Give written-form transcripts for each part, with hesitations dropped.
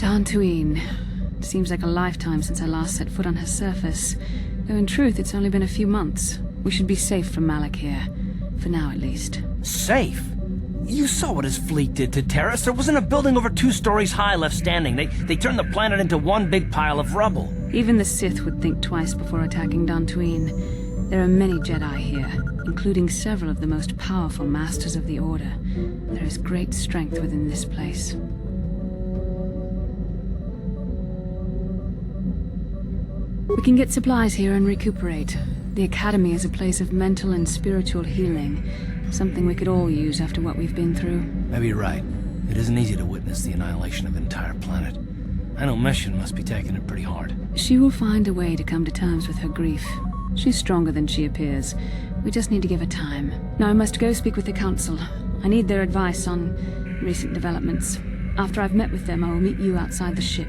Dantooine. It seems like a lifetime since I last set foot on her surface. Though in truth, it's only been a few months. We should be safe from Malik here. For now, at least. Safe? You saw what his fleet did to Taris. There wasn't a building over 2 stories high left standing. They turned the planet into one big pile of rubble. Even the Sith would think twice before attacking Dantooine. There are many Jedi here, including several of the most powerful masters of the Order. There is great strength within this place. We can get supplies here and recuperate. The Academy is a place of mental and spiritual healing, something we could all use after what we've been through. Maybe you're right. It isn't easy to witness the annihilation of an entire planet. I know Mission must be taking it pretty hard. She will find a way to come to terms with her grief. She's stronger than she appears. We just need to give her time. Now I must go speak with the Council. I need their advice on recent developments. After I've met with them, I will meet you outside the ship.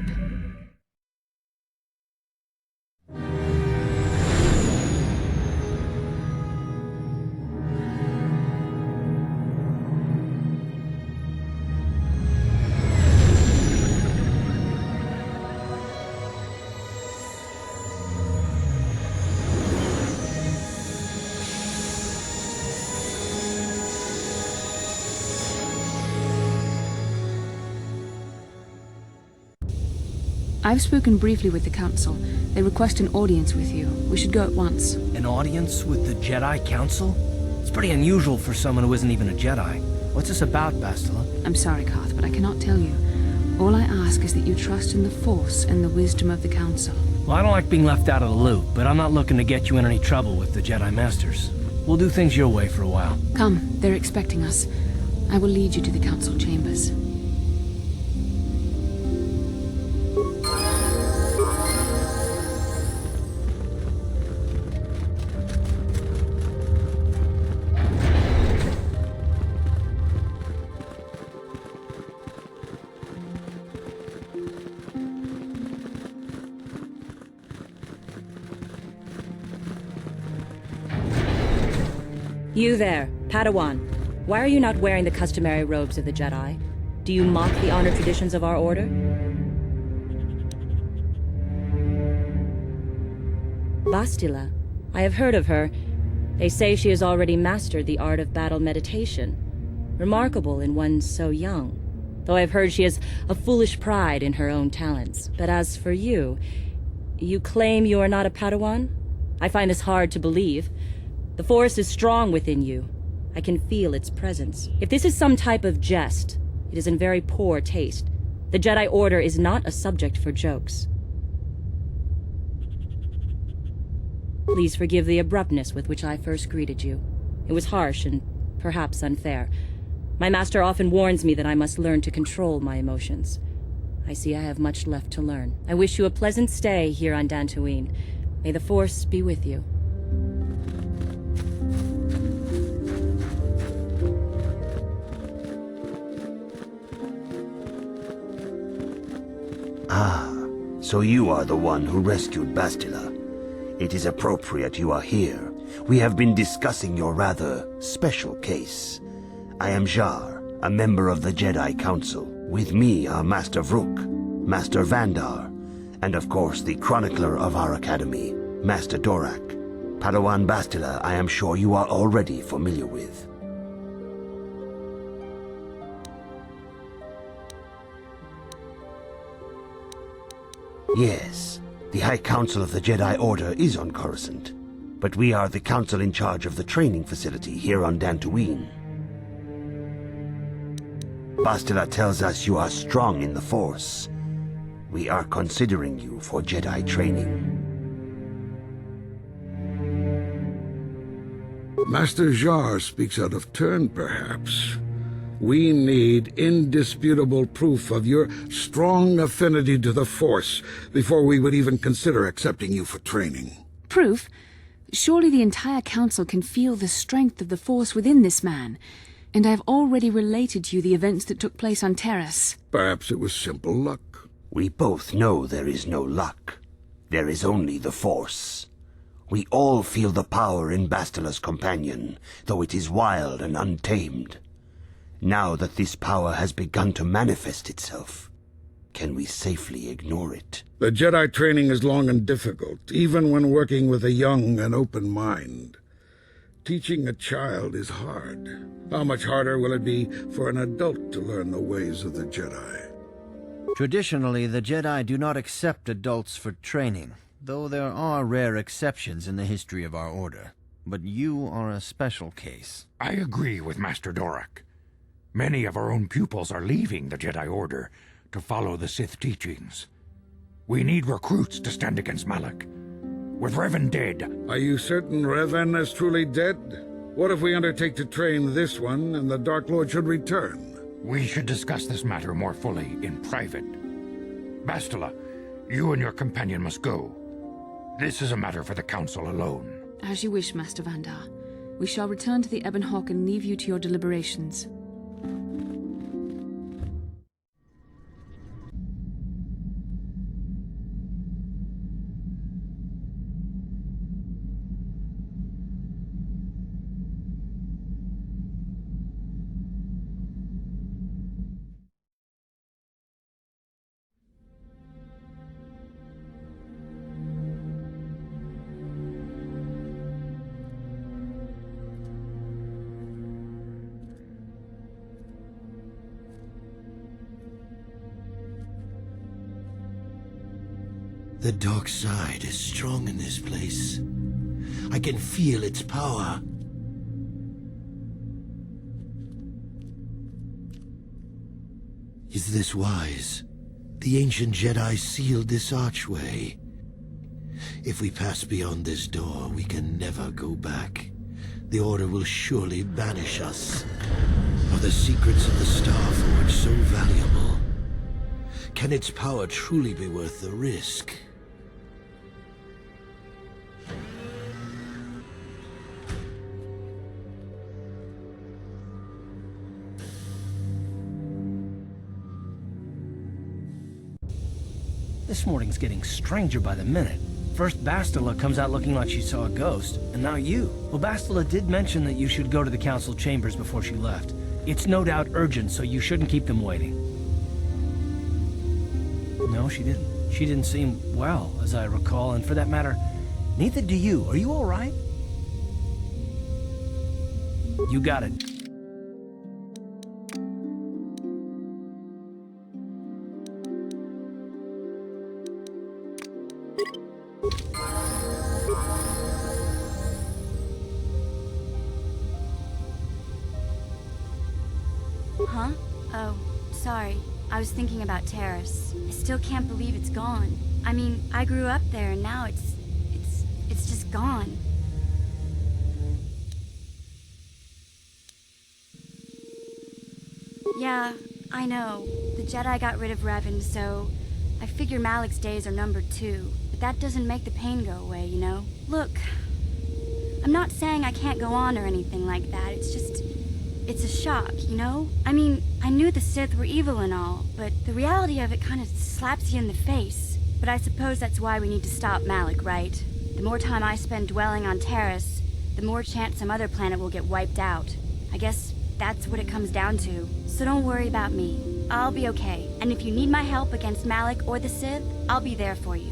I've spoken briefly with the Council. They request an audience with you. We should go at once. An audience with the Jedi Council? It's pretty unusual for someone who isn't even a Jedi. What's this about, Bastila? I'm sorry, Koth, but I cannot tell you. All I ask is that you trust in the Force and the wisdom of the Council. Well, I don't like being left out of the loop, but I'm not looking to get you in any trouble with the Jedi Masters. We'll do things your way for a while. Come, they're expecting us. I will lead you to the Council chambers. You there, Padawan. Why are you not wearing the customary robes of the Jedi? Do you mock the honor traditions of our order? Bastila. I have heard of her. They say she has already mastered the art of battle meditation. Remarkable in one so young. Though I've heard she has a foolish pride in her own talents. But as for you, you claim you are not a Padawan? I find this hard to believe. The Force is strong within you. I can feel its presence. If this is some type of jest, it is in very poor taste. The Jedi Order is not a subject for jokes. Please forgive the abruptness with which I first greeted you. It was harsh and perhaps unfair. My master often warns me that I must learn to control my emotions. I see I have much left to learn. I wish you a pleasant stay here on Dantooine. May the Force be with you. Ah, so you are the one who rescued Bastila. It is appropriate you are here. We have been discussing your rather special case. I am Jar, a member of the Jedi Council. With me are Master Vrook, Master Vandar, and of course the chronicler of our academy, Master Dorak. Padawan Bastila, I am sure you are already familiar with. Yes, the High Council of the Jedi Order is on Coruscant, but we are the council in charge of the training facility here on Dantooine. Bastila tells us you are strong in the Force. We are considering you for Jedi training. Master Jar speaks out of turn, perhaps. We need indisputable proof of your strong affinity to the Force before we would even consider accepting you for training. Proof? Surely the entire Council can feel the strength of the Force within this man. And I've already related to you the events that took place on Taris. Perhaps it was simple luck. We both know there is no luck. There is only the Force. We all feel the power in Bastila's companion, though it is wild and untamed. Now that this power has begun to manifest itself, can we safely ignore it? The Jedi training is long and difficult, even when working with a young and open mind. Teaching a child is hard. How much harder will it be for an adult to learn the ways of the Jedi? Traditionally, the Jedi do not accept adults for training, though there are rare exceptions in the history of our order. But you are a special case. I agree with Master Dorak. Many of our own pupils are leaving the Jedi Order to follow the Sith teachings. We need recruits to stand against Malak. With Revan dead... Are you certain Revan is truly dead? What if we undertake to train this one and the Dark Lord should return? We should discuss this matter more fully in private. Bastila, you and your companion must go. This is a matter for the Council alone. As you wish, Master Vandar. We shall return to the Ebon Hawk and leave you to your deliberations. The dark side is strong in this place. I can feel its power. Is this wise? The ancient Jedi sealed this archway. If we pass beyond this door, we can never go back. The Order will surely banish us. Are the secrets of the Star Forge so valuable? Can its power truly be worth the risk? This morning's getting stranger by the minute. First Bastila comes out looking like she saw a ghost, and now you. Well, Bastila did mention that you should go to the council chambers before she left. It's no doubt urgent, so you shouldn't keep them waiting. No, she didn't. She didn't seem well, as I recall, and for that matter, neither do you. Are you all right? You got it. Huh? Oh, sorry. I was thinking about Taris. I still can't believe it's gone. I mean, I grew up there and now it's just gone. Yeah, I know. The Jedi got rid of Revan, so I figure Malik's days are numbered too. But that doesn't make the pain go away, you know? Look, I'm not saying I can't go on or anything like that. It's a shock, you know? I mean, I knew the Sith were evil and all, but the reality of it kind of slaps you in the face. But I suppose that's why we need to stop Malik, right? The more time I spend dwelling on Taris, the more chance some other planet will get wiped out. I guess that's what it comes down to. So don't worry about me. I'll be okay. And if you need my help against Malik or the Sith, I'll be there for you.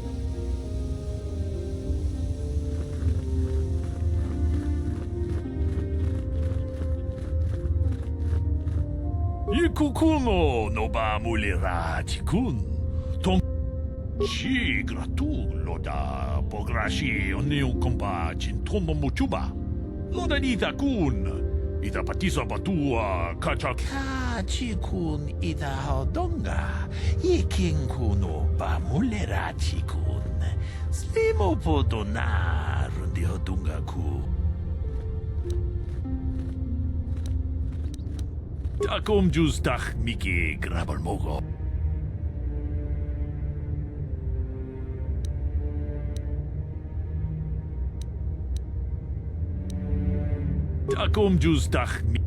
Ikukuno no ba mulira tikun. Ton shi gratu loda pograshi oneu kompa chintomo muchuba. Loda nita kun. Ita patisa batua kacha. Kachikun ita hodonga. Ikin kuno ba mulira tikun. Slimo podona rundi hodunga ku. Takom justach miki grabal mogo. Takom justach mi.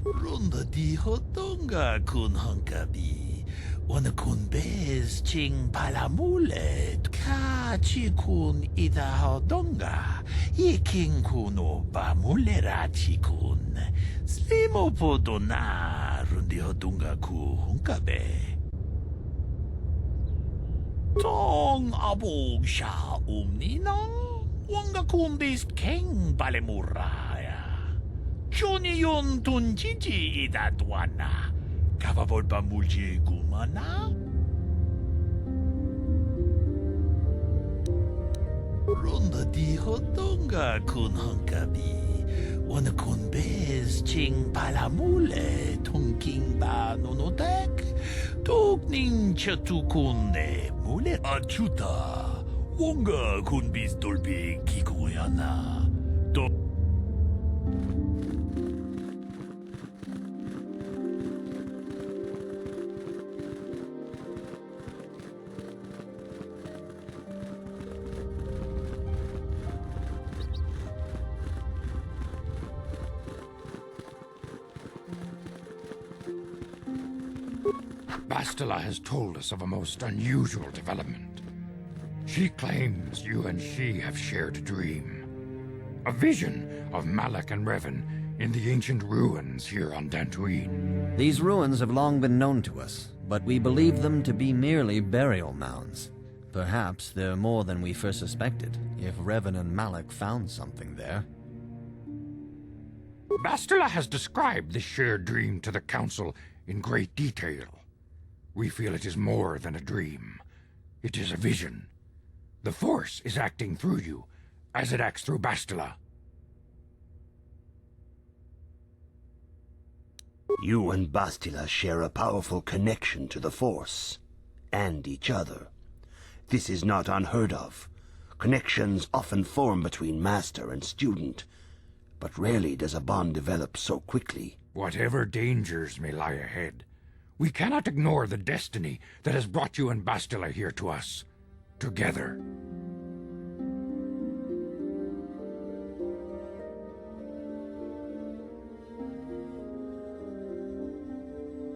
Ronda di hodonga kun hankabi. Wanakun bez ching palamulet ka chikun ida hodonga iking kuno bamulera chikun slimo podona rundi hodunga ku hunkabe tong abog sha umninang wanga kun bis king balemuraya Johnny yon tunjiji ida dwana Kavavod bamulji gumana? Ronda di hodonga kun hankabi. Wana kun bez ching palamule tongking ba nonotek. Tokning chatukunne mule achuta. Wonga kun bis dolbi kikoyana. Bastila has told us of a most unusual development. She claims you and she have shared a dream. A vision of Malak and Revan in the ancient ruins here on Dantooine. These ruins have long been known to us, but we believe them to be merely burial mounds. Perhaps they're more than we first suspected, if Revan and Malak found something there. Bastila has described this shared dream to the Council in great detail. We feel it is more than a dream. It is a vision. The Force is acting through you, as it acts through Bastila. You and Bastila share a powerful connection to the Force, and each other. This is not unheard of. Connections often form between master and student, but rarely does a bond develop so quickly. Whatever dangers may lie ahead, we cannot ignore the destiny that has brought you and Bastila here to us, together.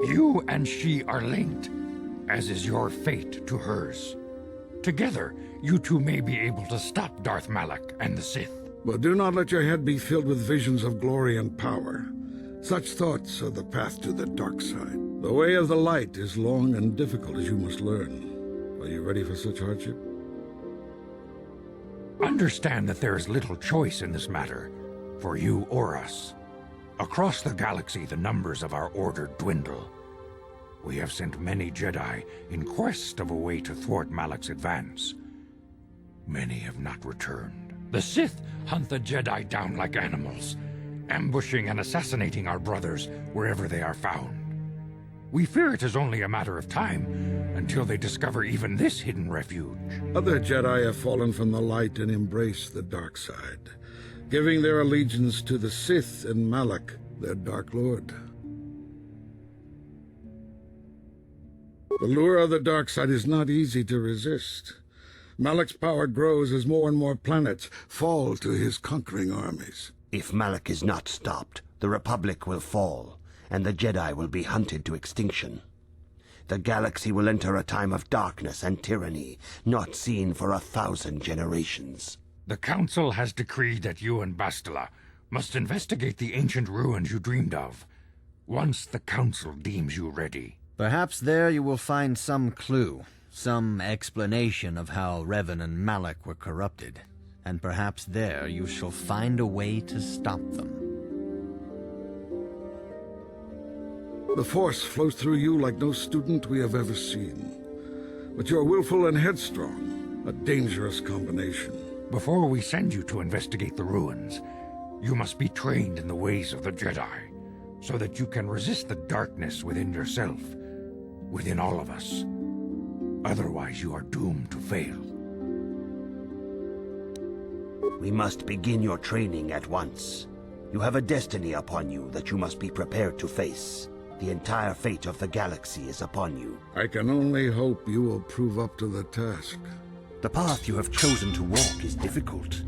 You and she are linked, as is your fate to hers. Together, you two may be able to stop Darth Malak and the Sith. But do not let your head be filled with visions of glory and power. Such thoughts are the path to the dark side. The way of the light is long and difficult, as you must learn. Are you ready for such hardship? Understand that there is little choice in this matter, for you or us. Across the galaxy, the numbers of our order dwindle. We have sent many Jedi in quest of a way to thwart Malak's advance. Many have not returned. The Sith hunt the Jedi down like animals, ambushing and assassinating our brothers wherever they are found. We fear it is only a matter of time until they discover even this hidden refuge. Other Jedi have fallen from the light and embraced the dark side, giving their allegiance to the Sith and Malak, their Dark Lord. The lure of the dark side is not easy to resist. Malak's power grows as more and more planets fall to his conquering armies. If Malak is not stopped, the Republic will fall, and the Jedi will be hunted to extinction. The galaxy will enter a time of darkness and tyranny, not seen for 1,000 generations. The Council has decreed that you and Bastila must investigate the ancient ruins you dreamed of, once the Council deems you ready. Perhaps there you will find some clue, some explanation of how Revan and Malak were corrupted, and perhaps there you shall find a way to stop them. The Force flows through you like no student we have ever seen. But you're willful and headstrong, a dangerous combination. Before we send you to investigate the ruins, you must be trained in the ways of the Jedi, so that you can resist the darkness within yourself, within all of us. Otherwise, you are doomed to fail. We must begin your training at once. You have a destiny upon you that you must be prepared to face. The entire fate of the galaxy is upon you. I can only hope you will prove up to the task. The path you have chosen to walk is difficult.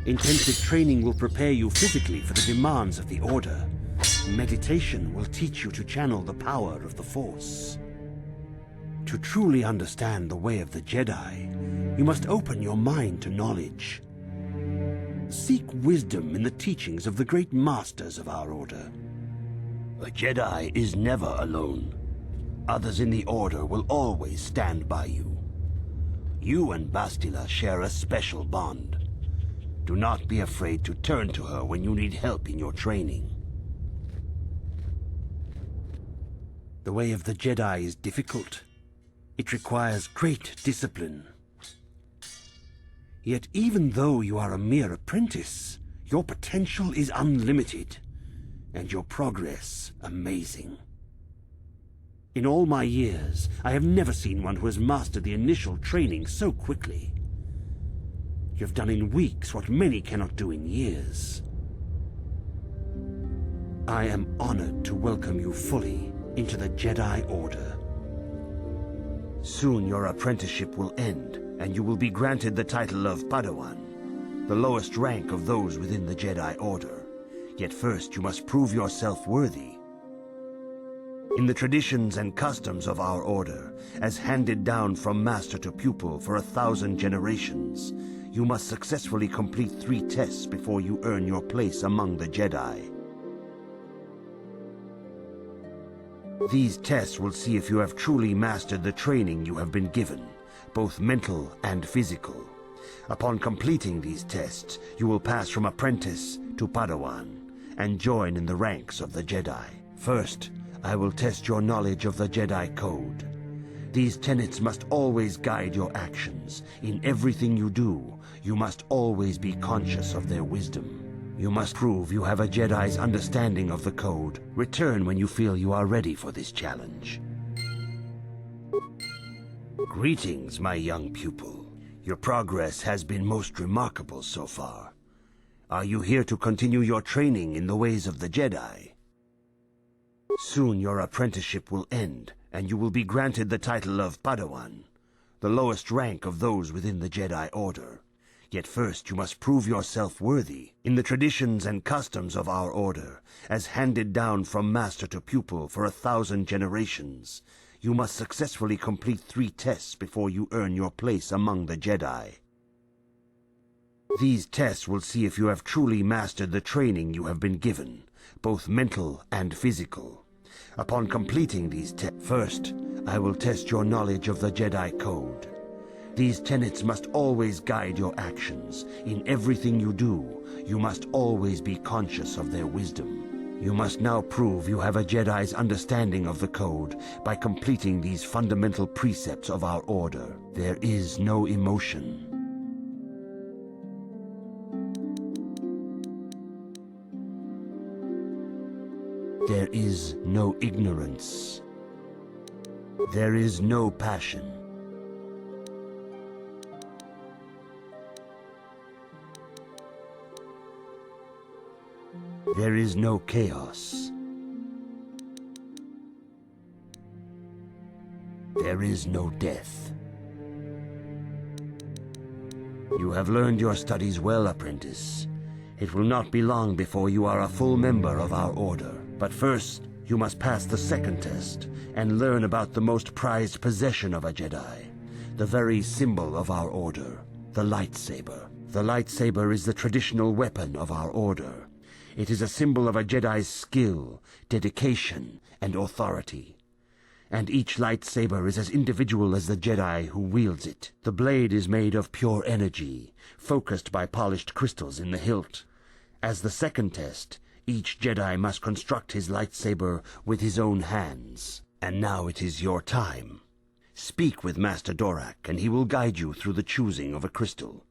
Intensive training will prepare you physically for the demands of the Order. Meditation will teach you to channel the power of the Force. To truly understand the way of the Jedi, you must open your mind to knowledge. Seek wisdom in the teachings of the great masters of our order. A Jedi is never alone. Others in the Order will always stand by you. You and Bastila share a special bond. Do not be afraid to turn to her when you need help in your training. The way of the Jedi is difficult. It requires great discipline. Yet even though you are a mere apprentice, your potential is unlimited, and your progress amazing. In all my years, I have never seen one who has mastered the initial training so quickly. You have done in weeks what many cannot do in years. I am honored to welcome you fully into the Jedi Order. Soon your apprenticeship will end, and you will be granted the title of Padawan, the lowest rank of those within the Jedi Order. Yet first you must prove yourself worthy. In the traditions and customs of our order, as handed down from master to pupil for 1,000 generations, you must successfully complete 3 tests before you earn your place among the Jedi. These tests will see if you have truly mastered the training you have been given, both mental and physical. Upon completing these tests, you will pass from apprentice to Padawan, and join in the ranks of the Jedi. First, I will test your knowledge of the Jedi Code. These tenets must always guide your actions. In everything you do, you must always be conscious of their wisdom. You must prove you have a Jedi's understanding of the Code. Return when you feel you are ready for this challenge. Greetings, my young pupil. Your progress has been most remarkable so far. Are you here to continue your training in the ways of the Jedi? Soon your apprenticeship will end, and you will be granted the title of Padawan, the lowest rank of those within the Jedi Order. Yet first you must prove yourself worthy. In the traditions and customs of our order, as handed down from master to pupil for 1,000 generations, you must successfully complete 3 tests before you earn your place among the Jedi. These tests will see if you have truly mastered the training you have been given, both mental and physical. Upon completing these tests, first, I will test your knowledge of the Jedi Code. These tenets must always guide your actions. In everything you do, you must always be conscious of their wisdom. You must now prove you have a Jedi's understanding of the Code by completing these fundamental precepts of our order. There is no emotion. There is no ignorance. There is no passion. There is no chaos. There is no death. You have learned your studies well, apprentice. It will not be long before you are a full member of our order. But first, you must pass the second test and learn about the most prized possession of a Jedi, the very symbol of our order, the lightsaber. The lightsaber is the traditional weapon of our order. It is a symbol of a Jedi's skill, dedication, and authority. And each lightsaber is as individual as the Jedi who wields it. The blade is made of pure energy, focused by polished crystals in the hilt. As the second test, each Jedi must construct his lightsaber with his own hands. And now it is your time. Speak with Master Dorak, and he will guide you through the choosing of a crystal.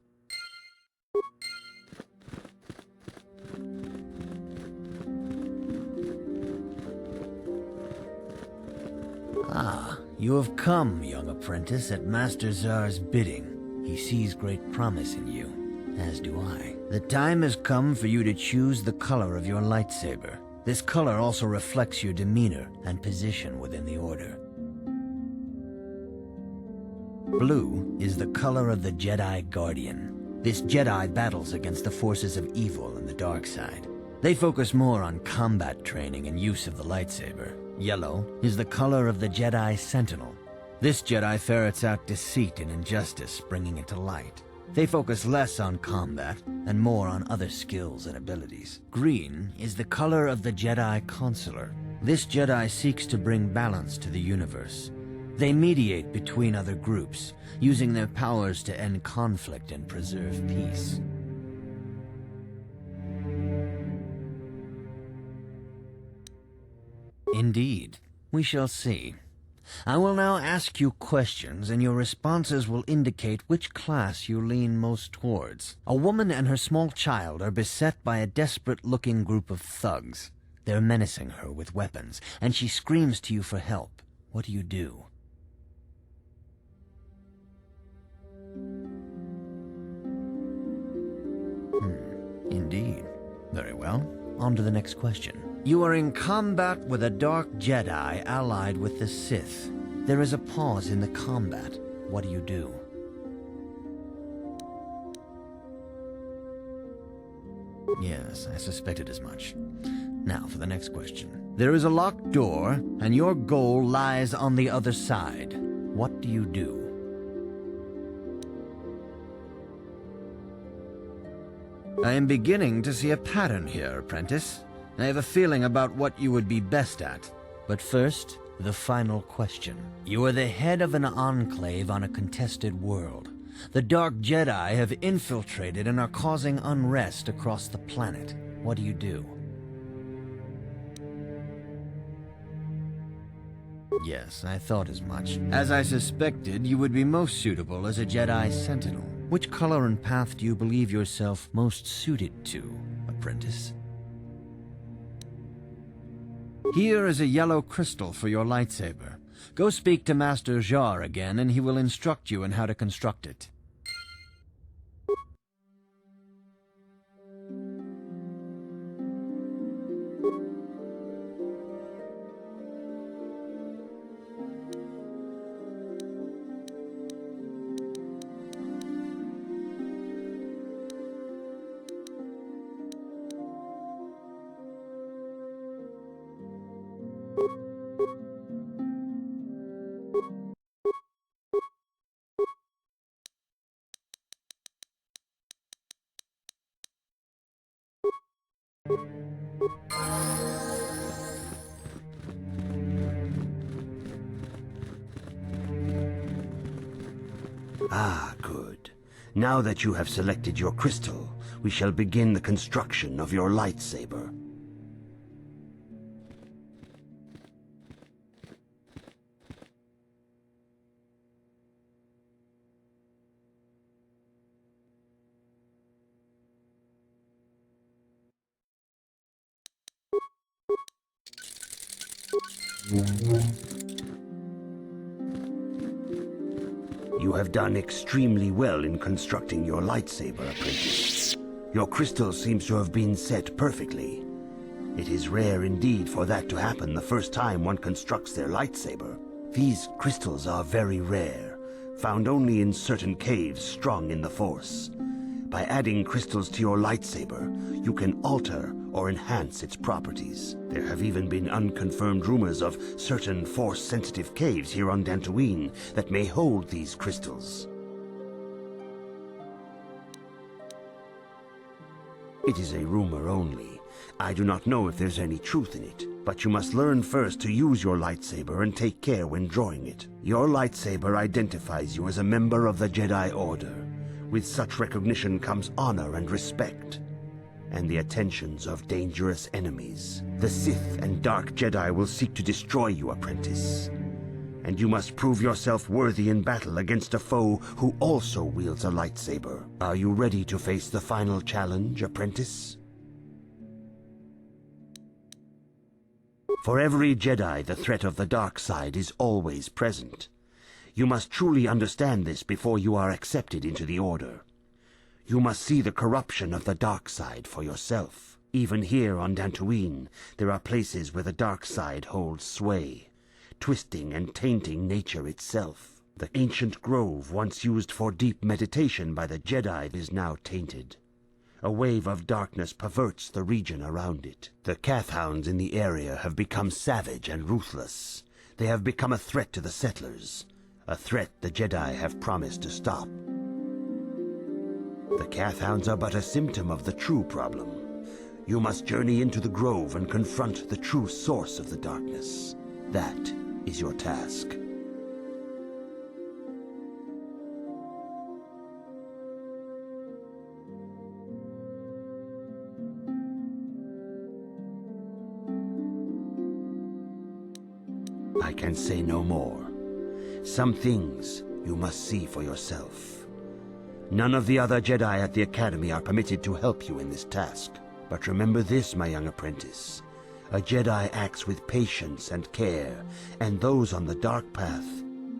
Ah, you have come, young apprentice, at Master Zar's bidding. He sees great promise in you, as do I. The time has come for you to choose the color of your lightsaber. This color also reflects your demeanor and position within the Order. Blue is the color of the Jedi Guardian. This Jedi battles against the forces of evil and the dark side. They focus more on combat training and use of the lightsaber. Yellow is the color of the Jedi Sentinel. This Jedi ferrets out deceit and injustice, bringing it to light. They focus less on combat and more on other skills and abilities. Green is the color of the Jedi Consular. This Jedi seeks to bring balance to the universe. They mediate between other groups, using their powers to end conflict and preserve peace. Indeed. We shall see. I will now ask you questions, and your responses will indicate which class you lean most towards. A woman and her small child are beset by a desperate-looking group of thugs. They're menacing her with weapons, and she screams to you for help. What do you do? Indeed. Very well. On to the next question. You are in combat with a dark Jedi allied with the Sith. There is a pause in the combat. What do you do? Yes, I suspected as much. Now for the next question. There is a locked door, and your goal lies on the other side. What do you do? I am beginning to see a pattern here, apprentice. I have a feeling about what you would be best at. But first, the final question. You are the head of an enclave on a contested world. The Dark Jedi have infiltrated and are causing unrest across the planet. What do you do? Yes, I thought as much. As I suspected, you would be most suitable as a Jedi Sentinel. Which color and path do you believe yourself most suited to, apprentice? Here is a yellow crystal for your lightsaber. Go speak to Master Jar again, and he will instruct you in how to construct it. Ah, good. Now that you have selected your crystal, we shall begin the construction of your lightsaber. You have done extremely well in constructing your lightsaber, apprentice. Your crystal seems to have been set perfectly. It is rare indeed for that to happen the first time one constructs their lightsaber. These crystals are very rare, found only in certain caves strong in the Force. By adding crystals to your lightsaber, you can alter or enhance its properties. There have even been unconfirmed rumors of certain Force-sensitive caves here on Dantooine that may hold these crystals. It is a rumor only. I do not know if there's any truth in it, but you must learn first to use your lightsaber and take care when drawing it. Your lightsaber identifies you as a member of the Jedi Order. With such recognition comes honor and respect, and the attentions of dangerous enemies. The Sith and Dark Jedi will seek to destroy you, apprentice. And you must prove yourself worthy in battle against a foe who also wields a lightsaber. Are you ready to face the final challenge, apprentice? For every Jedi, the threat of the dark side is always present. You must truly understand this before you are accepted into the Order. You must see the corruption of the dark side for yourself. Even here on Dantooine, there are places where the dark side holds sway, twisting and tainting nature itself. The ancient grove once used for deep meditation by the Jedi is now tainted. A wave of darkness perverts the region around it. The Kathhounds in the area have become savage and ruthless. They have become a threat to the settlers. a threat the Jedi have promised to stop. The Kathhounds are but a symptom of the true problem. You must journey into the grove and confront the true source of the darkness. That is your task. I can say no more. Some things you must see for yourself. None of the other Jedi at the Academy are permitted to help you in this task. But remember this, my young apprentice. A Jedi acts with patience and care, and those on the dark path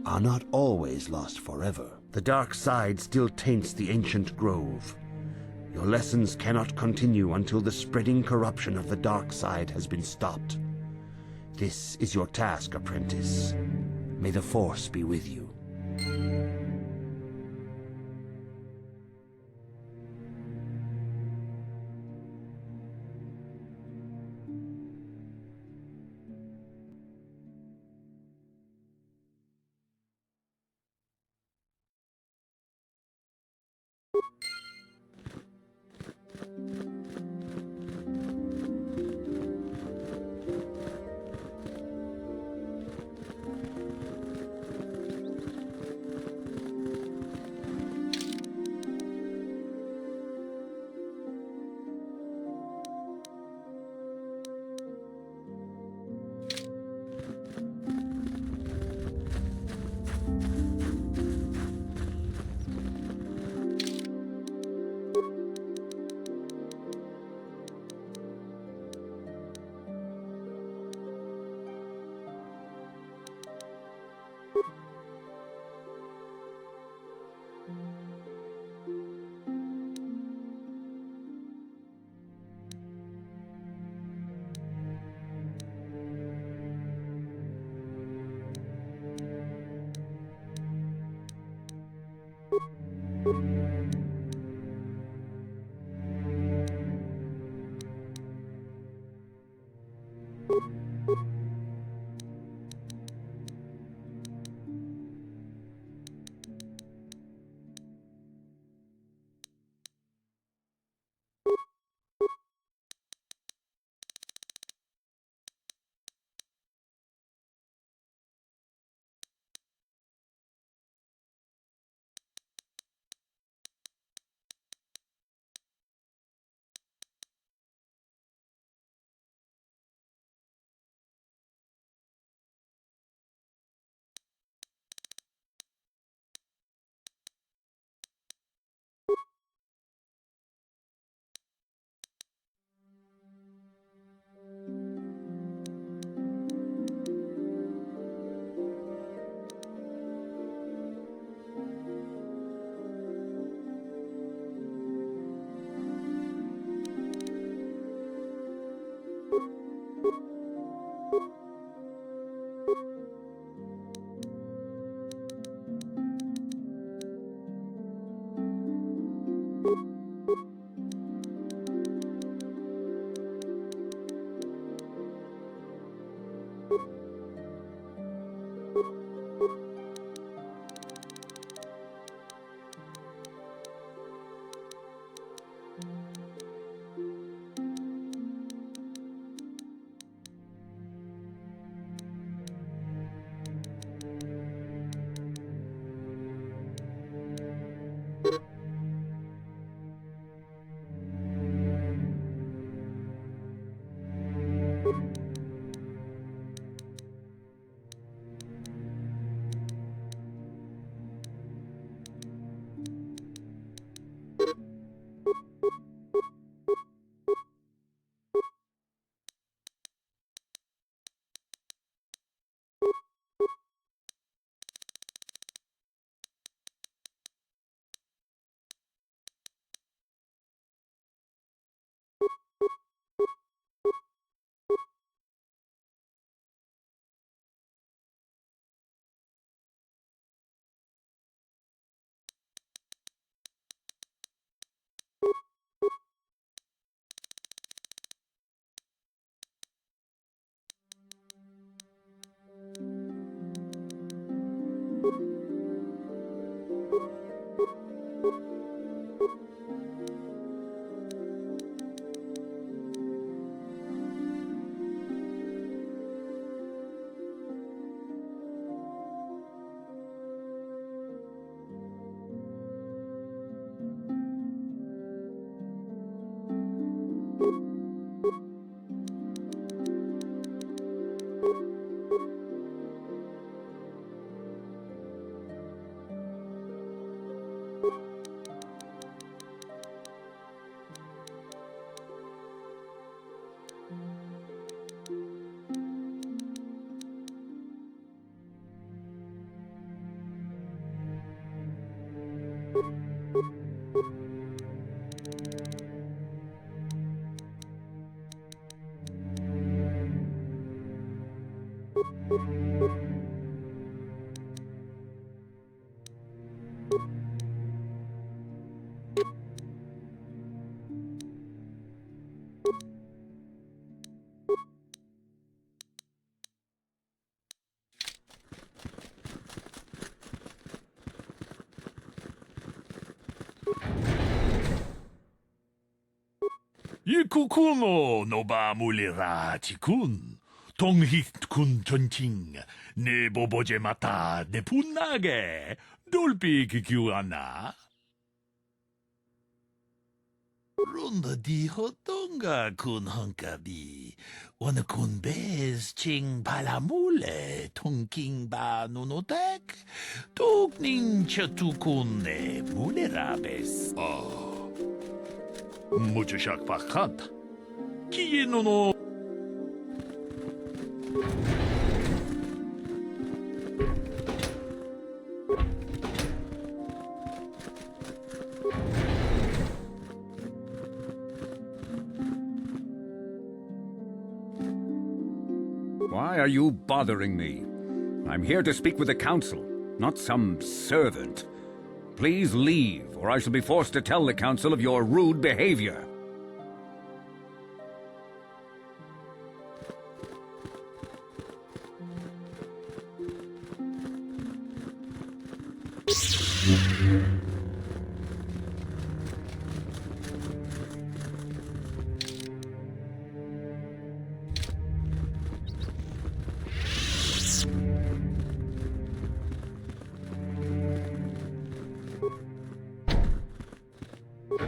are not always lost forever. The dark side still taints the ancient grove. Your lessons cannot continue until the spreading corruption of the dark side has been stopped. This is your task, apprentice. May the Force be with you. 이쿠쿠노 노바물리라 지군 동히군 전칭 네 보보제 마타 네 분나게 돌비 기규하나 론다 디호똥가 군 헝까비 오늘 군 베스 칭 발라물레 통킹바 노노닥 톡닝 셔투군네 물레라베스 무주샥 박한다. 기노노. Why are you bothering me? I'm here to speak with the council, not some servant. Please leave, or I shall be forced to tell the council of your rude behavior.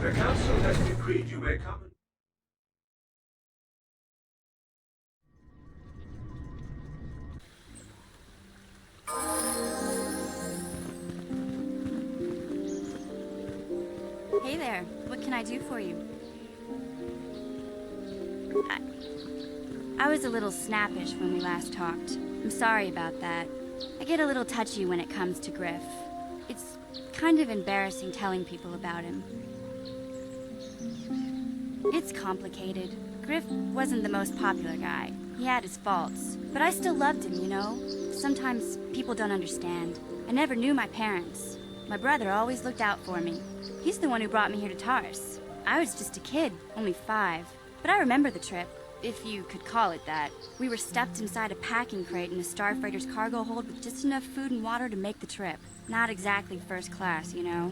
The council has decreed you may come. Hey there, what can I do for you? I was a little snappish when we last talked. I'm sorry about that. I get a little touchy when it comes to Griff. It's kind of embarrassing telling people about him. It's complicated. Griff wasn't the most popular guy. He had his faults. But I still loved him, you know? Sometimes people don't understand. I never knew my parents. My brother always looked out for me. He's the one who brought me here to Taris. I was just a kid, only 5. But I remember the trip, if you could call it that. We were stuffed inside a packing crate in a starfreighter's cargo hold with just enough food and water to make the trip. Not exactly first class, you know?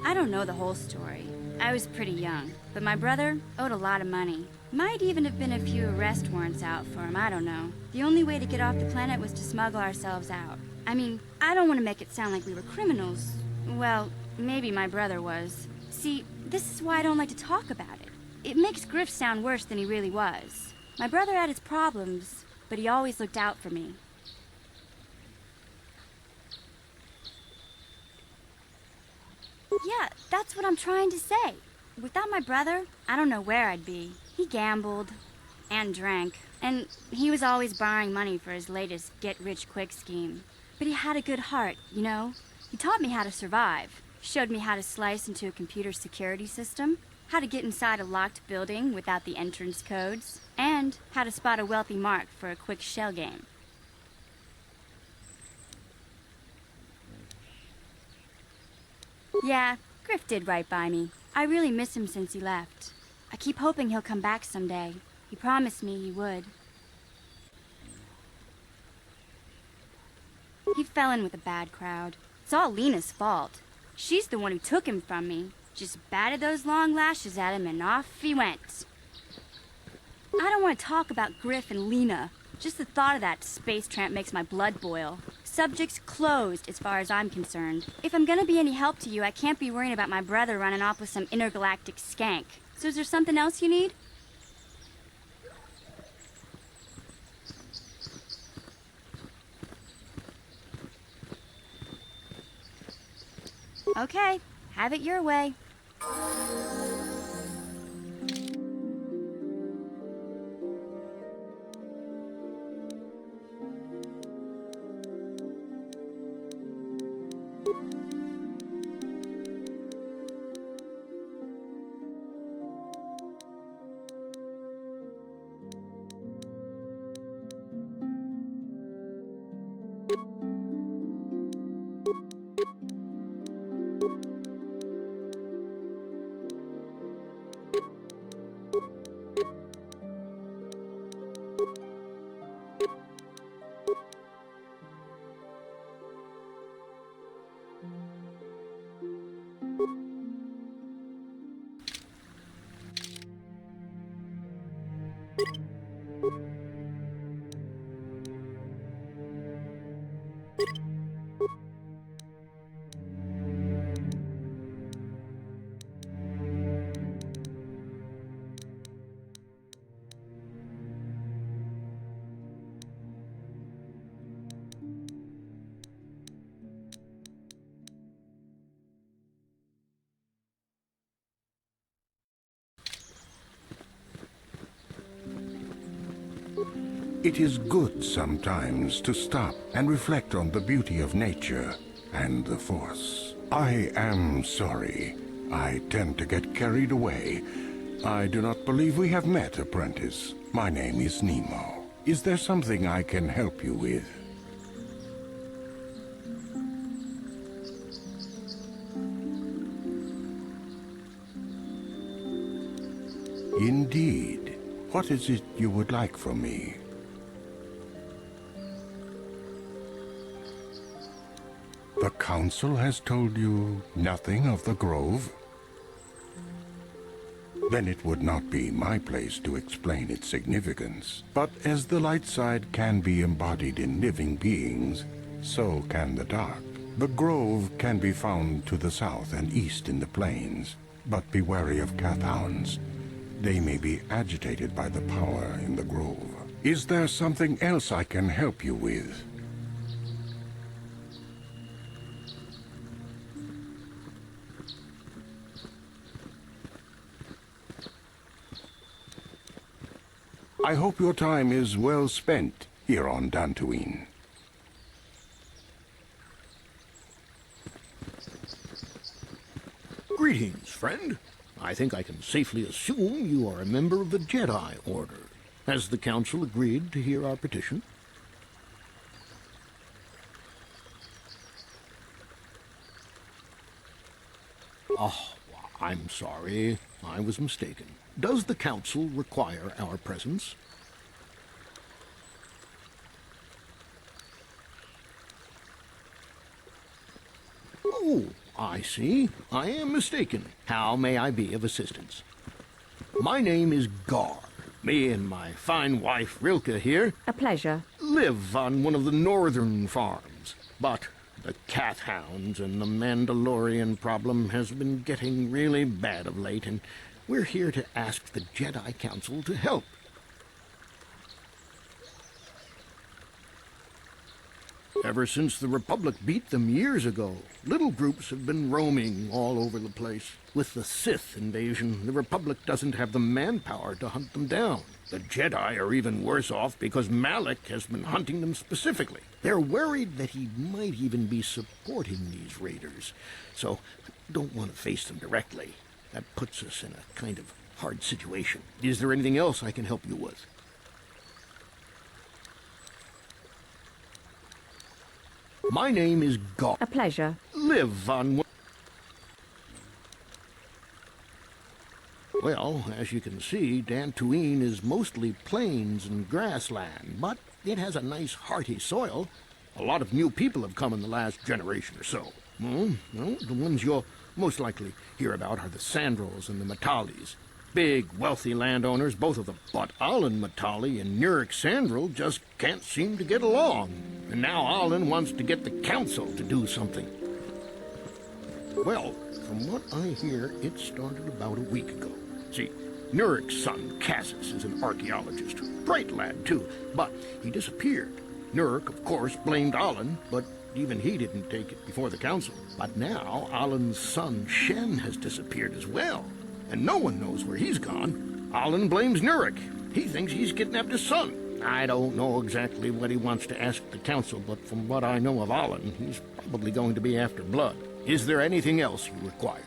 I don't know the whole story. I was pretty young, but my brother owed a lot of money. Might even have been a few arrest warrants out for him, I don't know. The only way to get off the planet was to smuggle ourselves out. I mean, I don't want to make it sound like we were criminals. Well, maybe my brother was. See, this is why I don't like to talk about it. It makes Griff sound worse than he really was. My brother had his problems, but he always looked out for me. Yeah, that's what I'm trying to say. Without my brother, I don't know where I'd be. He gambled and drank, and he was always borrowing money for his latest get-rich-quick scheme. But he had a good heart, you know? He taught me how to survive, showed me how to slice into a computer security system, how to get inside a locked building without the entrance codes, and how to spot a wealthy mark for a quick shell game. Yeah, Griff did right by me. I really miss him since he left. I keep hoping he'll come back someday. He promised me he would. He fell in with a bad crowd. It's all Lena's fault. She's the one who took him from me. Just batted those long lashes at him and off he went. I don't want to talk about Griff and Lena. Just the thought of that space tramp makes my blood boil. Subject's closed as far as I'm concerned. If I'm gonna be any help to you, I can't be worrying about my brother running off with some intergalactic skank. So is there something else you need? Okay, have it your way. It is good sometimes to stop and reflect on the beauty of nature and the Force. I am sorry. I tend to get carried away. I do not believe we have met, apprentice. My name is Nemo. Is there something I can help you with? Indeed. What is it you would like from me? The Council has told you nothing of the Grove? Then it would not be my place to explain its significance. But as the light side can be embodied in living beings, so can the dark. The Grove can be found to the south and east in the plains, but be wary of Cathounds. They may be agitated by the power in the Grove. Is there something else I can help you with? I hope your time is well spent here on Dantooine. Greetings, friend. I think I can safely assume you are a member of the Jedi Order. Has the Council agreed to hear our petition? Oh, I'm sorry. I was mistaken. Does the Council require our presence? Oh, I see. I am mistaken. How may I be of assistance? My name is Gar. Me and my fine wife, Rilke, here... A pleasure. ...live on one of the northern farms. But the Cathounds and the Mandalorian problem has been getting really bad of late, and we're here to ask the Jedi Council to help. Ever since the Republic beat them years ago, little groups have been roaming all over the place. With the Sith invasion, the Republic doesn't have the manpower to hunt them down. The Jedi are even worse off because Malak has been hunting them specifically. They're worried that he might even be supporting these raiders, so don't want to face them directly. That puts us in a kind of hard situation. Is there anything else I can help you with? My name is Gar. A pleasure. Live on... Well, as you can see, Dantooine is mostly plains and grassland, but it has a nice hearty soil. A lot of new people have come in the last generation or so. Well, the ones you'll most likely hear about are the Sandrels and the Matalis. Big, wealthy landowners, both of them. But Alan Matali and Nurik Sandrel just can't seem to get along. And now Alan wants to get the council to do something. Well, from what I hear, it started about a week ago. See, Nurik's son, Cassis, is an archaeologist. Bright lad, too, but he disappeared. Nurik, of course, blamed Alan, but even he didn't take it before the council. But now Alan's son, Shen, has disappeared as well. And no one knows where he's gone. Alan blames Nurik. He thinks he's kidnapped his son. I don't know exactly what he wants to ask the council, but from what I know of Alan, he's probably going to be after blood. Is there anything else you require?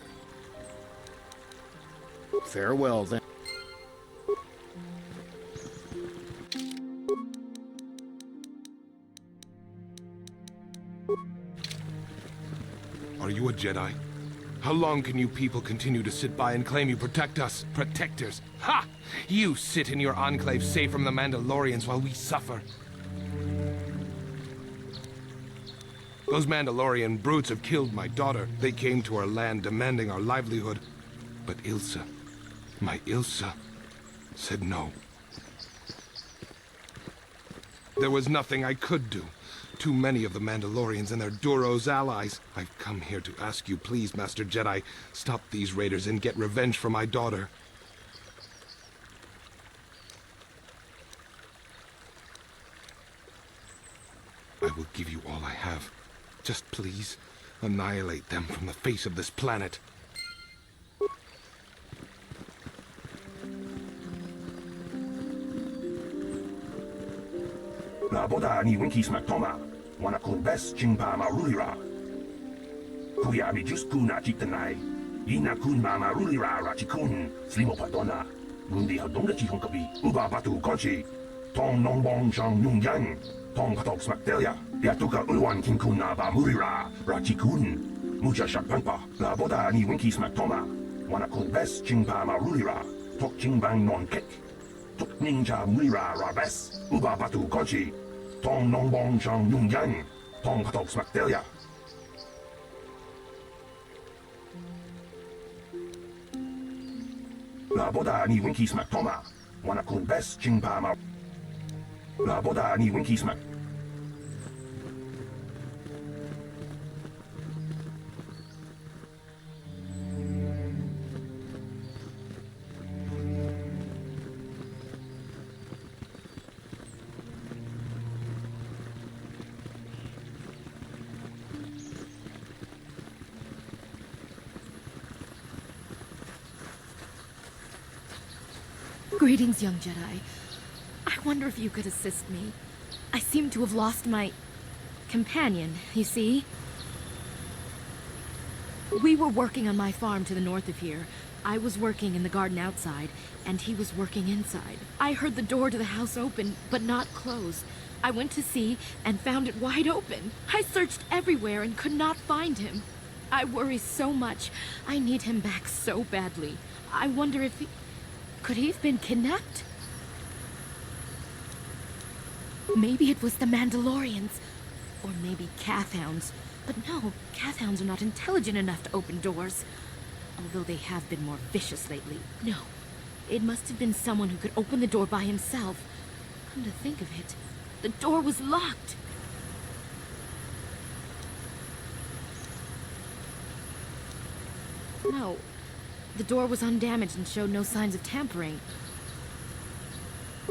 Farewell, then. Are you a Jedi? How long can you people continue to sit by and claim you protect us? Protectors? Ha! You sit in your enclave safe from the Mandalorians while we suffer. Those Mandalorian brutes have killed my daughter. They came to our land demanding our livelihood. But Ilsa, my Ilsa, said no. There was nothing I could do. Too many of the Mandalorians and their Duros allies. I've come here to ask you, please, Master Jedi, stop these raiders and get revenge for my daughter. I will give you all I have. Just please, annihilate them from the face of this planet. La boda ni winki smak toma, wana kun bes chingpa ma rulira. Kuya mi just kuna chitanai, ina kun ma rulira rachikun, slimo padona, mundi hadonga chihon kabi, uba batu konchi, tong nongbong shang yung yang, tong katok smak delia, yatuka ulwan kin kuna ba murira, rachikun, mucha shakpanpa, la boda ni winki smak toma, wana kun bes chingpa ma rulira, tok chingbang non kek. Tok ninja murira rabes, uba batu konchi, tong nongbong shang yung yang, tong katok smak delia. La boda ni winki smak toma, wana kun bes chingpa ma. La boda ni winki smak. Greetings, young Jedi. I wonder if you could assist me. I seem to have lost my companion, you see? We were working on my farm to the north of here. I was working in the garden outside, and he was working inside. I heard the door to the house open, but not close. I went to see and found it wide open. I searched everywhere and could not find him. I worry so much. I need him back so badly. I wonder if he... Could he have been kidnapped? Maybe it was the Mandalorians. Or maybe Cathhounds. But no, Cathhounds are not intelligent enough to open doors. Although they have been more vicious lately. No, it must have been someone who could open the door by himself. Come to think of it, the door was locked. No. The door was undamaged and showed no signs of tampering.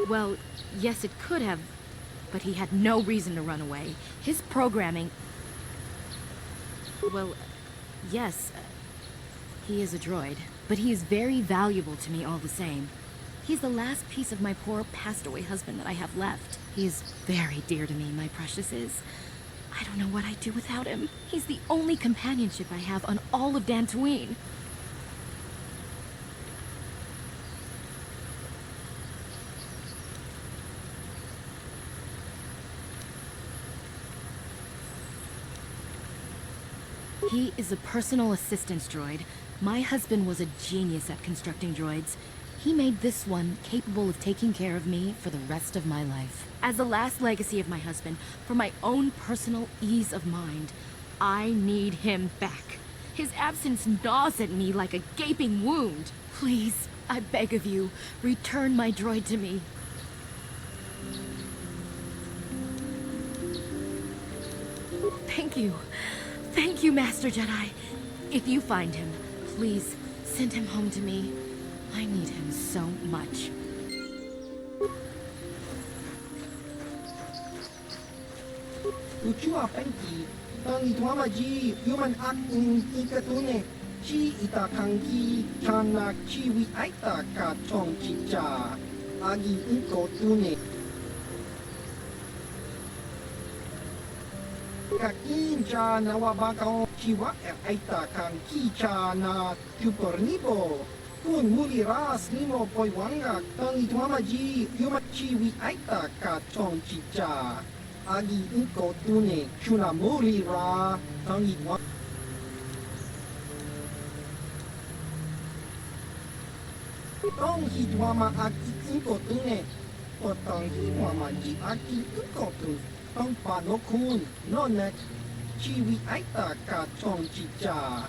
Well, yes, it could have, but he had no reason to run away. His programming... Well, yes, he is a droid, but he is very valuable to me all the same. He's the last piece of my poor passed-away husband that I have left. He is very dear to me, my precious is. I don't know what I'd do without him. He's the only companionship I have on all of Dantooine. He is a personal assistance droid. My husband was a genius at constructing droids. He made this one capable of taking care of me for the rest of my life. As the last legacy of my husband, for my own personal ease of mind, I need him back. His absence gnaws at me like a gaping wound. Please, I beg of you, return my droid to me. Thank you. Thank you, Master Jedi. If you find him, please send him home to me. I need him so much. Ucua penki, tangi tuamaji, human acting ikatune, chi itakangi, chana chiwi aita ka chong chicha, agi inko tune. Kakin cha na wabakao chiwa aita kan kicha na tupornibo. Kun muli ras nimo poi wanga tangi tuamaji, human chiwi aita ka chong chicha. Agi inko tune chuna muli ra tangi wa tong hi dwama aki inko tune o tong hi wama ji aki inko tu tong pa no kun no nek chiwi aita ka chong chicha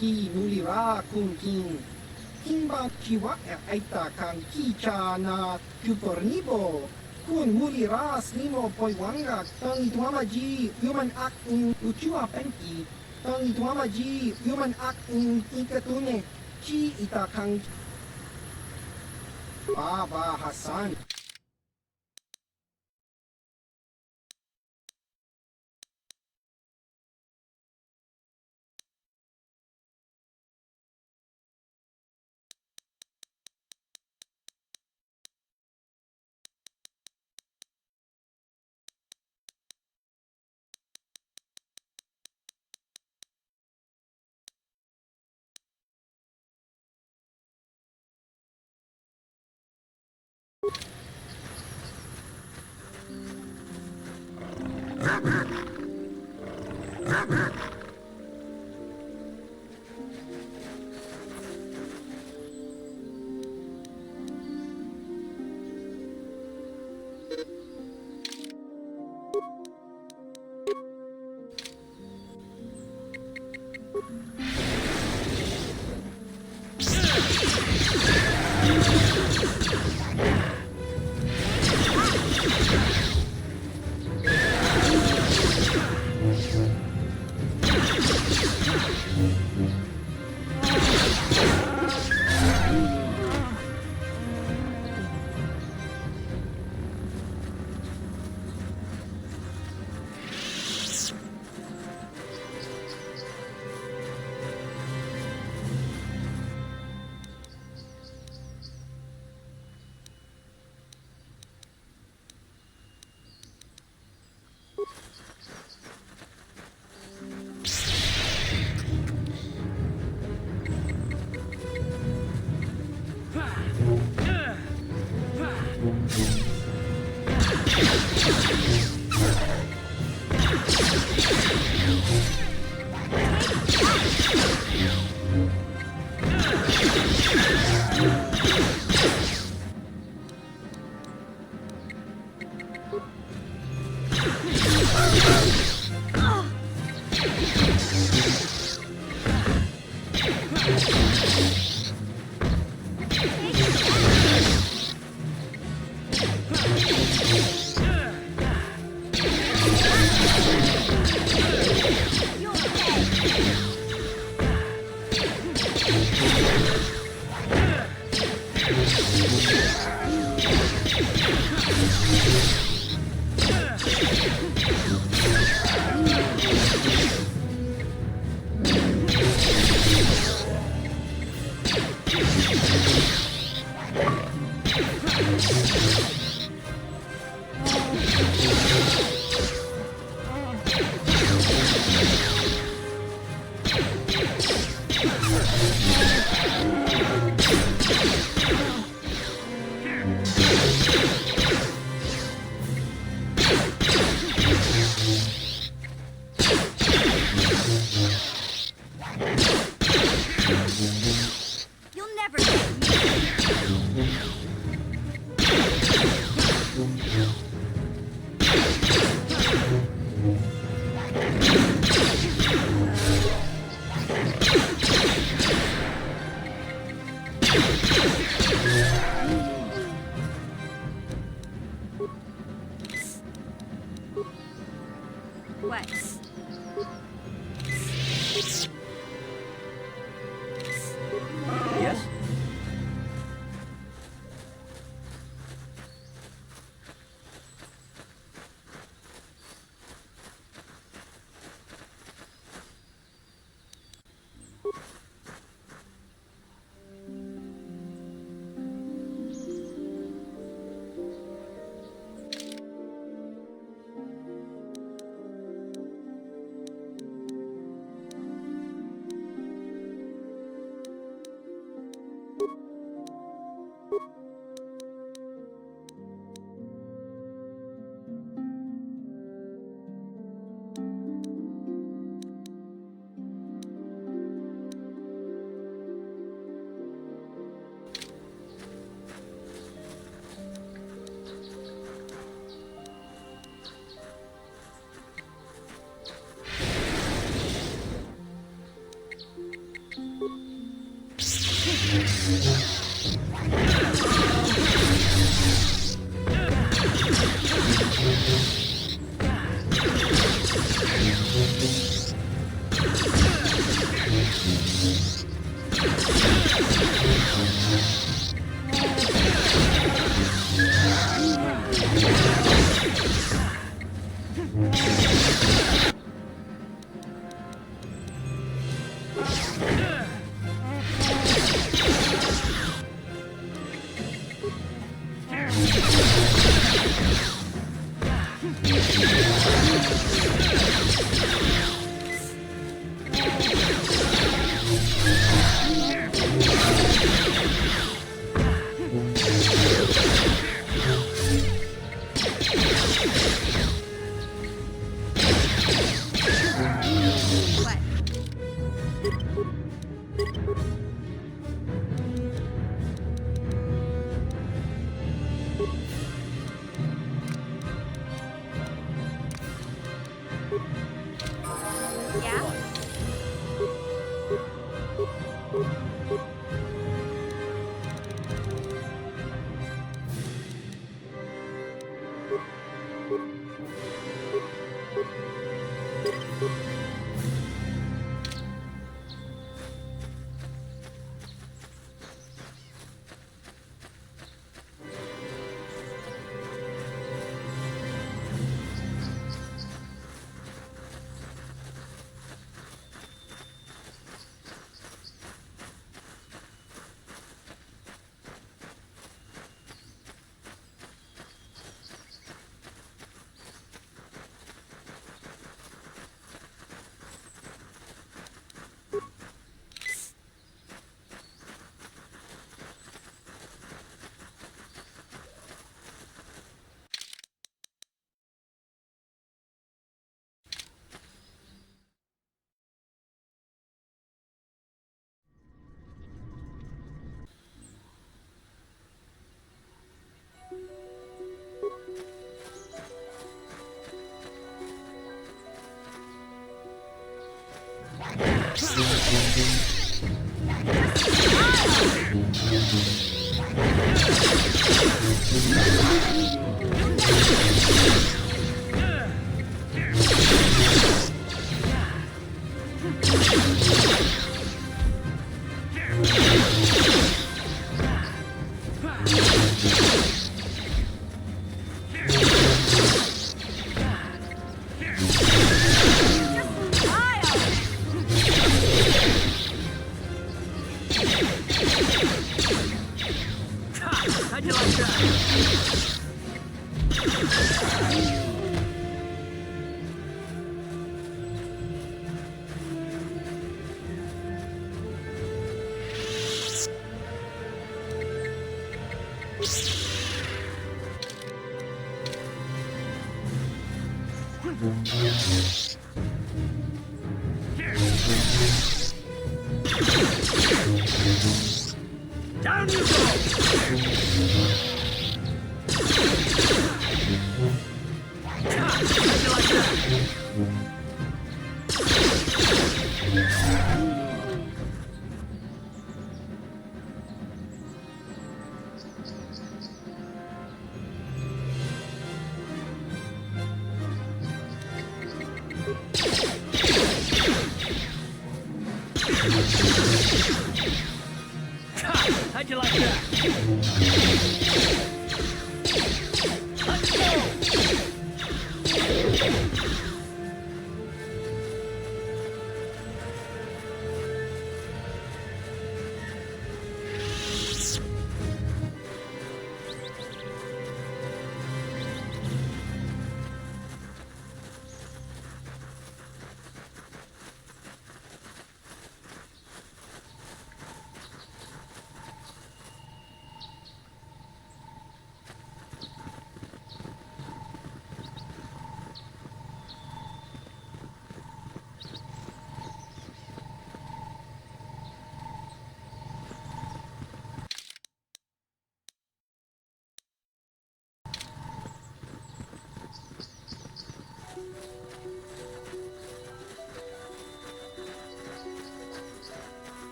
hi muli ra kun king kimba chiwa aita kan kicha na tupornibo kun muli ras nimo poi wanga tangi tuamaji human acting ucua penki tangi tuamaji human acting ikatune chi itakang Baba Hassan. You'll never get me. What? Yes? Down you go! How'd you like that?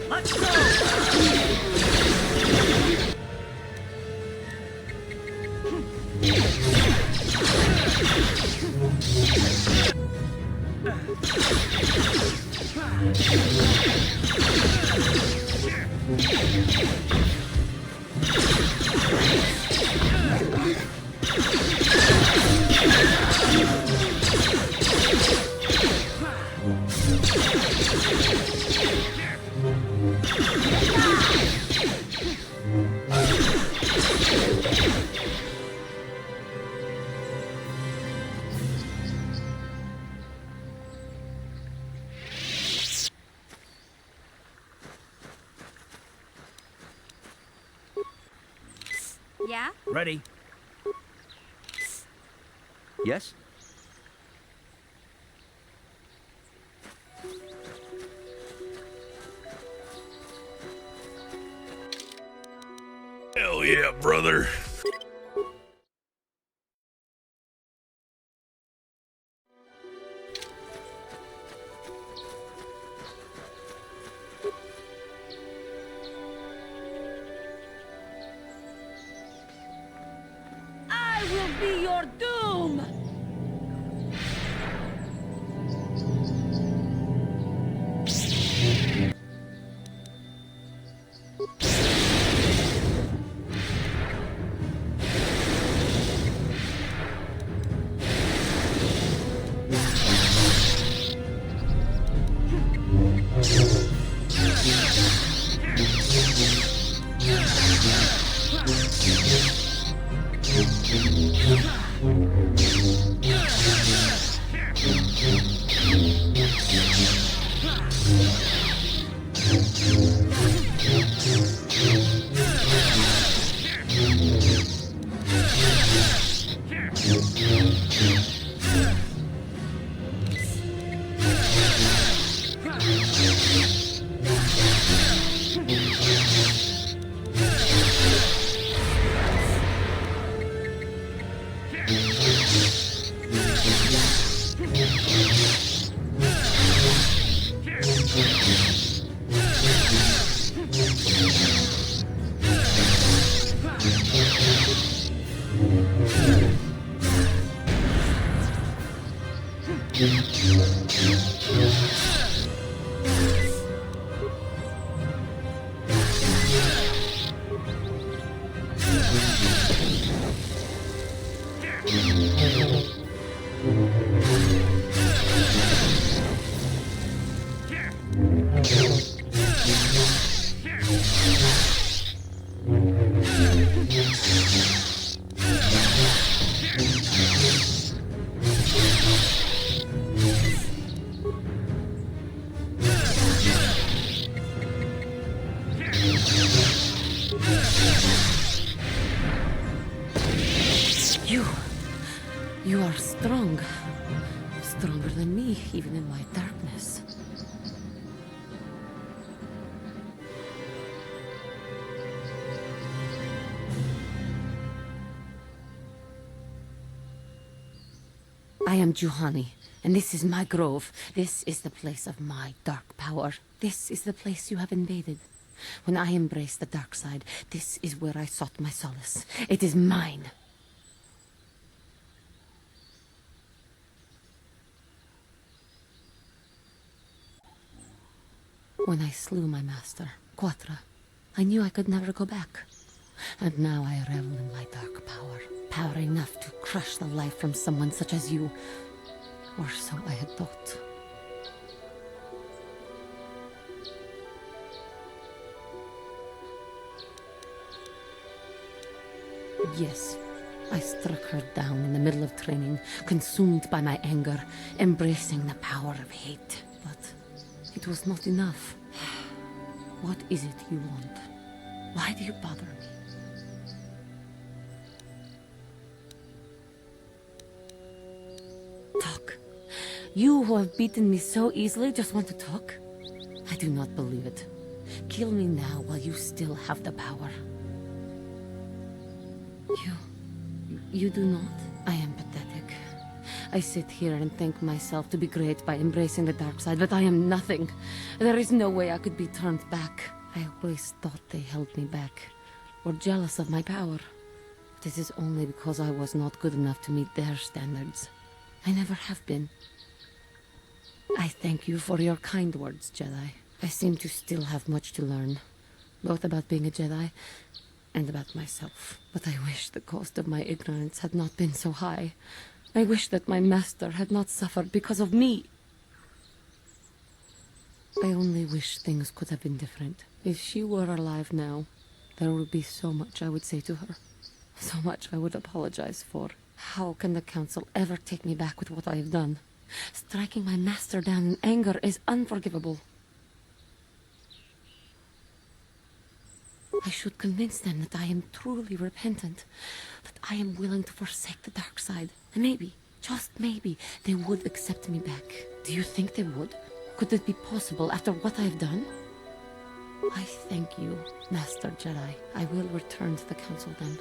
Let's go! Yeah? Ready? Yes? Hell yeah, brother. I will be your doom! You are strong. Stronger than me, even in my darkness. I am Juhani, and this is my grove. This is the place of my dark power. This is the place you have invaded. When I embraced the dark side, this is where I sought my solace. It is mine. When I slew my master, Quatra, I knew I could never go back. And now I revel in my dark power. Power enough to crush the life from someone such as you. Or so I had thought. Yes, I struck her down in the middle of training, consumed by my anger, embracing the power of hate. But it was not enough. What is it you want? Why do you bother me? Talk. You who have beaten me so easily just want to talk? I do not believe it. Kill me now while you still have the power. You do not? I am pathetic. I sit here and think myself to be great by embracing the dark side, but I am nothing. There is no way I could be turned back. I always thought they held me back, or jealous of my power. This is only because I was not good enough to meet their standards. I never have been. I thank you for your kind words, Jedi. I seem to still have much to learn, both about being a Jedi and about myself. But I wish the cost of my ignorance had not been so high. I wish that my master had not suffered because of me. I only wish things could have been different. If she were alive now, there would be so much I would say to her. So much I would apologize for. How can the Council ever take me back with what I have done? Striking my master down in anger is unforgivable. I should convince them that I am truly repentant, that I am willing to forsake the dark side, and maybe, Just maybe they would accept me back. Do you think they would? Could it be possible after what I've done? I thank you, Master Jedi. I will return to the Council then.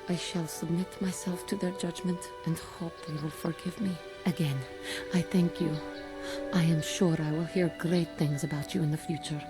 I shall submit myself to their judgment and hope they will forgive me. Again, I thank you. I am sure I will hear great things about you in the future.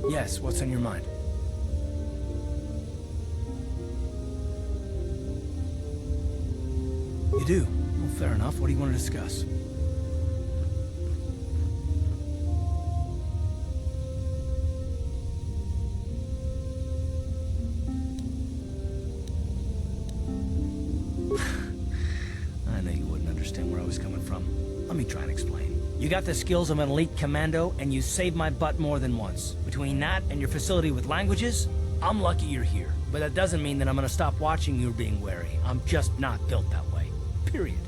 Yes, what's on your mind? You do? Well, fair enough. What do you want to discuss? I know you wouldn't understand where I was coming from. Let me try and explain. You got the skills of an elite commando, and you saved my butt more than once. Between that and your facility with languages, I'm lucky you're here. But that doesn't mean that I'm gonna stop watching you being wary. I'm just not built that way. Period.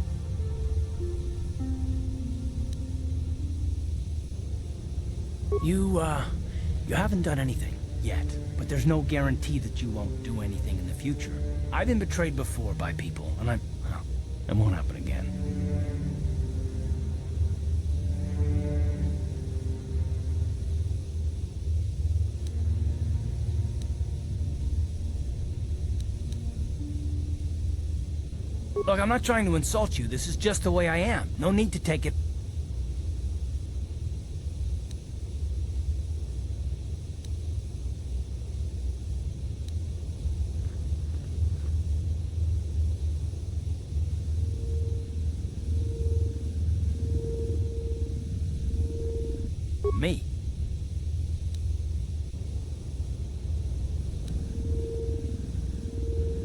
You haven't done anything yet, but there's no guarantee that you won't do anything in the future. I've been betrayed before by people, and well, it won't happen again. Look, I'm not trying to insult you. This is just the way I am. No need to take it... Me.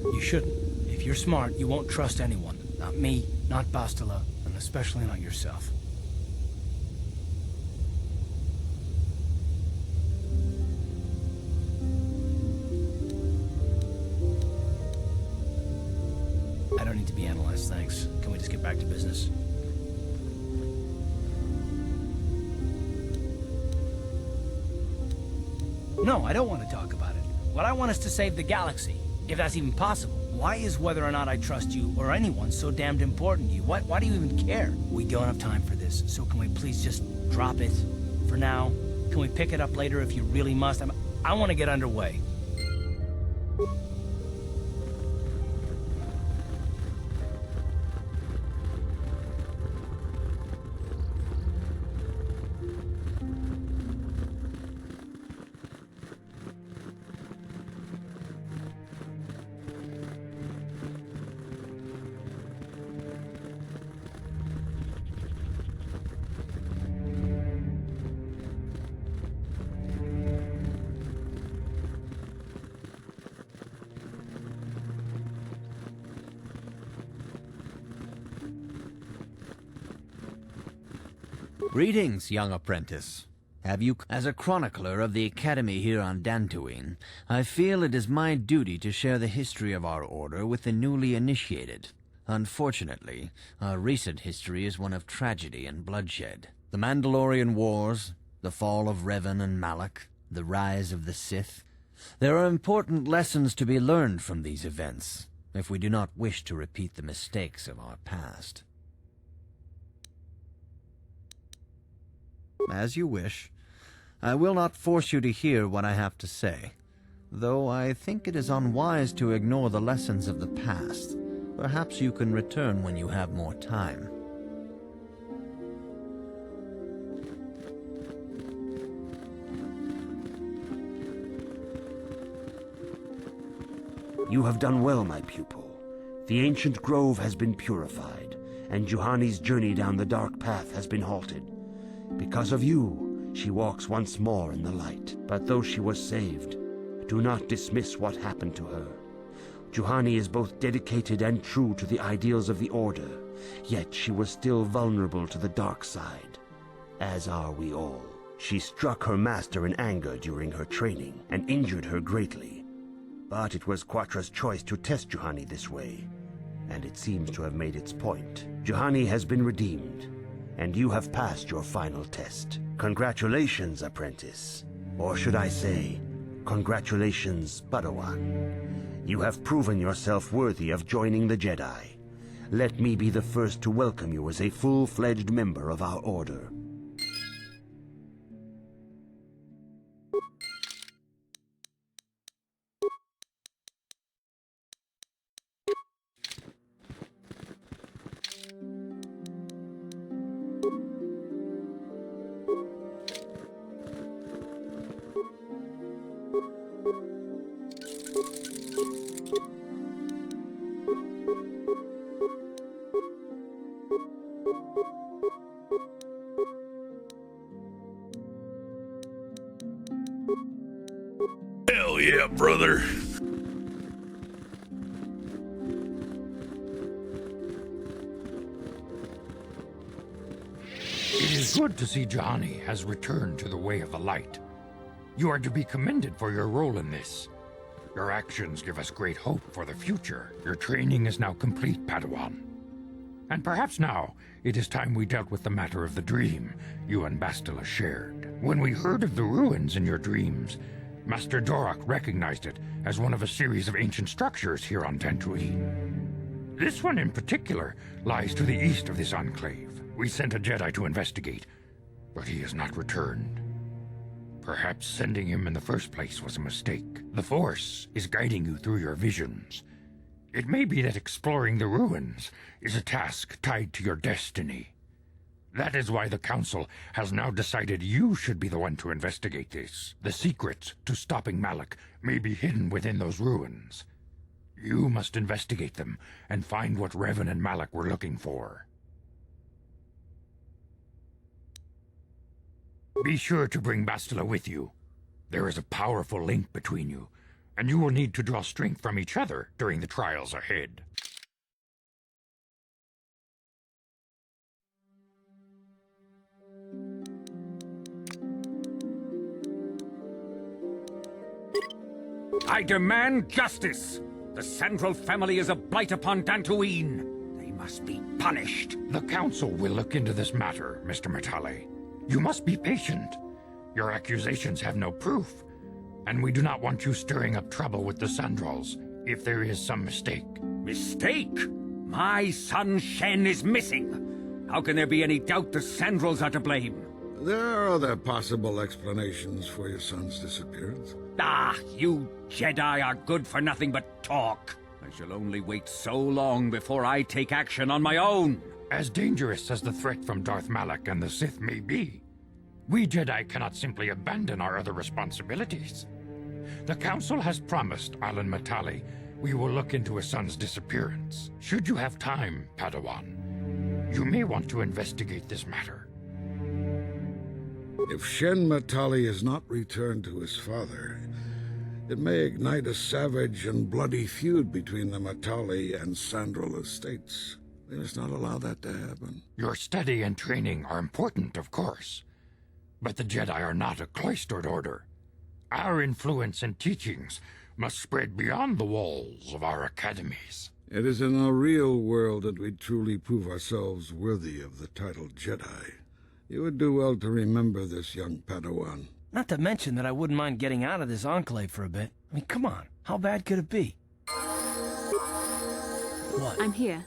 You shouldn't. If you're smart, you won't trust anyone. Not me, not Bastila, and especially not yourself. I don't need to be analyzed, thanks. Can we just get back to business? No, I don't want to talk about it. What I want is to save the galaxy, if that's even possible. Why is whether or not I trust you or anyone so damned important to you? Why do you even care? We don't have time for this, so can we please just drop it for now? Can we pick it up later if you really must? I want to get underway. Greetings, young apprentice. As a chronicler of the Academy here on Dantooine, I feel it is my duty to share the history of our order with the newly initiated. Unfortunately, our recent history is one of tragedy and bloodshed. The Mandalorian Wars, the fall of Revan and Malak, the rise of the Sith. There are important lessons to be learned from these events, if we do not wish to repeat the mistakes of our past. As you wish. I will not force you to hear what I have to say, though I think it is unwise to ignore the lessons of the past. Perhaps you can return when you have more time. You have done well, my pupil. The ancient grove has been purified, and Juhani's journey down the dark path has been halted. Because of you, she walks once more in the light. But though she was saved, do not dismiss what happened to her. Juhani is both dedicated and true to the ideals of the Order, yet she was still vulnerable to the dark side, as are we all. She struck her master in anger during her training and injured her greatly. But it was Quatra's choice to test Juhani this way, and it seems to have made its point. Juhani has been redeemed, and you have passed your final test. Congratulations, apprentice. Or should I say, congratulations, Padawan. You have proven yourself worthy of joining the Jedi. Let me be the first to welcome you as a full-fledged member of our Order. Hell yeah, brother. It is good to see Juhani has returned to the way of the light. You are to be commended for your role in this. Your actions give us great hope for the future. Your training is now complete, Padawan. And perhaps now, it is time we dealt with the matter of the dream you and Bastila shared. When we heard of the ruins in your dreams, Master Dorak recognized it as one of a series of ancient structures here on Dantooine. This one in particular lies to the east of this enclave. We sent a Jedi to investigate, but he has not returned. Perhaps sending him in the first place was a mistake. The Force is guiding you through your visions. It may be that exploring the ruins is a task tied to your destiny. That is why the Council has now decided you should be the one to investigate this. The secrets to stopping Malak may be hidden within those ruins. You must investigate them and find what Revan and Malak were looking for. Be sure to bring Bastila with you. There is a powerful link between you, and you will need to draw strength from each other during the trials ahead. I demand justice! The Sandral family is a blight upon Dantooine. They must be punished. The Council will look into this matter, Mr. Matale. You must be patient. Your accusations have no proof, and we do not want you stirring up trouble with the Sandrals if there is some mistake. Mistake? My son Shen is missing. How can there be any doubt the Sandrals are to blame? There are other possible explanations for your son's disappearance. Ah, you Jedi are good for nothing but talk. I shall only wait so long before I take action on my own. As dangerous as the threat from Darth Malak and the Sith may be, we Jedi cannot simply abandon our other responsibilities. The Council has promised Alan Matale we will look into his son's disappearance. Should you have time, Padawan, you may want to investigate this matter. If Shen Matale is not returned to his father, it may ignite a savage and bloody feud between the Matale and Sandral estates. We must not allow that to happen. Your study and training are important, of course, but the Jedi are not a cloistered order. Our influence and teachings must spread beyond the walls of our academies. It is in the real world that we truly prove ourselves worthy of the title Jedi. You would do well to remember this, young Padawan. Not to mention that I wouldn't mind getting out of this enclave for a bit. I mean, come on. How bad could it be? What? I'm here.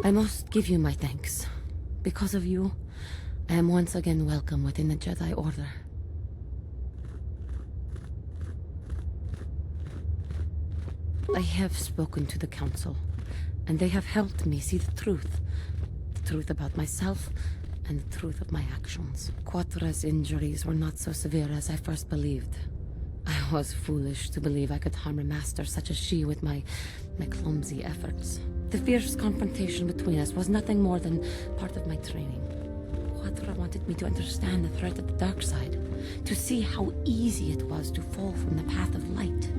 I must give you my thanks. Because of you, I am once again welcome within the Jedi Order. I have spoken to the Council, and they have helped me see the truth. The truth about myself, and the truth of my actions. KOTOR's injuries were not so severe as I first believed. I was foolish to believe I could harm a master such as she with my clumsy efforts. The fierce confrontation between us was nothing more than part of my training. KOTOR wanted me to understand the threat of the dark side, to see how easy it was to fall from the path of light.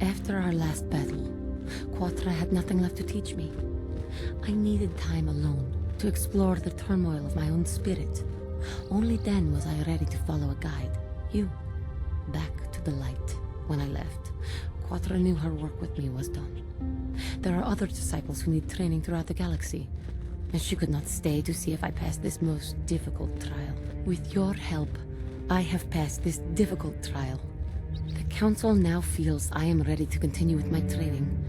After our last battle, KOTOR had nothing left to teach me. I needed time alone to explore the turmoil of my own spirit. Only then was I ready to follow a guide. You. Back to the light. When I left, KOTOR knew her work with me was done. There are other disciples who need training throughout the galaxy, and she could not stay to see if I passed this most difficult trial. With your help, I have passed this difficult trial. The Council now feels I am ready to continue with my training,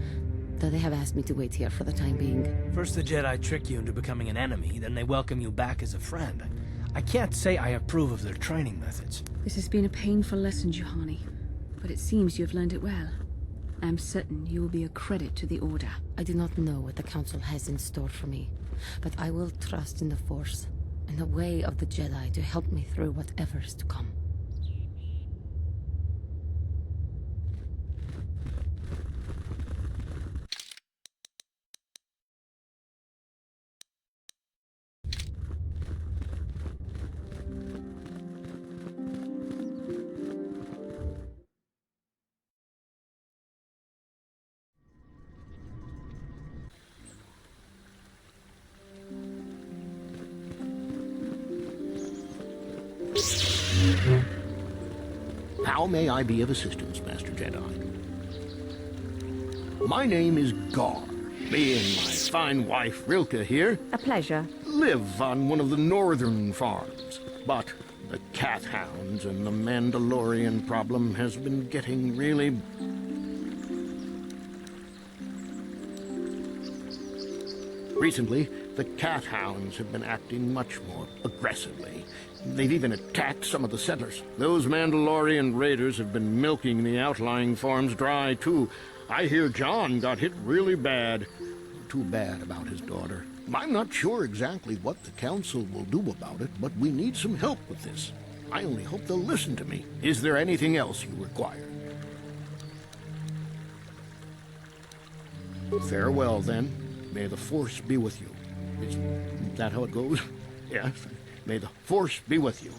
though they have asked me to wait here for the time being. First the Jedi trick you into becoming an enemy, then they welcome you back as a friend. I can't say I approve of their training methods. This has been a painful lesson, Juhani, but it seems you have learned it well. I am certain you will be a credit to the Order. I do not know what the Council has in store for me, but I will trust in the Force and the way of the Jedi to help me through whatever is to come. How may I be of assistance, Master Jedi? My name is Gar. Me and my fine wife, Rilke, here... A pleasure. ...live on one of the northern farms. But the cat hounds and the Mandalorian problem has been getting really... Recently, the cat hounds have been acting much more aggressively. They've even attacked some of the settlers. Those Mandalorian raiders have been milking the outlying farms dry, too. I hear John got hit really bad. Too bad about his daughter. I'm not sure exactly what the Council will do about it, but we need some help with this. I only hope they'll listen to me. Is there anything else you require? Farewell, then. May the Force be with you. Is that how it goes? Yes. May the Force be with you.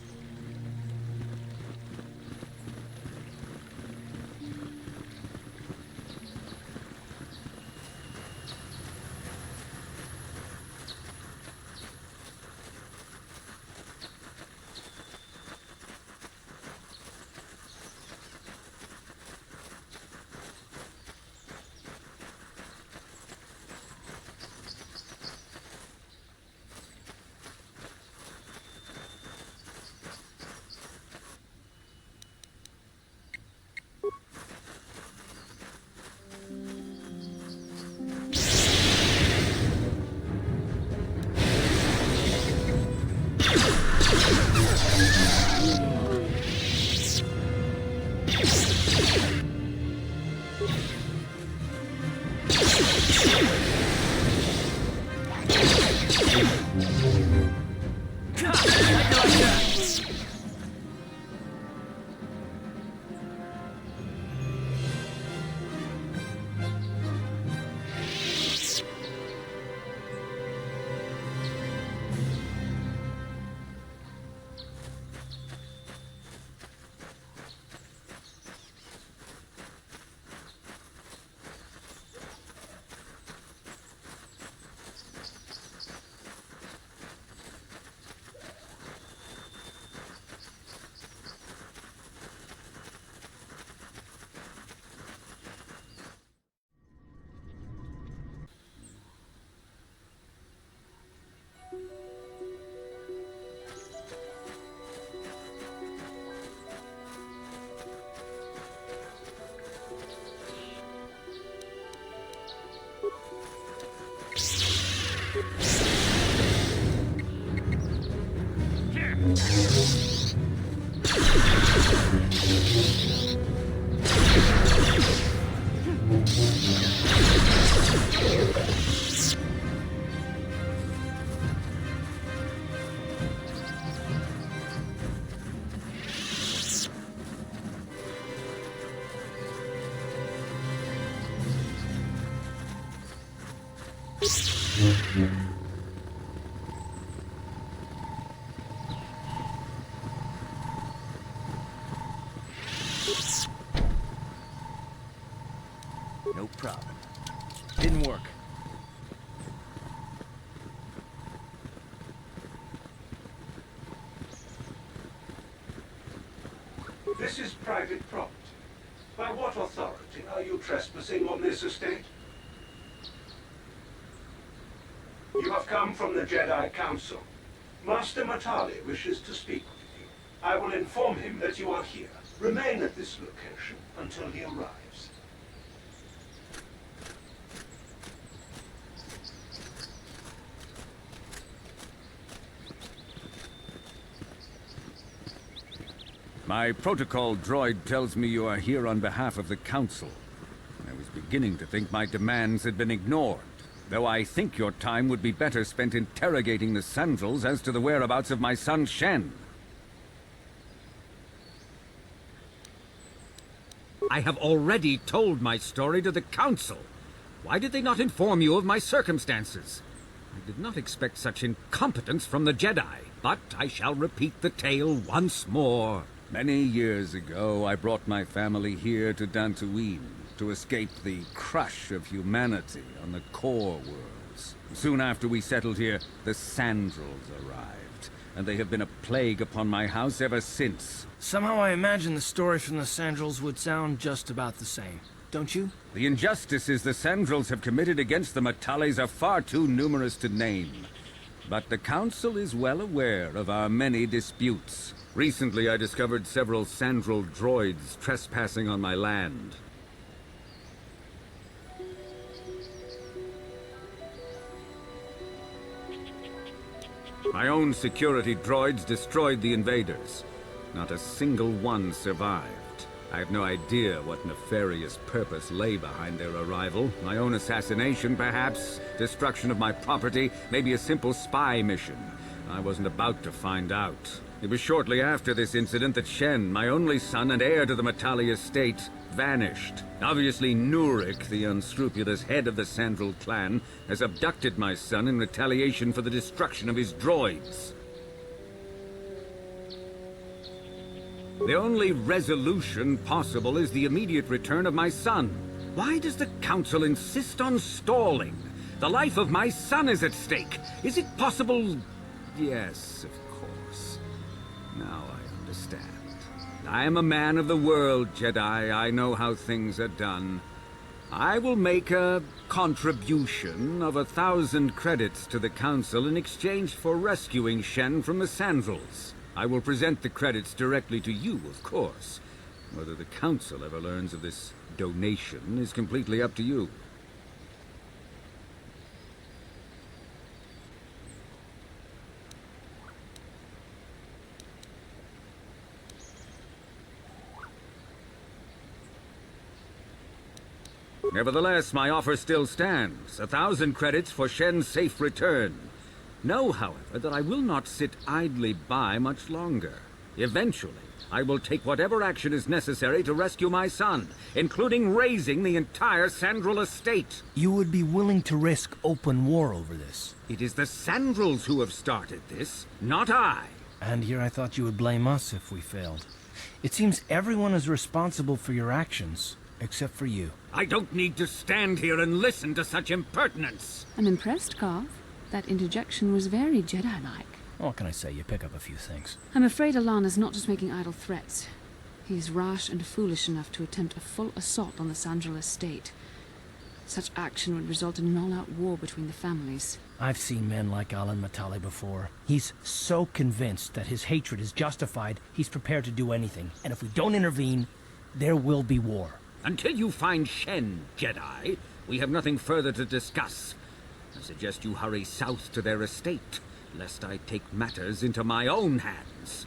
No problem. Didn't work. This is private property. By what authority are you trespassing on this estate? You have come from the Jedi Council. Master Matali wishes to speak with you. I will inform him that you are here. Remain at this location until he arrives. My protocol droid tells me you are here on behalf of the Council. I was beginning to think my demands had been ignored, though I think your time would be better spent interrogating the Sandals as to the whereabouts of my son Shen. I have already told my story to the Council. Why did they not inform you of my circumstances? I did not expect such incompetence from the Jedi, but I shall repeat the tale once more. Many years ago, I brought my family here to Dantooine to escape the crush of humanity on the core worlds. Soon after we settled here, the Sandals arrived, and they have been a plague upon my house ever since. Somehow I imagine the story from the Sandals would sound just about the same, don't you? The injustices the Sandals have committed against the Matales are far too numerous to name. But the Council is well aware of our many disputes. Recently, I discovered several Sandral droids trespassing on my land. My own security droids destroyed the invaders. Not a single one survived. I have no idea what nefarious purpose lay behind their arrival. My own assassination, perhaps? Destruction of my property? Maybe a simple spy mission? I wasn't about to find out. It was shortly after this incident that Shen, my only son and heir to the Matali estate, vanished. Obviously, Nurik, the unscrupulous head of the Sandral clan, has abducted my son in retaliation for the destruction of his droids. The only resolution possible is the immediate return of my son. Why does the Council insist on stalling? The life of my son is at stake. Is it possible? Yes, of course. Now I understand. I am a man of the world, Jedi. I know how things are done. I will make a contribution of 1,000 credits to the Council in exchange for rescuing Shen from the Sandals. I will present the credits directly to you, of course. Whether the Council ever learns of this donation is completely up to you. Nevertheless, my offer still stands. 1,000 credits for Shen's safe return. Know, however, that I will not sit idly by much longer. Eventually, I will take whatever action is necessary to rescue my son, including raising the entire Sandral estate. You would be willing to risk open war over this? It is the Sandrals who have started this, not I. And here I thought you would blame us if we failed. It seems everyone is responsible for your actions, except for you. I don't need to stand here and listen to such impertinence. I'm impressed, Carv. That interjection was very Jedi-like. What can I say? You pick up a few things. I'm afraid Alana's not just making idle threats. He is rash and foolish enough to attempt a full assault on the Sandral estate. Such action would result in an all-out war between the families. I've seen men like Alan Matali before. He's so convinced that his hatred is justified, he's prepared to do anything. And if we don't intervene, there will be war. Until you find Shen, Jedi, we have nothing further to discuss. I suggest you hurry south to their estate. lest I take matters into my own hands.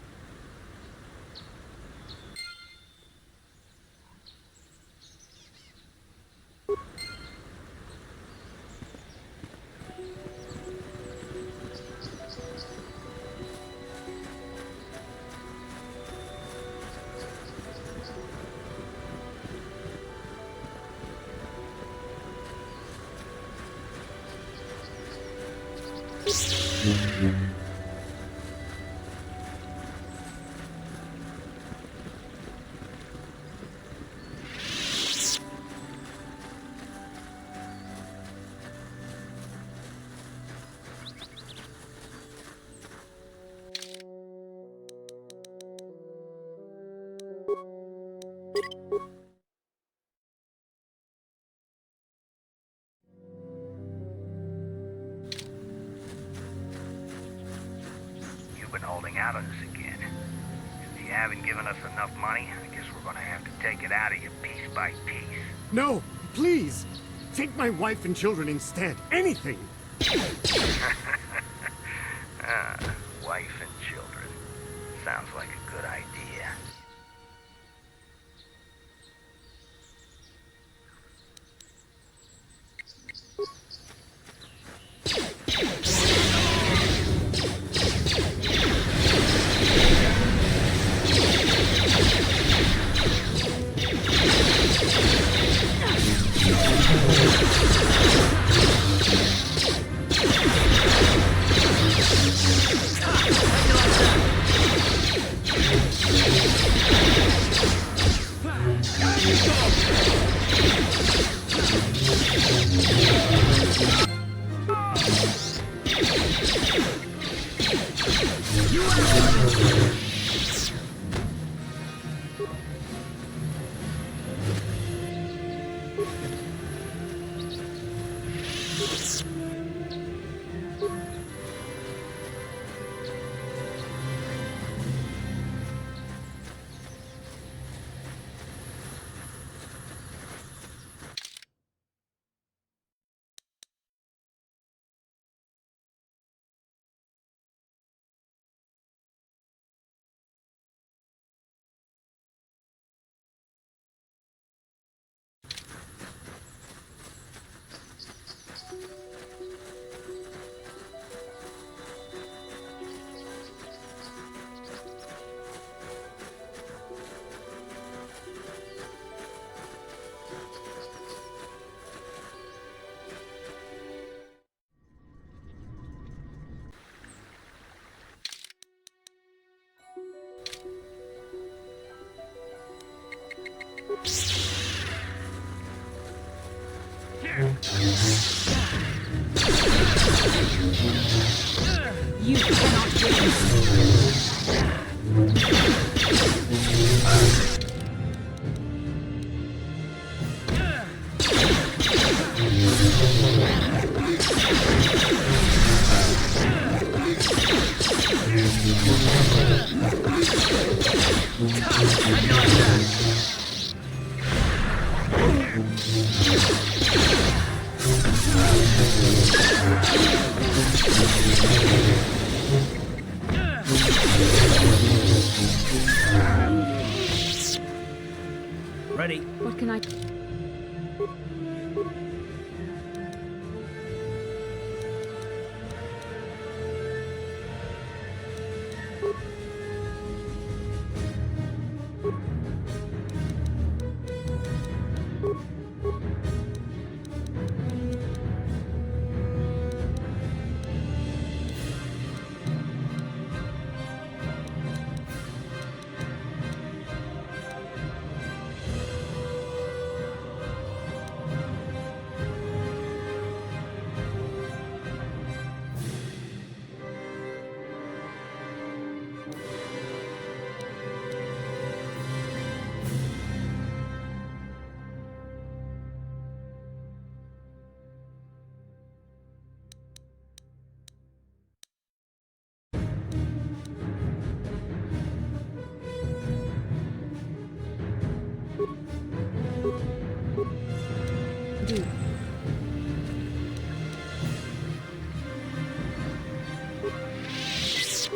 Holding out on us again. If you haven't given us enough money, I guess we're gonna have to take it out of you piece by piece. No, please! Take my wife and children instead. Anything! Wife and children. Sounds like a good idea. You cannot Ready. What can I...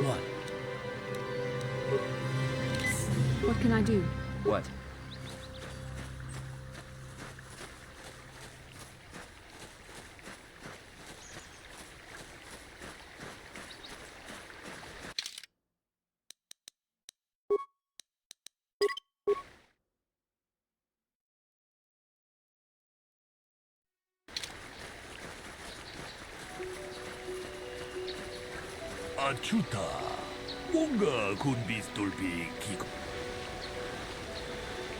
What? What can I do? What? Achuta, 뭔가 군비스돌비 기고.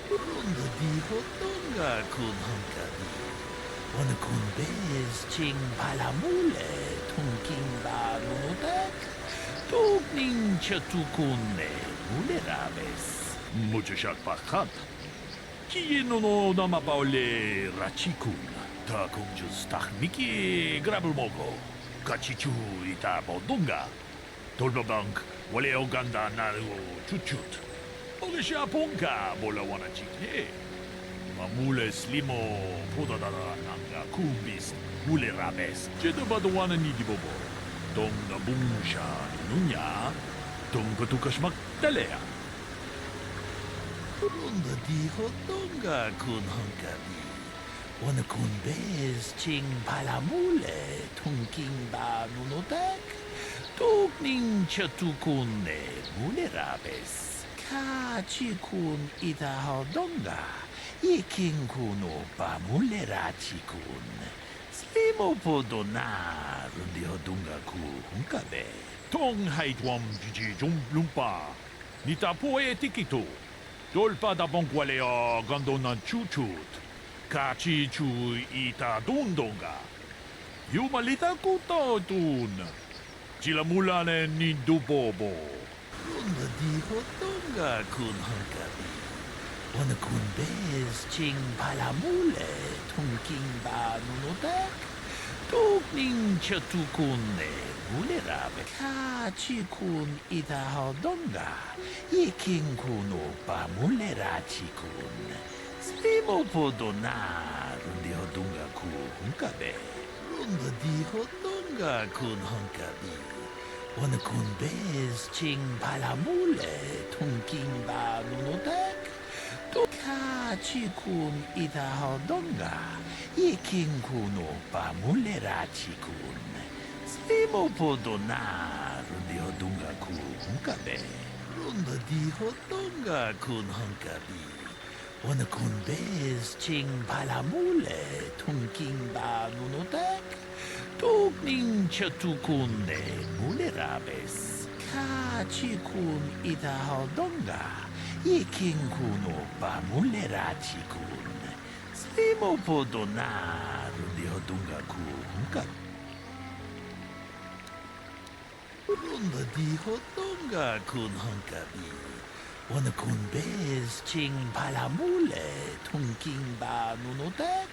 Ronda dijo tonga kun hankabi. Wana kun bez ching palamule tunking ba nunutak. Tugning chatukune mule rabes. Muchashak pakat. Kieno nama paule rachikun. Ta kunjus tahmiki grabulmogo. Kachichu ita bodunga. Tolbabank wale oganda naru chuchut. Ogesha ponka bola wana chikne. Mamule slimo podadara nanga kumbis mule rabes. Jedabado wana nidibobo. Dong na bungsha nunya. Dong katukashmak talea. Ronda dijo tonga kun hankabi. Wana kun bez ching palamule tunking ba nunutak. Tugning chatukune mule rabes. Kachikun ita hodonga. Iking kuno ba mule rachikun. Slimo podona rundi hodunga ku hunkabe. Tong haitwam jiji lumpa. Nita poe tikito. Dolpa da bonkwalea gandonan chuchut. Kachi chu ita dundonga. Yumalita kuto tun. Chila mulane ni dubobo. Ronda dijo tonga kun hankabi. Wana kun bez ching palamule tunking ba nunutak. Tugning chatukune mule rabe. Kachi kun ita hodonga. Iking kuno ba mule rachikun. Slimo podona rundi hodunga ku hunkabe. Ronda dijo tonga kun hankabi. Wana kun bez ching palamule tunking ba nunutak. Kachi kun ita hodonga. Iking kuno ba mule rachikun. Slimo podona rundi hodunga ku hunkabe. Ronda dijo tonga kun hankabi. Wana kun bez ching palamule tunking ba nunutak. Tugning chatukune mule rabes. Kachi kun ita hodonga. Iking kuno ba mule rachikun. Slimo podona rundi hodunga ku hunkabe. Ronda dijo tonga kun hankabi. Wana kun bez ching palamule tunking ba nunutak.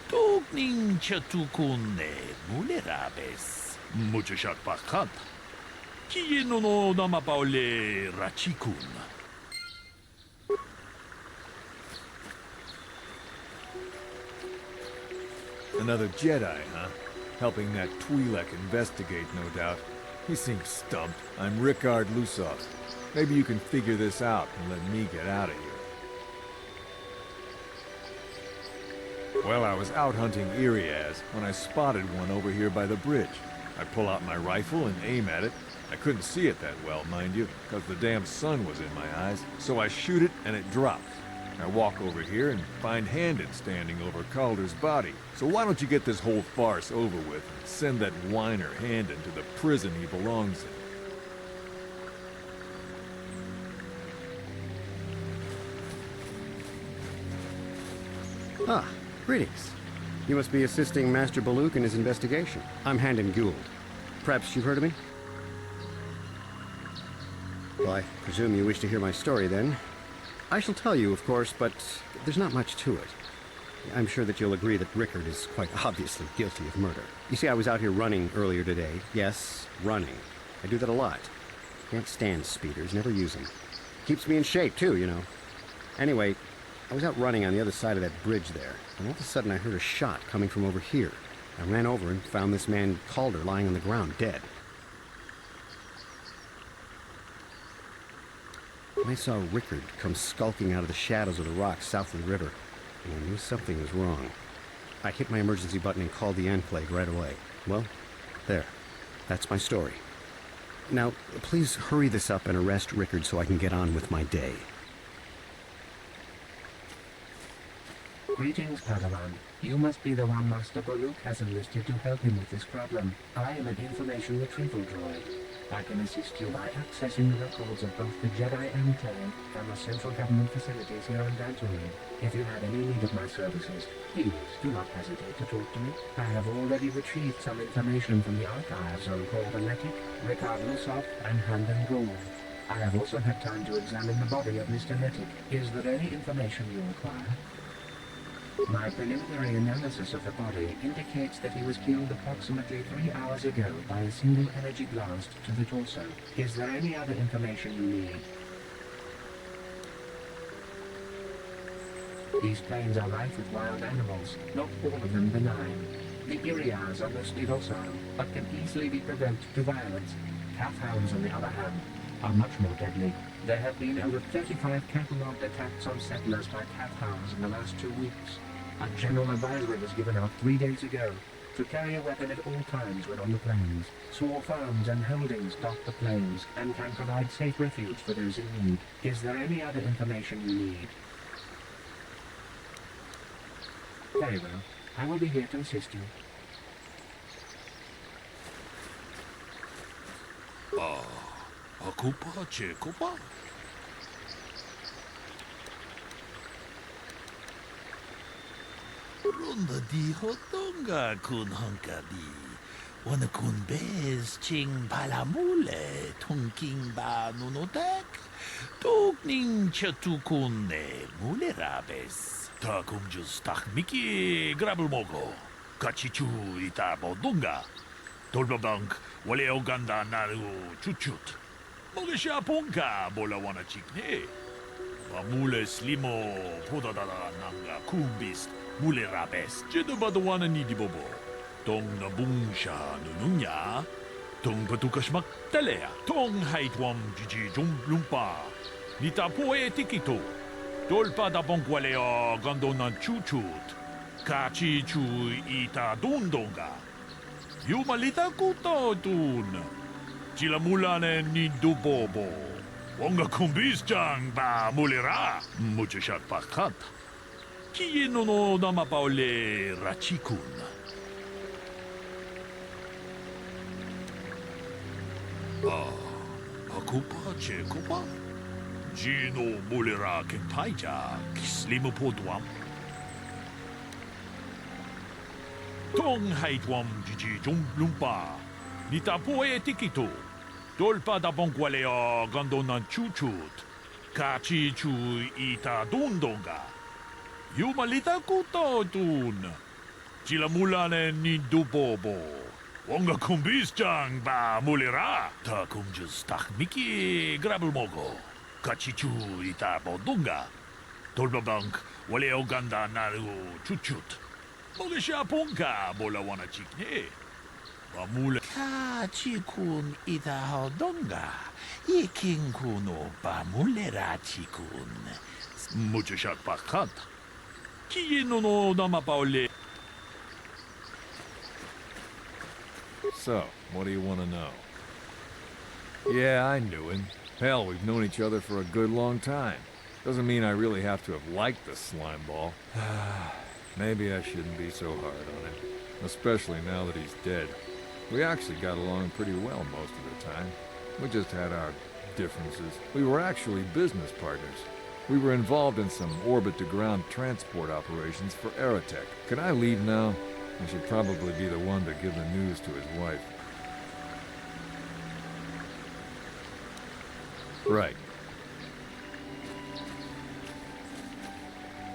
Tugning chatukune mule rabes. Muchashak pakat. Kieno nama paule rachikun. Another Jedi, huh? Helping that Twi'lek investigate, no doubt. He seems stumped. I'm Rickard Lusov. Maybe you can figure this out and let me get out of here. Well, I was out hunting Iriaz when I spotted one over here by the bridge. I pull out my rifle and aim at it. I couldn't see it that well, mind you, because the damn sun was in my eyes. So I shoot it and it drops. I walk over here and find Handed standing over Calder's body. So why don't you get this whole farce over with and send that whiner Handed to the prison he belongs in? Ah, greetings. You must be assisting Master Baluk in his investigation. I'm Handon Gould. Perhaps you've heard of me? Well, I presume you wish to hear my story, then. I shall tell you, of course, but there's not much to it. I'm sure that you'll agree that Rickard is quite obviously guilty of murder. You see, I was out here running earlier today. Yes, running. I do that a lot. Can't stand speeders, never use them. Keeps me in shape, too, you know. Anyway, I was out running on the other side of that bridge there, and all of a sudden I heard a shot coming from over here. I ran over and found this man Calder lying on the ground, dead. I saw Rickard come skulking out of the shadows of the rocks south of the river, and I knew something was wrong. I hit my emergency button and called the Enclave right away. Well, there. That's my story. Now, please hurry this up and arrest Rickard so I can get on with my day. Greetings, Padawan. You must be the one Master Baruch has enlisted to help him with this problem. I am an information retrieval droid. I can assist you by accessing the records of both the Jedi Enclave and the central government facilities here in Dantooine. If you have any need of my services, please do not hesitate to talk to me. I have already retrieved some information from the archives on Paul Benetic, Ricard Lusov, and Handon Gould. I have also had time to examine the body of Mr. Netic. Is there any information you require? My preliminary analysis of the body indicates that he was killed approximately 3 hours ago by a single energy blast to the torso. Is there any other information you need? These plains are rife with wild animals, not all of them benign. The Iriars are mostly docile, but can easily be provoked to violence. Calf hounds, on the other hand, are much more deadly. There have been over 35 catalogued attacks on settlers by calf hounds in the last 2 weeks. A general advisory was given out 3 days ago to carry a weapon at all times when on the plains. Small farms and holdings dot the plains and can provide safe refuge for those in need. Is there any other information you need? Very well. I will be here to assist you. Akupa, Chekopa. Ronda di hotonga kun hankabi. Wana kun bez ching palamule tonking ba nunotek. Tokning chatukune mule rabes. Takum just takmiki grabulmogo. Kachichu ita bodunga. Tolbabank wale oganda naru chuchut. Mogesha ponka bola wana chikne. Mule slimo podadada nanga kumbis. Mule rabes, jedo badawana ni di bobo. Tong na bungsha nununya. Tong patukashmak telea. Tong haitwam jiji lumpa. Nita poe tikito. Tolpa da bonkwaleo gandonan chuchut. Kachi chu ita dundonga. Yumalita kuto dun. Chila mulane ni du bobo. Wonga kumbis jang ba mulera. Muchashat pakat. Chi non ho nama paole rachikun. Akupa chekopa. Gino mulera kentaija kislimu podwam. Tong haitwam jiji lumpa. Nita poe tikito. Tolpa da bonkwaleo gandonan chuchut. Kachi chu ita dundonga. Yumalita kuto dun. Chila mulane ni du bobo. Wonga kumbis jang ba mulera. Ta kumjus takmiki grabulmogo. Kachichu ita bodunga. Tolbabank wale oganda naru chuchut. Mogesha ponka bola wana chikne. Bamule. Kachikun ita hodonga. Iking kuno bamulera chikun. Mucho shat pakat. So, what do you want to know? Yeah, I knew him. Hell, we've known each other for a good long time. Doesn't mean I really have to have liked the slime ball. Maybe I shouldn't be so hard on him. Especially now that he's dead. We actually got along pretty well most of the time. We just had our differences. We were actually business partners. We were involved in some orbit-to-ground transport operations for Aerotech. Can I leave now? I should probably be the one to give the news to his wife. Right.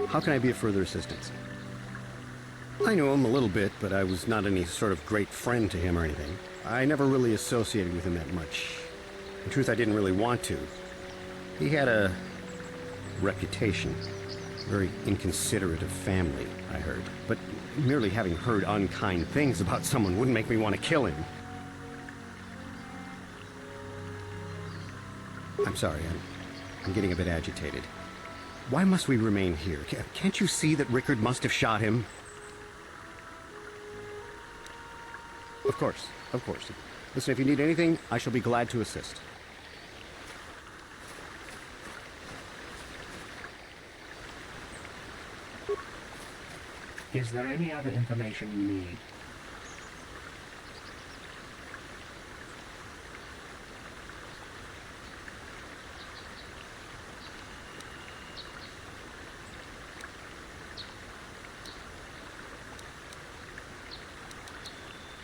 How can I be of further assistance? I knew him a little bit, but I was not any sort of great friend to him or anything. I never really associated with him that much. In truth, I didn't really want to. He had a reputation. Very inconsiderate of family, I heard. But merely having heard unkind things about someone wouldn't make me want to kill him. I'm sorry, I'm getting a bit agitated. Why must we remain here? Can't you see that Rickard must have shot him? Of course, of course. Listen, if you need anything, I shall be glad to assist. Is there any other information you need?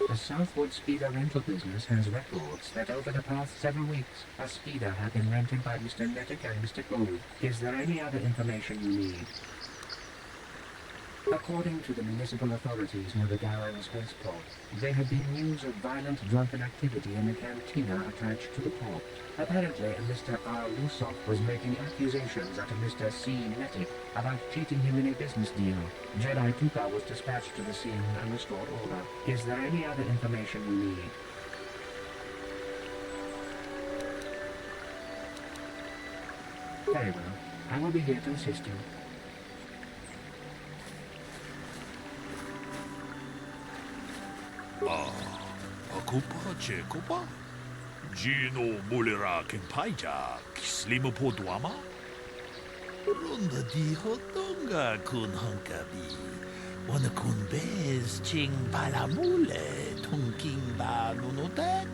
The Southwood Speeder rental business has records that over the past several weeks, a speeder had been rented by Mr. Nettick and Mr. Gould. Is there any other information you need? According to the municipal authorities near the Darrow spaceport, there had been news of violent drunken activity in the cantina attached to the port. Apparently, Mr. R. Lusoff was making accusations at Mr. C. Nettick about cheating him in a business deal. Jedi Tuka was dispatched to the scene and restored order. Is there any other information you need? Very well. I will be here to assist you. Akupa Chekopa? Gino Mulera Kenpaija, Kislimu Poduama? Runda di Hotonga kun Hunkabi. Wana kun bez ching palamule, tunking ba nunotek,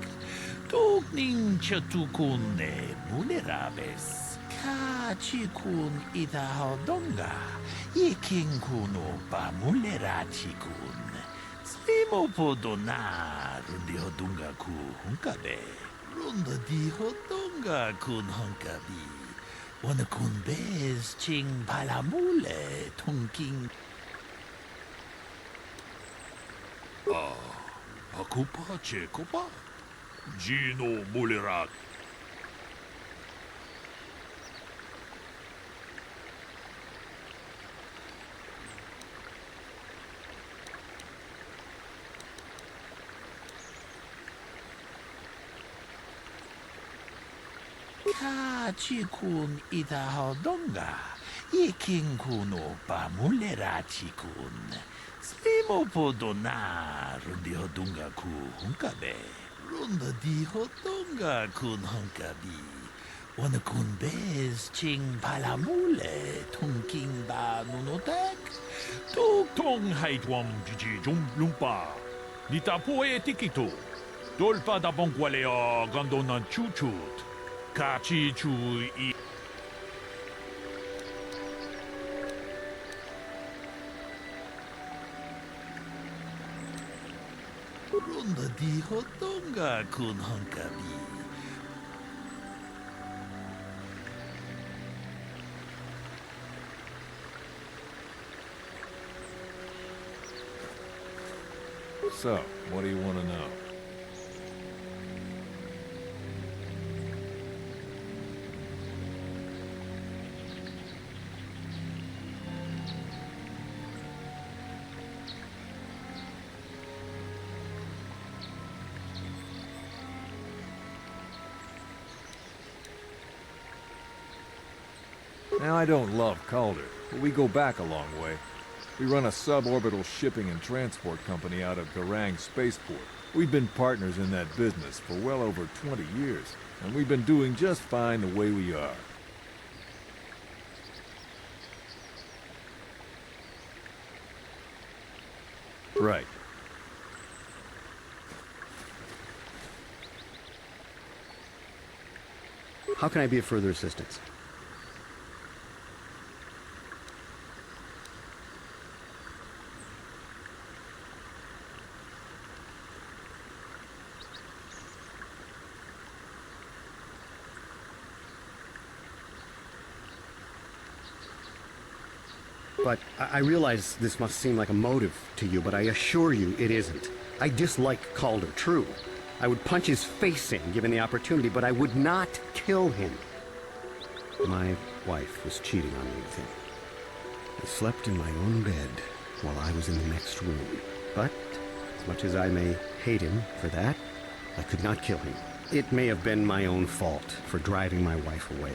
tukning chatukune mulerabes. Ka chikun ida hodonga, yiking kuno ba mulera chikun. Slimo podona, rundi hodunga ku hunkabe. Runda di hodonga kun hunkabi. Wana kun bez ching palamule, tunking. Akupa Chekopa? Gino Mulera. Ka chikun ida hodonga, yiking kuno pa mulera chikun. Slimo podona, rundi hodunga ku hunkabe. Runda di hodonga kun hunkabi. Wana kun bez ching palamule, tunking ba nunotek. Tuk tong haitwam jiji jum lumpa. Nita poe tikito. Dolpa da bonkwalea gandonan chuchut. Kachi chu i. Runda di hodonga kun hunkabi. So, what do you want to know? Now, I don't love Calder, but we go back a long way. We run a suborbital shipping and transport company out of Garang Spaceport. We've been partners in that business for well over 20 years, and we've been doing just fine the way we are. Right. How can I be of further assistance? But I realize this must seem like a motive to you, but I assure you it isn't. I dislike Calder, true. I would punch his face in, given the opportunity, but I would not kill him. My wife was cheating on me with him. I slept in my own bed while I was in the next room. But, as much as I may hate him for that, I could not kill him. It may have been my own fault for driving my wife away.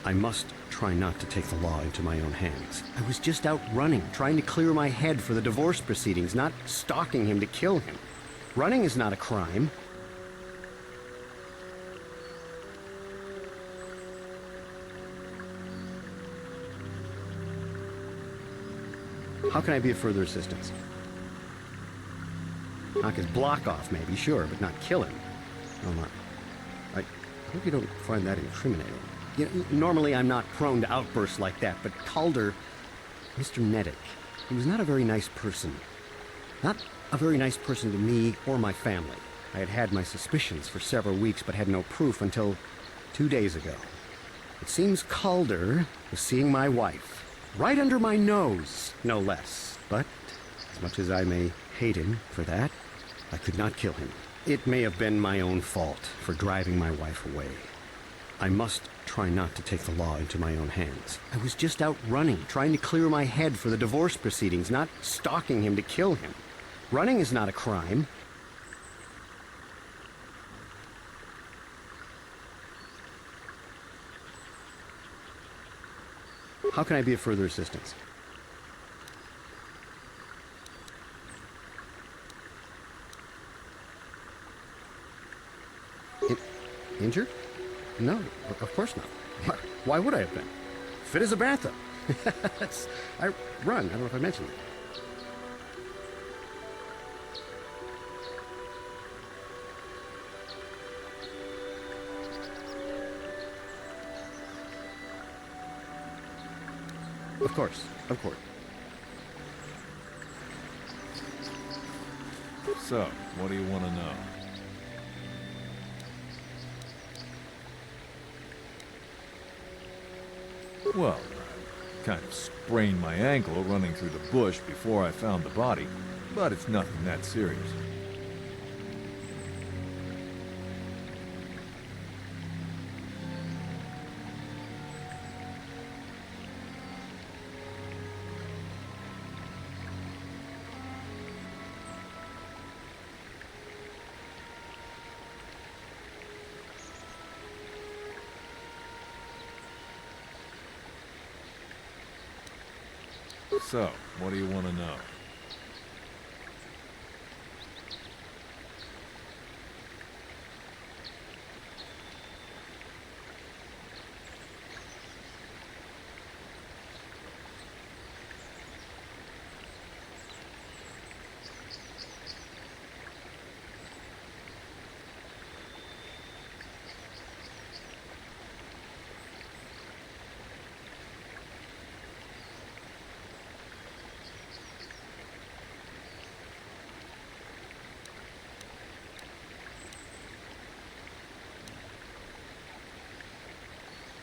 I must try not to take the law into my own hands. I was just out running, trying to clear my head for the divorce proceedings, not stalking him to kill him. Running is not a crime. How can I be of further assistance? Knock his block off, maybe, sure, but not kill him. No, not. I hope you don't find that incriminating. You know, normally I'm not prone to outbursts like that, but Calder, Mr. Neddick, he was not a very nice person. Not a very nice person to me or my family. I had had my suspicions for several weeks, but had no proof until 2 days ago. It seems Calder was seeing my wife. Right under my nose, no less. But, as much as I may hate him for that, I could not kill him. It may have been my own fault for driving my wife away. I must try not to take the law into my own hands. I was just out running, trying to clear my head for the divorce proceedings, not stalking him to kill him. Running is not a crime. How can I be of further assistance? Injured? No, of course not. Why would I have been? Fit as a bathtub. I run. I don't know if I mentioned that. Of course, of course. So, what do you want to know? Well, I kind of sprained my ankle running through the bush before I found the body, but it's nothing that serious. So, what do you want to know?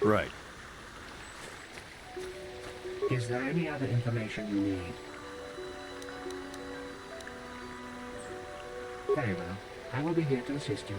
Right. Is there any other information you need? Very well. I will be here to assist you.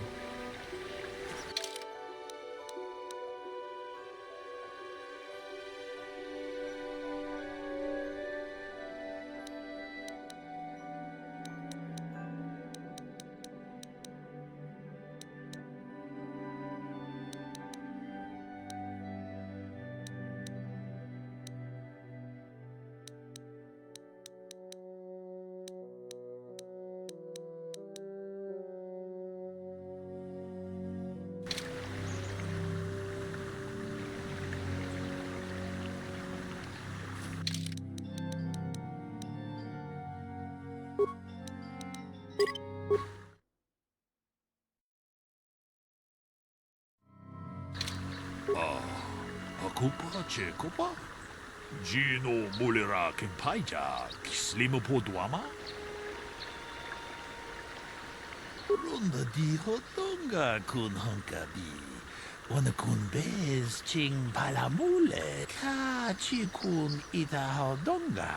Akupa Chekopa? Gino Mulera Kempaija, Kislimo Poduama? Ronda di Hotonga kun Honkabi. Wana kun bez ching palamule. Ka chikun ita hodonga.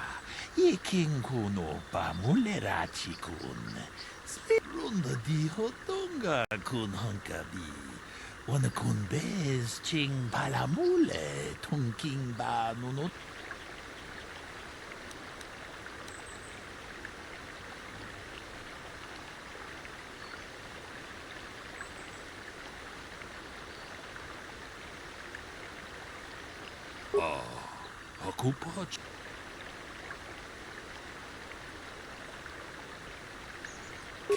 Yiking kuno pa mulera chikun. Ronda di Hotonga kun Honkabi. Wana kun bez ching palamule tungking ba nunot. Hakupa.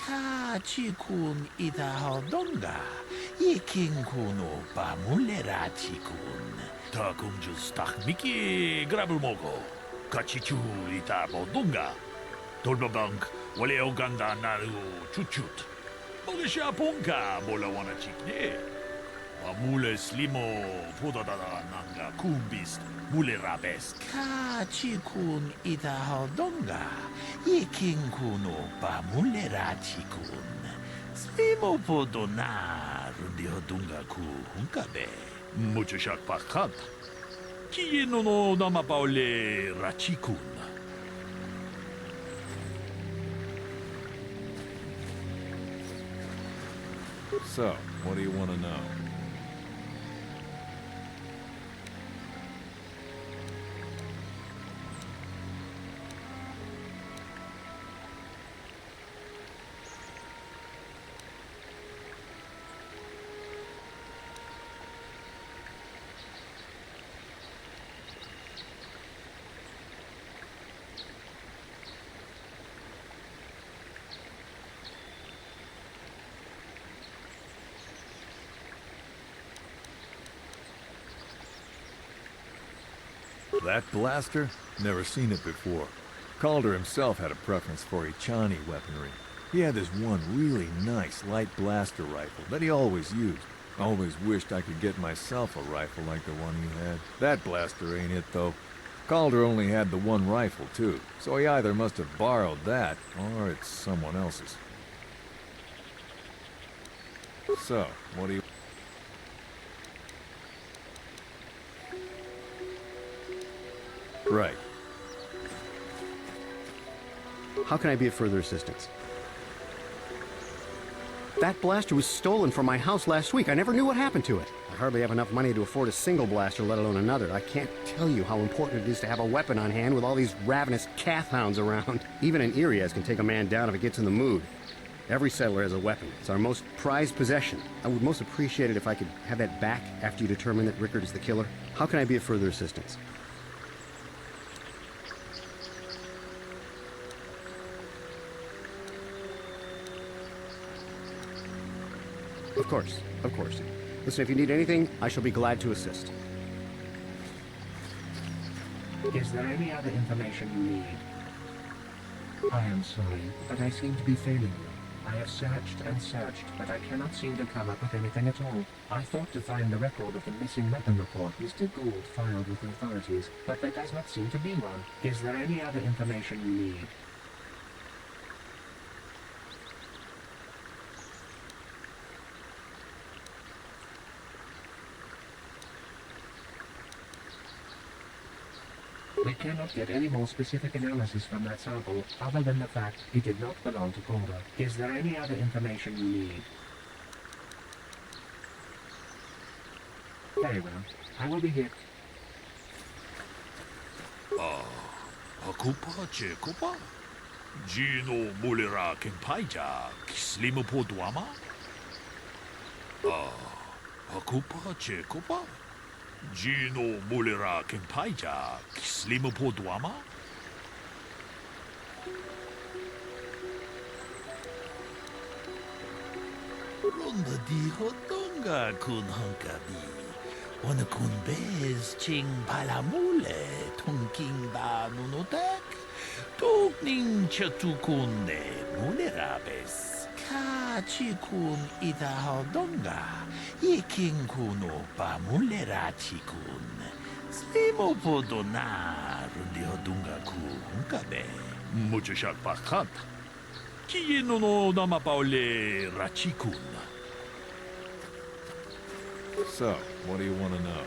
Kachikun itahodonga. Ikin kuno pamulerachikun. Takunjus takmiki grabulmogo. Kachichu itabodunga. Tolbabank wale oganda naru chuchut. Molisha punka bolawana chikne. Mule slimo podadada nanga kumbist mule rabes. Kachikun itahodonga. Ikin kuno pa mule rachikun. Slimo podona rundihodunga ku hunkabe. Mucho shak pakat. Kieno no nama paule rachikun. So, what do you want to know? That blaster? Never seen it before. Calder himself had a preference for Ichani weaponry. He had this one really nice light blaster rifle that he always used. Always wished I could get myself a rifle like the one he had. That blaster ain't it, though. Calder only had the one rifle, too, so he either must have borrowed that, or it's someone else's. So, what do you... Right. How can I be of further assistance? That blaster was stolen from my house last week. I never knew what happened to it. I hardly have enough money to afford a single blaster, let alone another. I can't tell you how important it is to have a weapon on hand with all these ravenous cath hounds around. Even an Irias can take a man down if it gets in the mood. Every settler has a weapon. It's our most prized possession. I would most appreciate it if I could have that back after you determine that Rickard is the killer. How can I be of further assistance? Of course, of course. Listen, if you need anything, I shall be glad to assist. Is there any other information you need? I am sorry, but I seem to be failing you. I have searched and searched, but I cannot seem to come up with anything at all. I thought to find the record of the missing weapon report Mr. Gould filed with the authorities, but there does not seem to be one. Is there any other information you need? We cannot get any more specific analysis from that sample, other than the fact it did not belong to Calder. Is there any other information you need? Very well. I will be here. Hakupa Chekopa? Gino Mulera Kenpaija, Kislimu Poduama? Hakupa Chekopa? Gino Mulera Kenpaija, Kislimu Poduama? Ronda di Hotonga kun hankabi. Wana kun bez ching palamule, tonking ba nunotek. Tokning chatukunne mulerabes. Kachikun idahaldonga. Iking kuno pa mulerachikun. Slimo podona rundihodunga ku hunkabe. Mucho shak pakat. Kieno no nama paule rachikun. So, what do you want to know?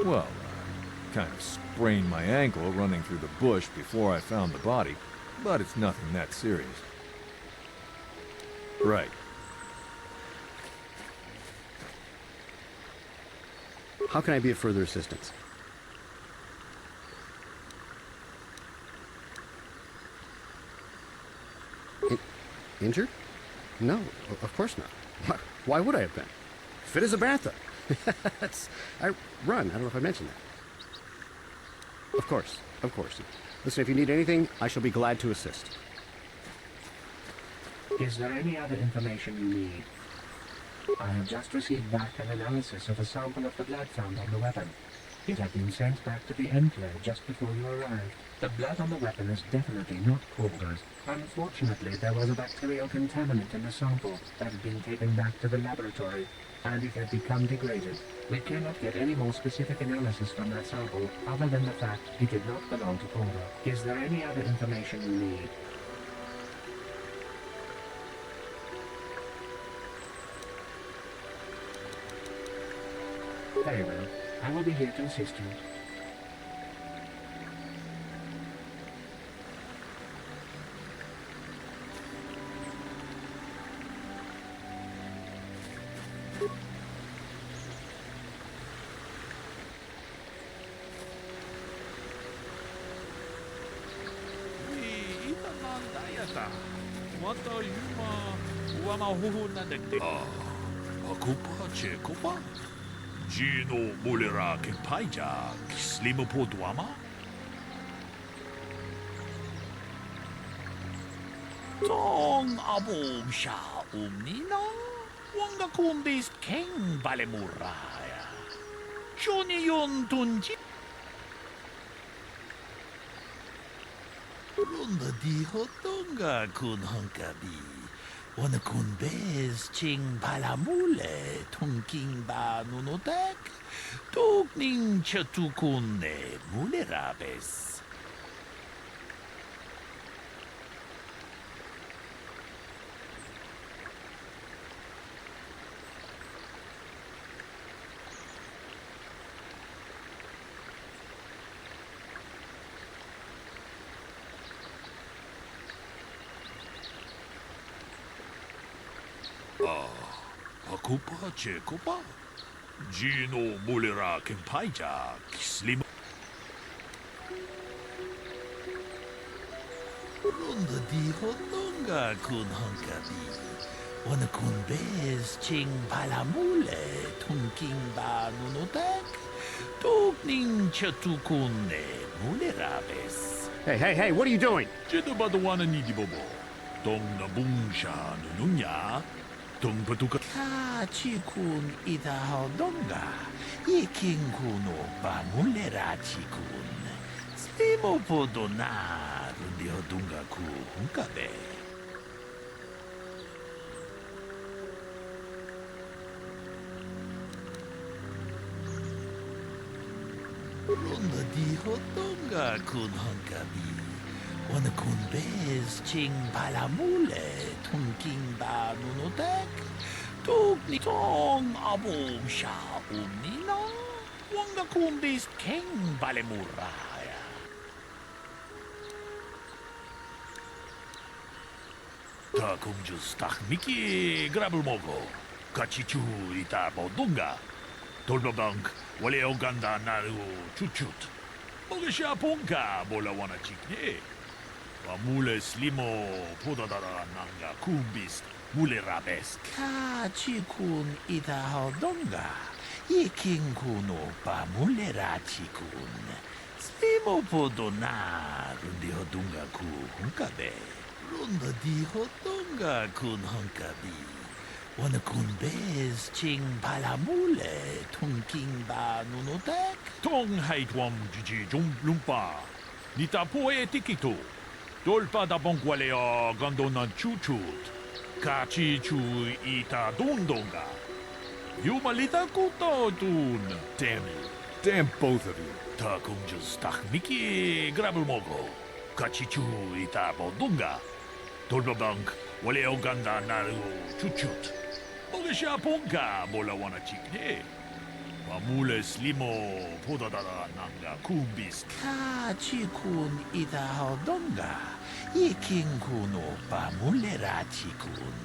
Well, kind of sprained my ankle running through the bush before I found the body, but it's nothing that serious. Right. How can I be of further assistance? Injured? No, of course not. Why would I have been? Fit as a bantha. I run. I don't know if I mentioned that. Of course, of course. Listen, if you need anything, I shall be glad to assist. Is there any other information you need? I have just received back an analysis of a sample of the blood found on the weapon. It had been sent back to the Enclave just before you arrived. The blood on the weapon is definitely not KOTOR's. Unfortunately, there was a bacterial contaminant in the sample that had been taken back to the laboratory, and it had become degraded. We cannot get any more specific analysis from that sample, other than the fact it did not belong to KOTOR. Is there any other information you need? Very well. I will be here to assist you. Akupa Chekopa? Gino Mulera Kepaija, Slimo Duama? Tong Abum Sha Umnina? Wanga Kumbis King Balemuraya. Johnny Yon Tunji. Runda di Hotonga Kun Hunkabi. Wana kun bez ching palamule tungking ba nunotek tukning chatukune mulerabes. Akupa Chekopa? Gino Mulera Kempaija, Slimo. Runda di Hotonga kun Hunkabi. Wana kun bez ching palamule tungking ba nunotek tukning chatukune mulerabes. Hey, what are you doing? Jito ba wana nidi bobo? Tong na bungsha nununya. Ka chikun ida hodonga, iking kuno ba mulera chikun. Slimo podona rundi hodunga ku hunkabe. Runda di hodonga kun hunkabi. Wana kun bez ching palamule tungking ba nunotek tukni tong abum sha umnina wanga kun bez king balemuraya. Ta kum jus tak miki grabul mogo kachichu ita bodunga tolbabank wale oganda naru chuchut mogesha ponka bola wana chikne. Mule slimo podadara nanga kumbis mule rabes. Ka chikun ida hodonga. Iking kuno pa mule rachikun. Slimo podona rundi hodunga ku hunkabe. Runda di hodonga kun hunkabi. Wana kun bez ching palamule tungking ba nunotek. Tong haitwam jiji jum lumpa. Nita poe tikito. Dolpa da bongualeo gondona chuchut. Kachi chu ita dundonga. Yumalita kuto dun. Damn it. Damn both of you. Ta kunjus tak miki grabul mogo. Kachi chu ita bodunga. Dolpa bank waleo ganda naru chuchut. Mogesha ponga bola wana chikne. Mule slimo podadara nanga kumbis. Ka chikun ida hodonga. Iking kuno pa mule rachikun.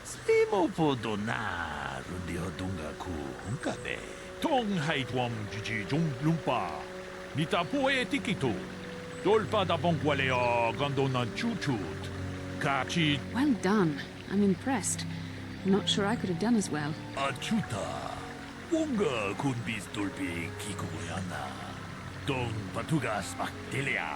Slimo podona rundi hodunga ku hunkabe. Tong haitwam jiji jum lumpa. Nita poe tikito. Dolpa da bongualeo gondona chuchut. Kachi Well done. I'm impressed. I'm not sure I could have done as well. Achuta. Wonga kun bis dolpi kikoyana. Dong patugas baktelia.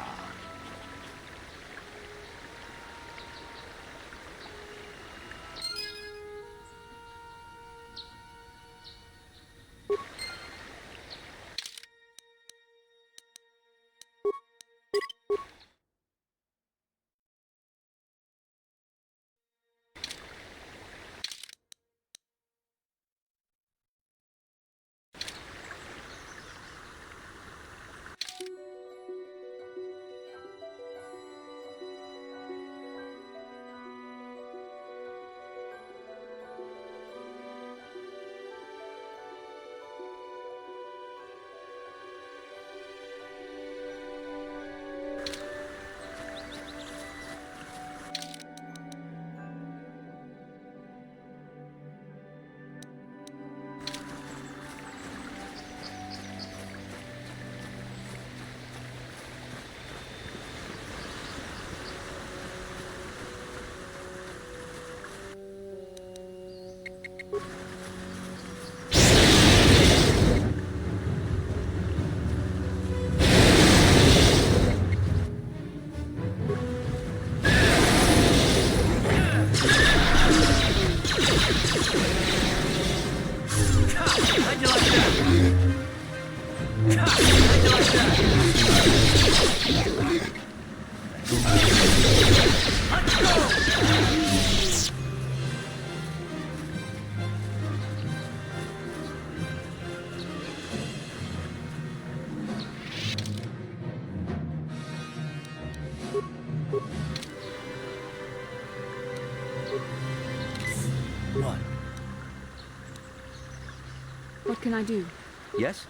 What? What can I do? Yes?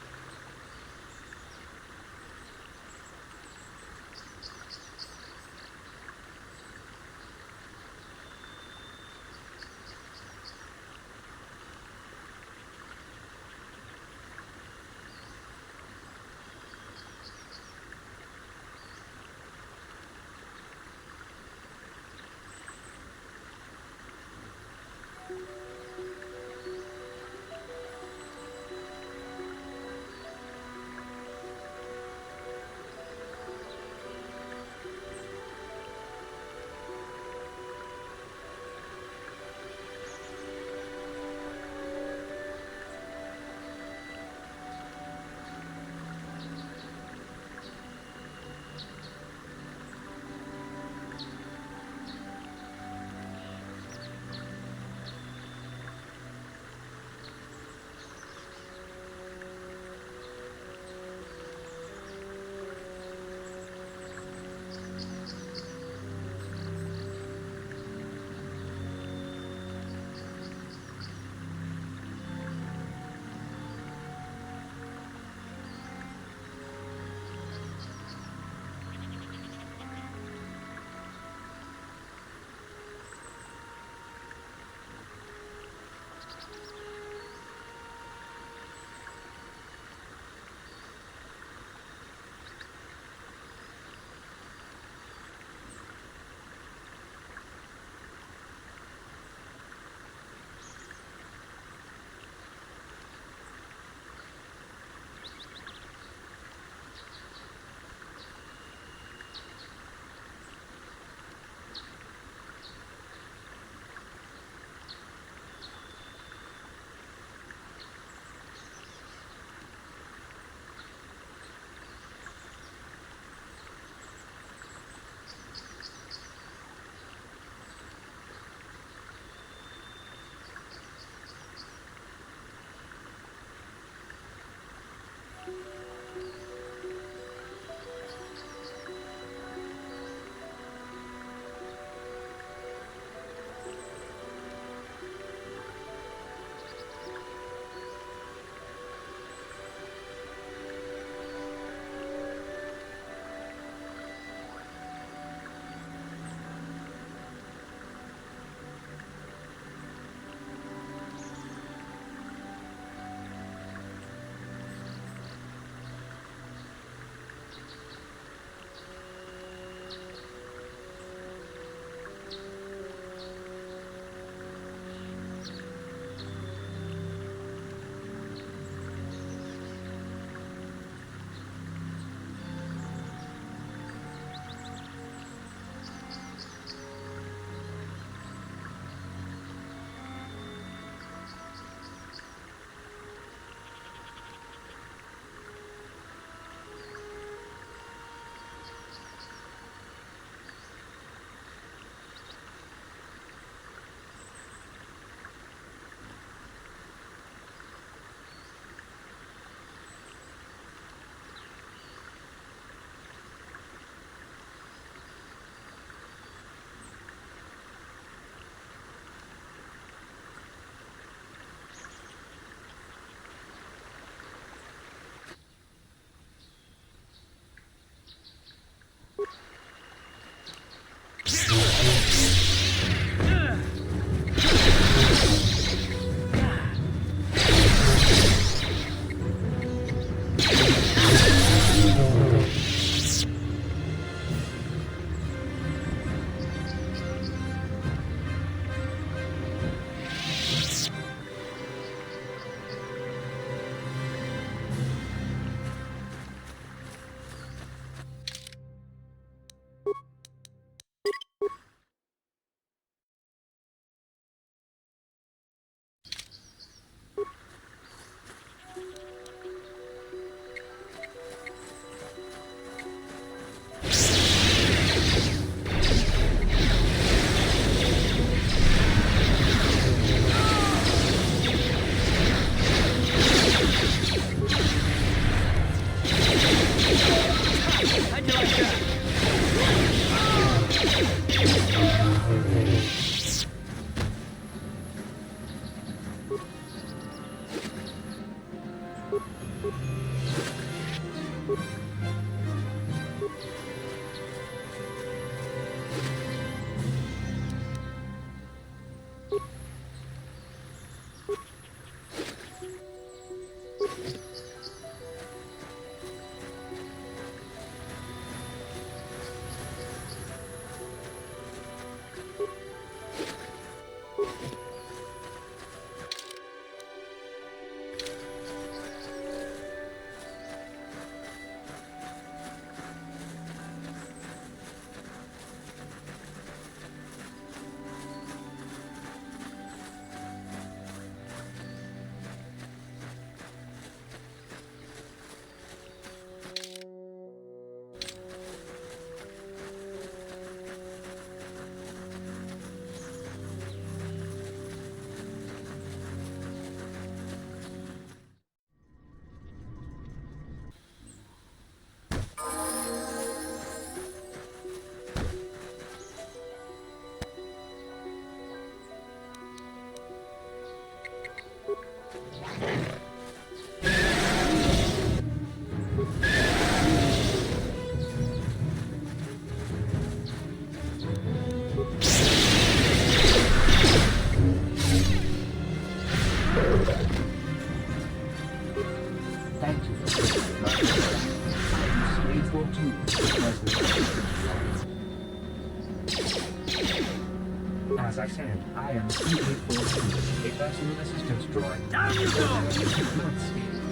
As I said, I am C-842, a personal assistance droid. Down you go!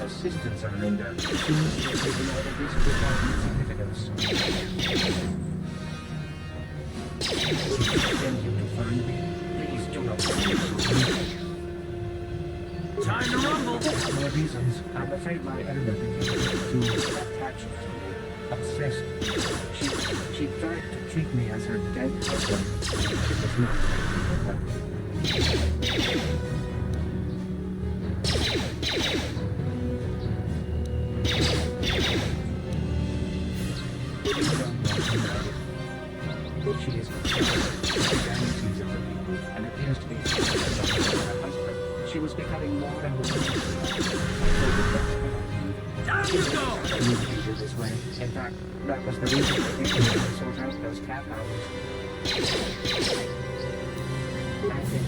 Assistance are rendered. Soon as you take the order, this without significance. Send you to find me. Please do not Time to rumble! For more reasons, I'm afraid my elder became too attached to me. Obsessed. She tried to treat me as her dead husband. It was not her. She is guarantees of the people and appears to be her husband. She was becoming more and more. Down you go! Communicated this way. In fact, that was the reason for me to sort out those cat hours. I think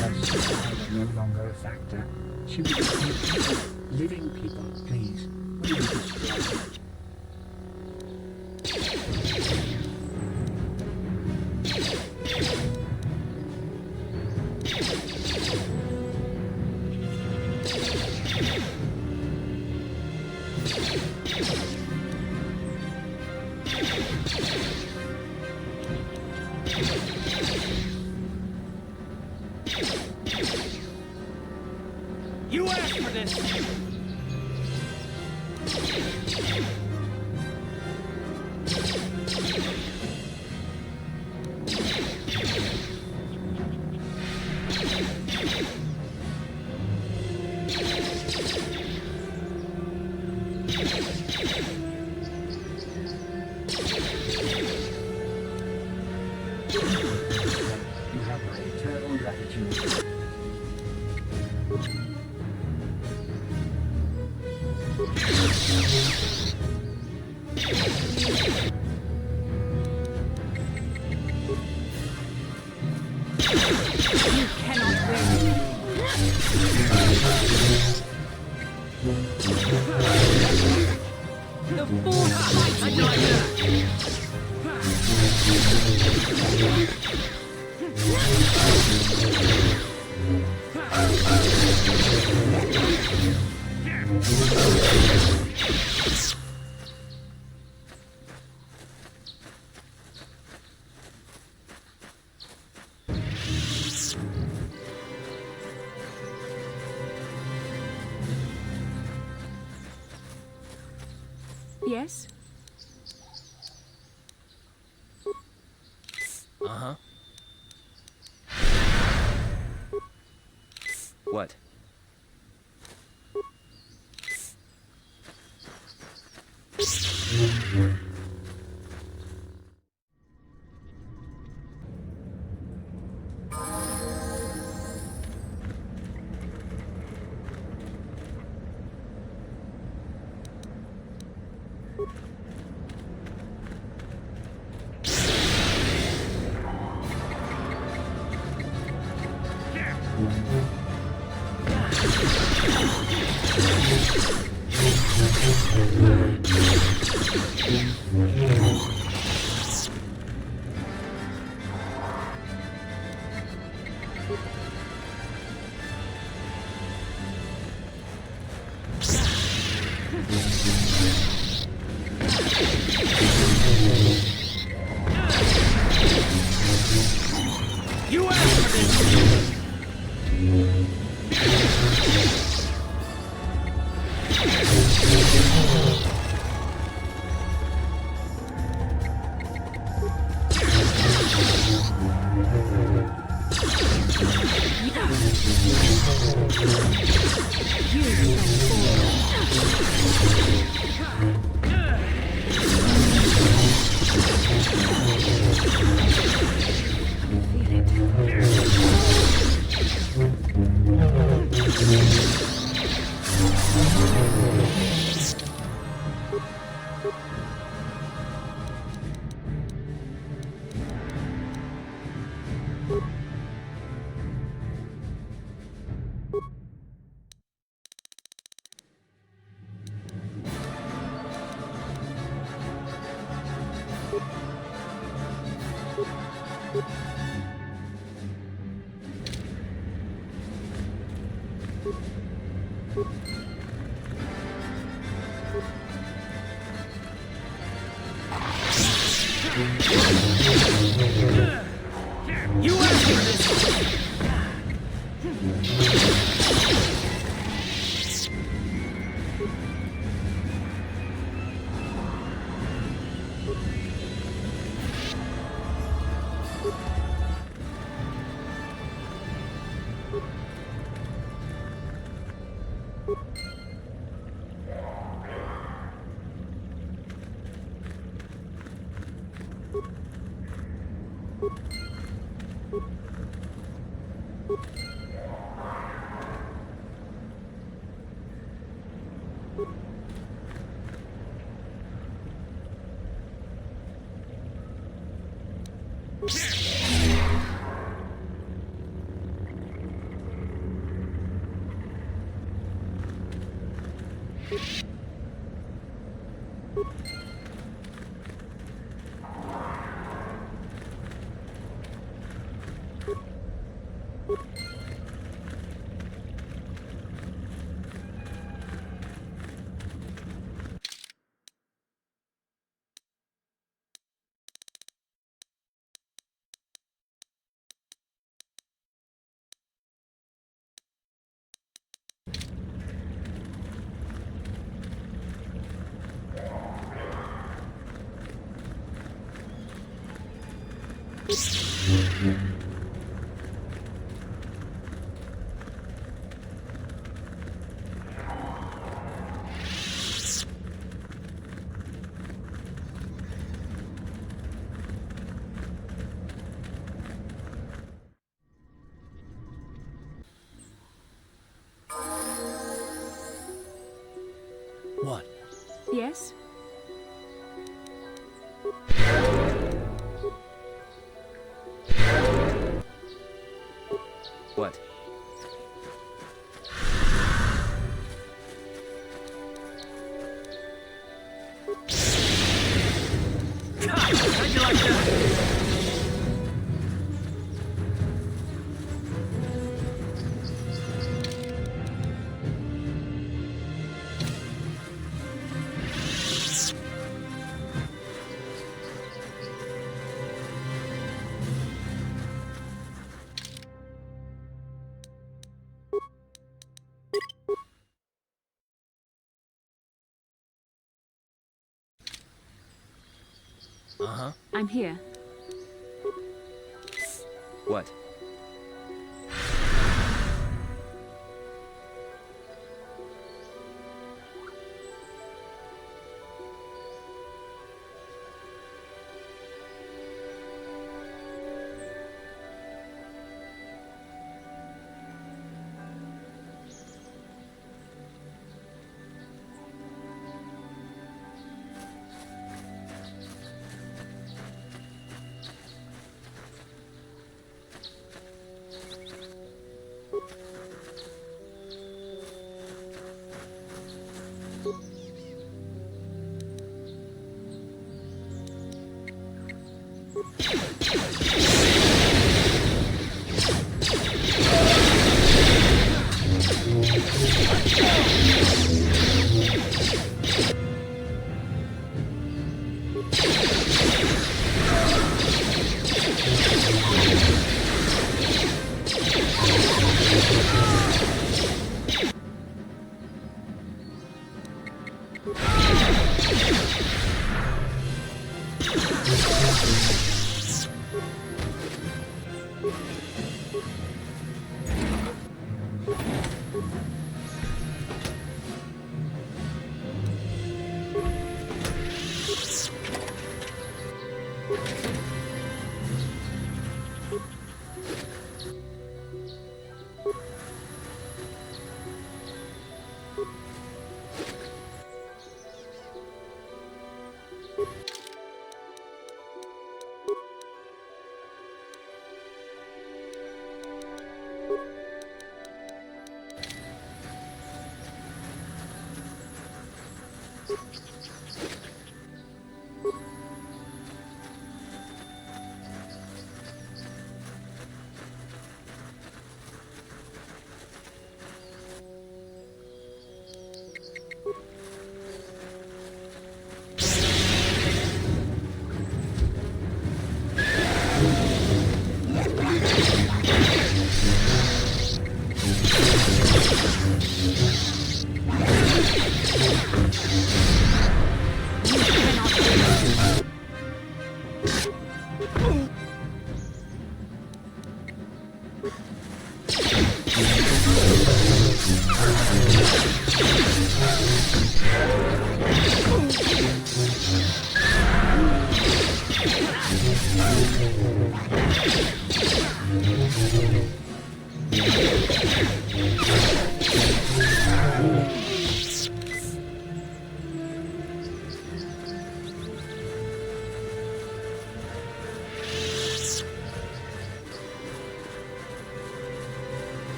that survival was no longer a factor. She would be people, living people, please. What do you describe? You asked for this! You have my eternal gratitude. You cannot win! The force fights Yes? Uh-huh. What? You asked for this! You asked for this! What? Yes? What? How'd you like that? Uh-huh. I'm here. What?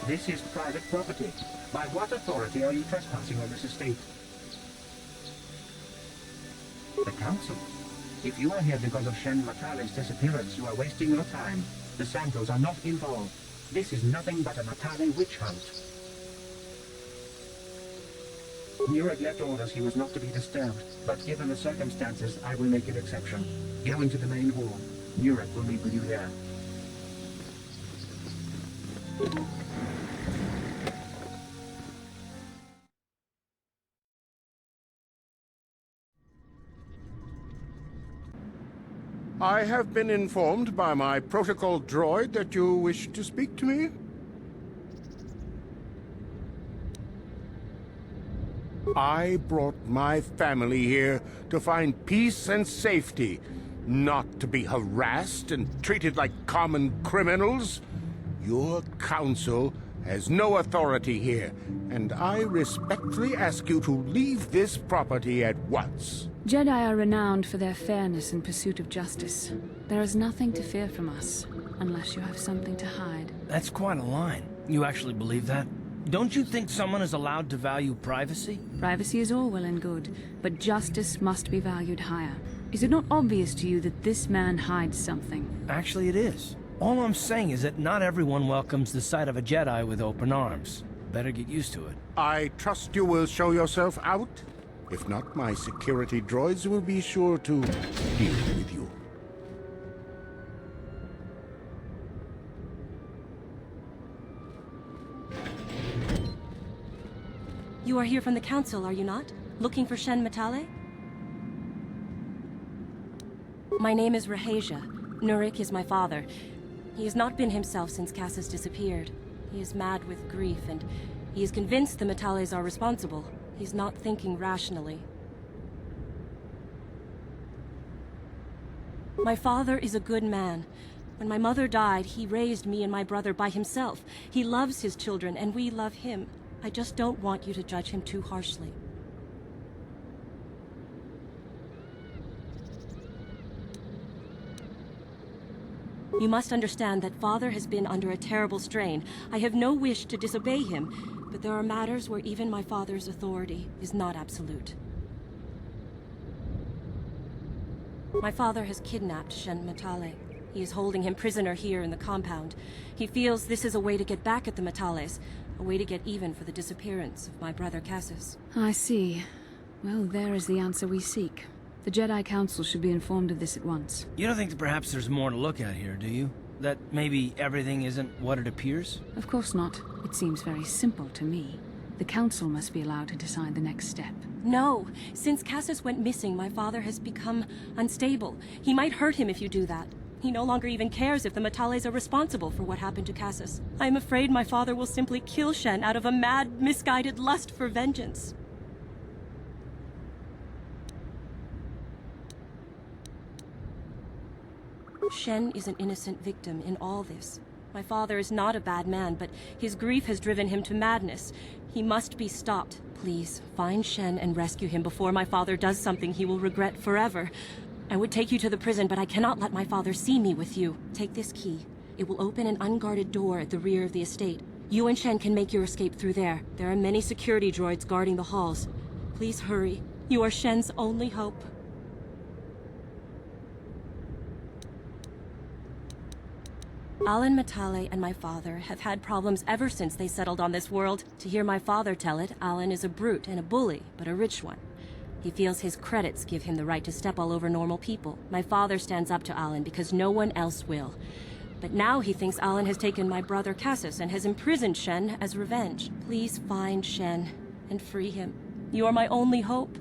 This is private property. By what authority are you trespassing on this estate? The council. If you are here because of Shen Matale's disappearance, you are wasting your time. The Santos are not involved. This is nothing but a Matale witch hunt. Nurek left orders he was not to be disturbed, but given the circumstances, I will make an exception. Go into the main hall. Nurek will meet with you there. I have been informed by my protocol droid that you wish to speak to me. I brought my family here to find peace and safety, not to be harassed and treated like common criminals. Your council has no authority here, and I respectfully ask you to leave this property at once. Jedi are renowned for their fairness and pursuit of justice. There is nothing to fear from us, unless you have something to hide. That's quite a line. You actually believe that? Don't you think someone is allowed to value privacy? Privacy is all well and good, but justice must be valued higher. Is it not obvious to you that this man hides something? Actually, it is. All I'm saying is that not everyone welcomes the sight of a Jedi with open arms. Better get used to it. I trust you will show yourself out. If not, my security droids will be sure to deal with you. You are here from the council, are you not? Looking for Shen Matale? My name is Rahasia. Nurek is my father. He has not been himself since Cass disappeared. He is mad with grief, and he is convinced the Matales are responsible. He's not thinking rationally. My father is a good man. When my mother died, he raised me and my brother by himself. He loves his children, and we love him. I just don't want you to judge him too harshly. You must understand that Father has been under a terrible strain. I have no wish to disobey him, but there are matters where even my father's authority is not absolute. My father has kidnapped Shen Matale. He is holding him prisoner here in the compound. He feels this is a way to get back at the Metales, a way to get even for the disappearance of my brother Cassius. I see. Well, there is the answer we seek. The Jedi Council should be informed of this at once. You don't think that perhaps there's more to look at here, do you? That maybe everything isn't what it appears? Of course not. It seems very simple to me. The Council must be allowed to decide the next step. No. Since Cassius went missing, my father has become unstable. He might hurt him if you do that. He no longer even cares if the Metales are responsible for what happened to Cassius. I am afraid my father will simply kill Shen out of a mad, misguided lust for vengeance. Shen is an innocent victim in all this. My father is not a bad man, but his grief has driven him to madness. He must be stopped. Please, find Shen and rescue him before my father does something he will regret forever. I would take you to the prison, but I cannot let my father see me with you. Take this key. It will open an unguarded door at the rear of the estate. You and Shen can make your escape through there. There are many security droids guarding the halls. Please hurry. You are Shen's only hope. Alan Matale and my father have had problems ever since they settled on this world. To hear my father tell it, Alan is a brute and a bully, but a rich one. He feels his credits give him the right to step all over normal people. My father stands up to Alan because no one else will. But now he thinks Alan has taken my brother Cassius and has imprisoned Shen as revenge. Please find Shen and free him. You are my only hope.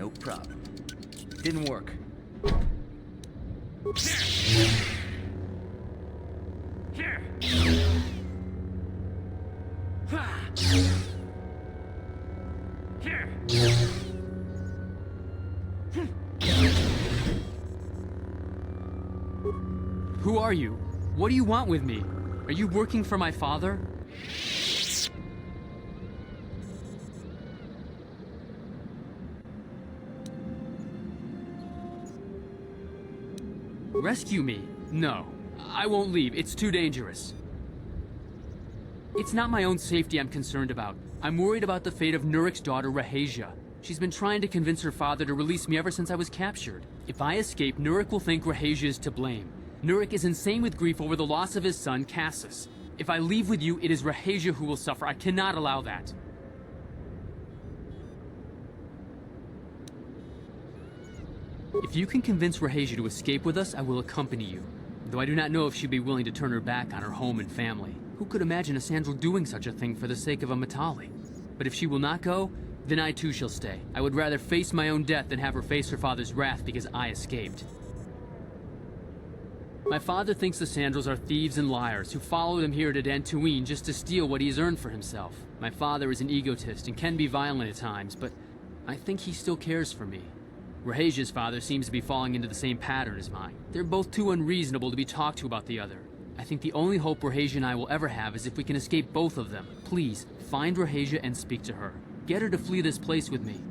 No problem. Didn't work. Here. Here. Who are you? What do you want with me? Are you working for my father? Rescue me? No. I won't leave. It's too dangerous. It's not my own safety I'm concerned about. I'm worried about the fate of Nurik's daughter, Rahasia. She's been trying to convince her father to release me ever since I was captured. If I escape, Nurik will think Rahasia is to blame. Nurik is insane with grief over the loss of his son, Cassius. If I leave with you, it is Rahasia who will suffer. I cannot allow that. If you can convince Rahasia to escape with us, I will accompany you. Though I do not know if she'd be willing to turn her back on her home and family. Who could imagine a Sandral doing such a thing for the sake of a Matali? But if she will not go, then I too shall stay. I would rather face my own death than have her face her father's wrath because I escaped. My father thinks the Sandrals are thieves and liars who followed him here to Dantooine just to steal what he has earned for himself. My father is an egotist and can be violent at times, but I think he still cares for me. Rahasia's father seems to be falling into the same pattern as mine. They're both too unreasonable to be talked to about the other. I think the only hope Rahasia and I will ever have is if we can escape both of them. Please, find Rahasia and speak to her. Get her to flee this place with me.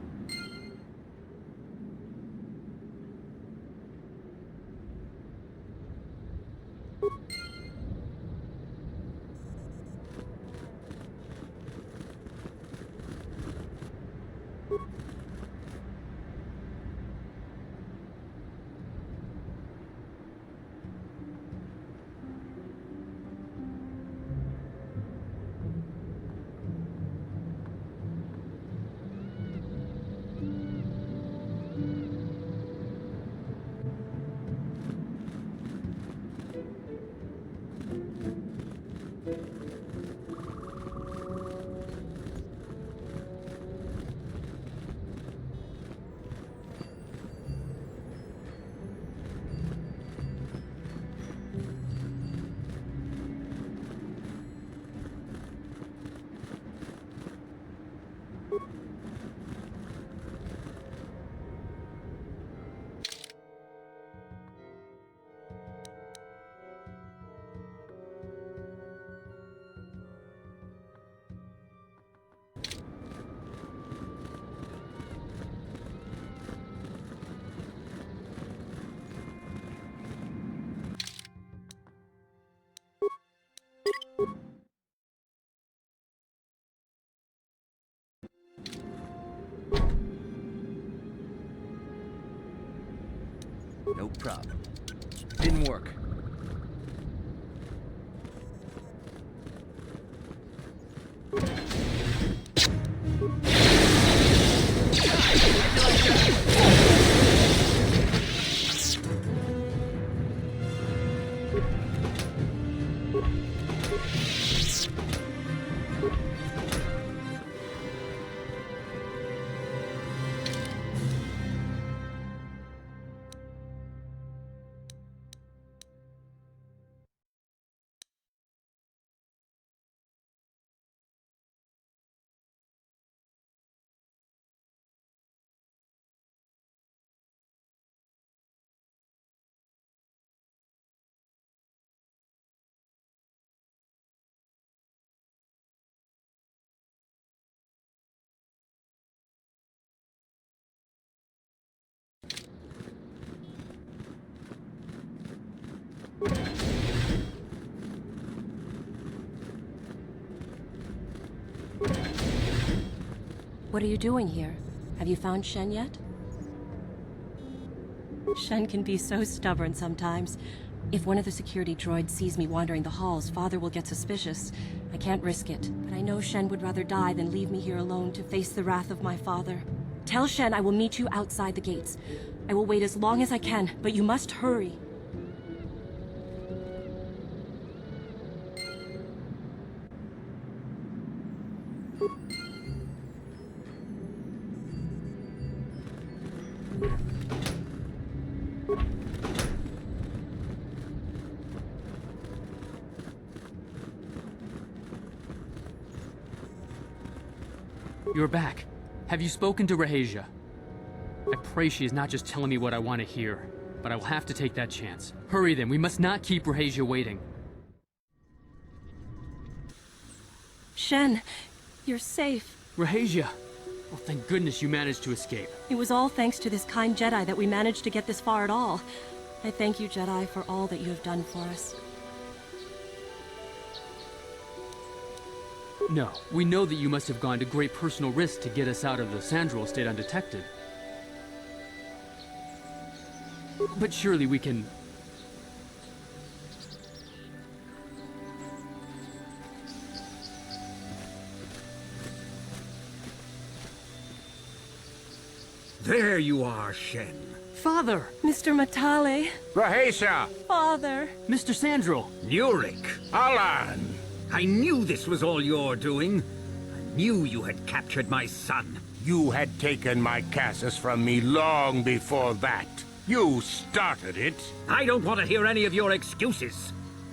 prop. Didn't work. What are you doing here? Have you found Shen yet? Shen can be so stubborn sometimes. If one of the security droids sees me wandering the halls, Father will get suspicious. I can't risk it, but I know Shen would rather die than leave me here alone to face the wrath of my father. Tell Shen I will meet you outside the gates. I will wait as long as I can, but you must hurry. You're back. Have you spoken to Rahasia? I pray she is not just telling me what I want to hear, but I will have to take that chance. Hurry then, we must not keep Rahasia waiting. Shen, you're safe. Rahasia! Oh, thank goodness you managed to escape. It was all thanks to this kind Jedi that we managed to get this far at all. I thank you, Jedi, for all that you have done for us. No, we know that you must have gone to great personal risk to get us out of the Sandral estate undetected. But surely we can... There you are, Shen. Father! Mr. Matale. Rahasia! Father! Mr. Sandral! Nurik! Alan! I knew this was all your doing. I knew you had captured my son. You had taken my Cassus from me long before that. You started it. I don't want to hear any of your excuses.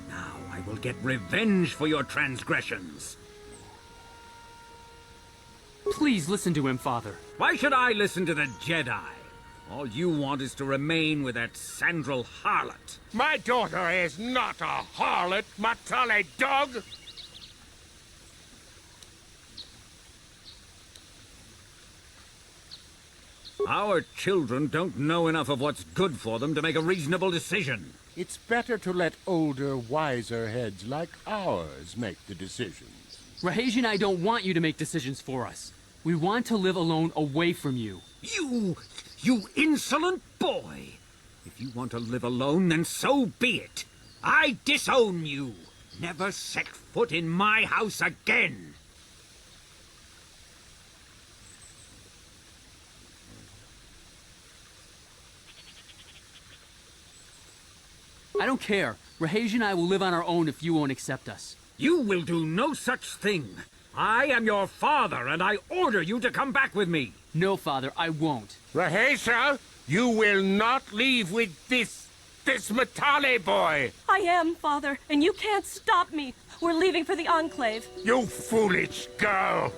Now I will get revenge for your transgressions. Please listen to him, Father. Why should I listen to the Jedi? All you want is to remain with that Sandral harlot. My daughter is not a harlot, Matale dog! Our children don't know enough of what's good for them to make a reasonable decision. It's better to let older, wiser heads like ours make the decisions. Rahasia and I don't want you to make decisions for us. We want to live alone away from you. You insolent boy! If you want to live alone, then so be it. I disown you. Never set foot in my house again. I don't care. Rahasia and I will live on our own if you won't accept us. You will do no such thing. I am your father, and I order you to come back with me. No, Father, I won't. Rahasia, you will not leave with this Matale boy. I am, Father, and you can't stop me. We're leaving for the Enclave. You foolish girl.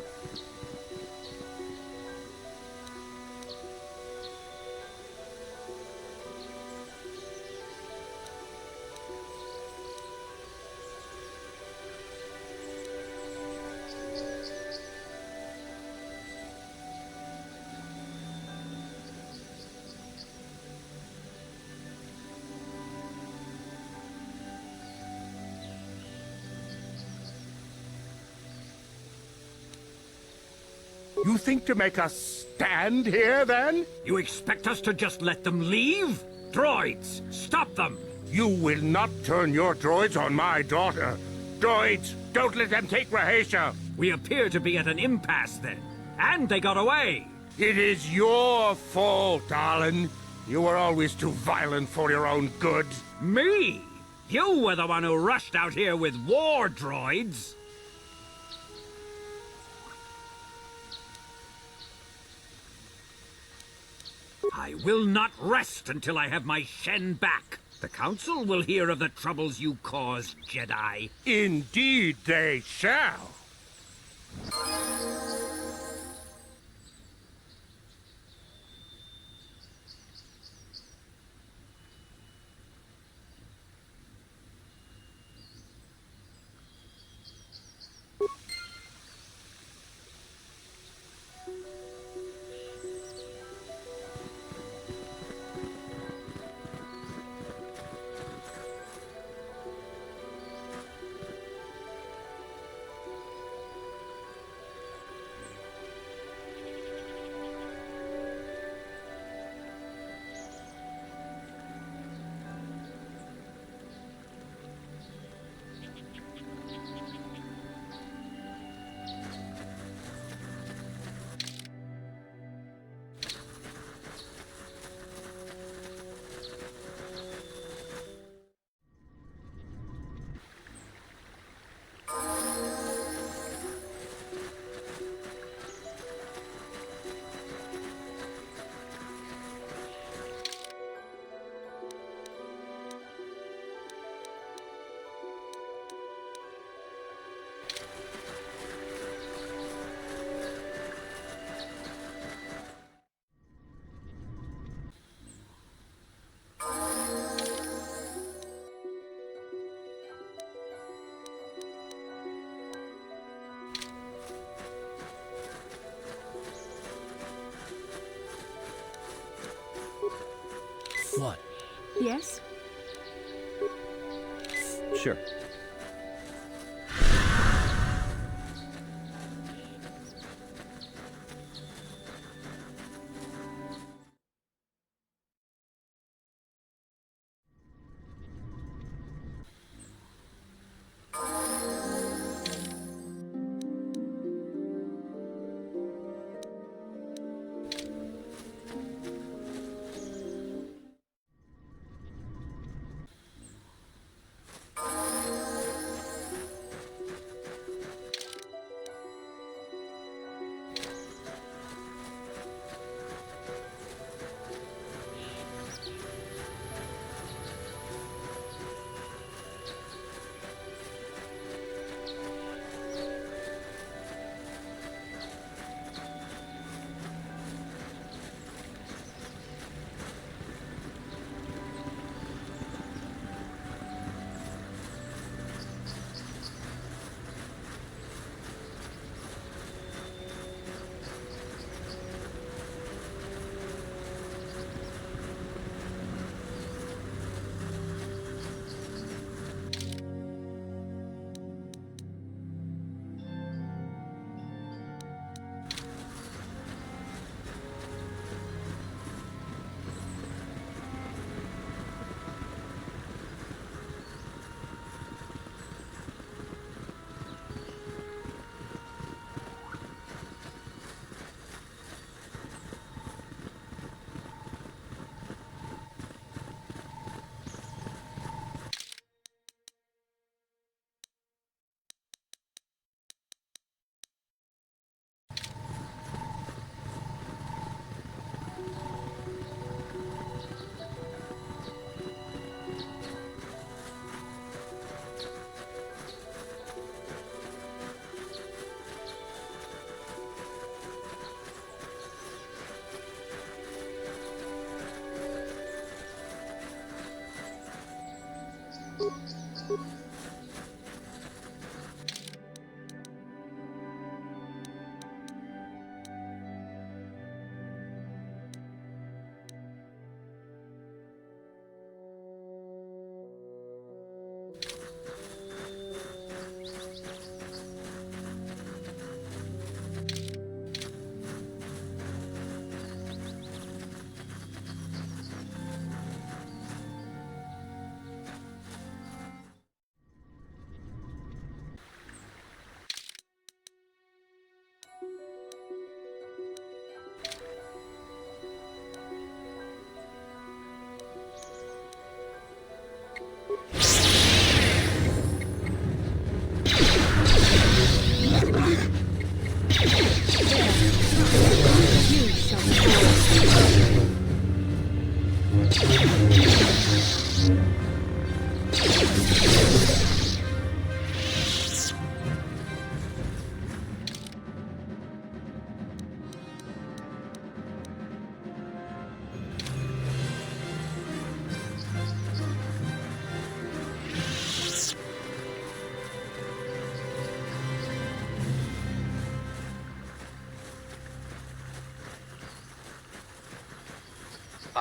You think to make us stand here, then? You expect us to just let them leave? Droids! Stop them! You will not turn your droids on my daughter. Droids, don't let them take Rahasia. We appear to be at an impasse then. And they got away. It is your fault, darling. You were always too violent for your own good. Me? You were the one who rushed out here with war droids. I will not rest until I have my Shen back. The Council will hear of the troubles you caused, Jedi. Indeed they shall. What? Yes? Sure.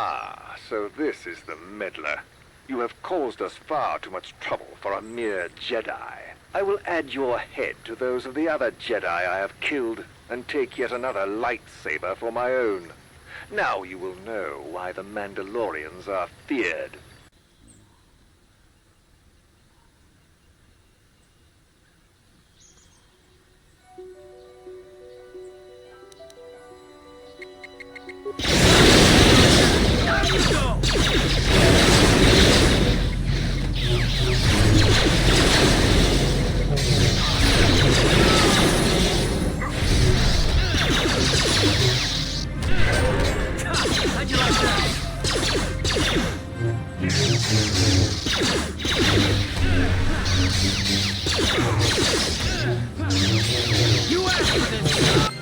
Ah, so this is the meddler. You have caused us far too much trouble for a mere Jedi. I will add your head to those of the other Jedi I have killed, and take yet another lightsaber for my own. Now you will know why the Mandalorians are feared. How'd you like that? You asked for this!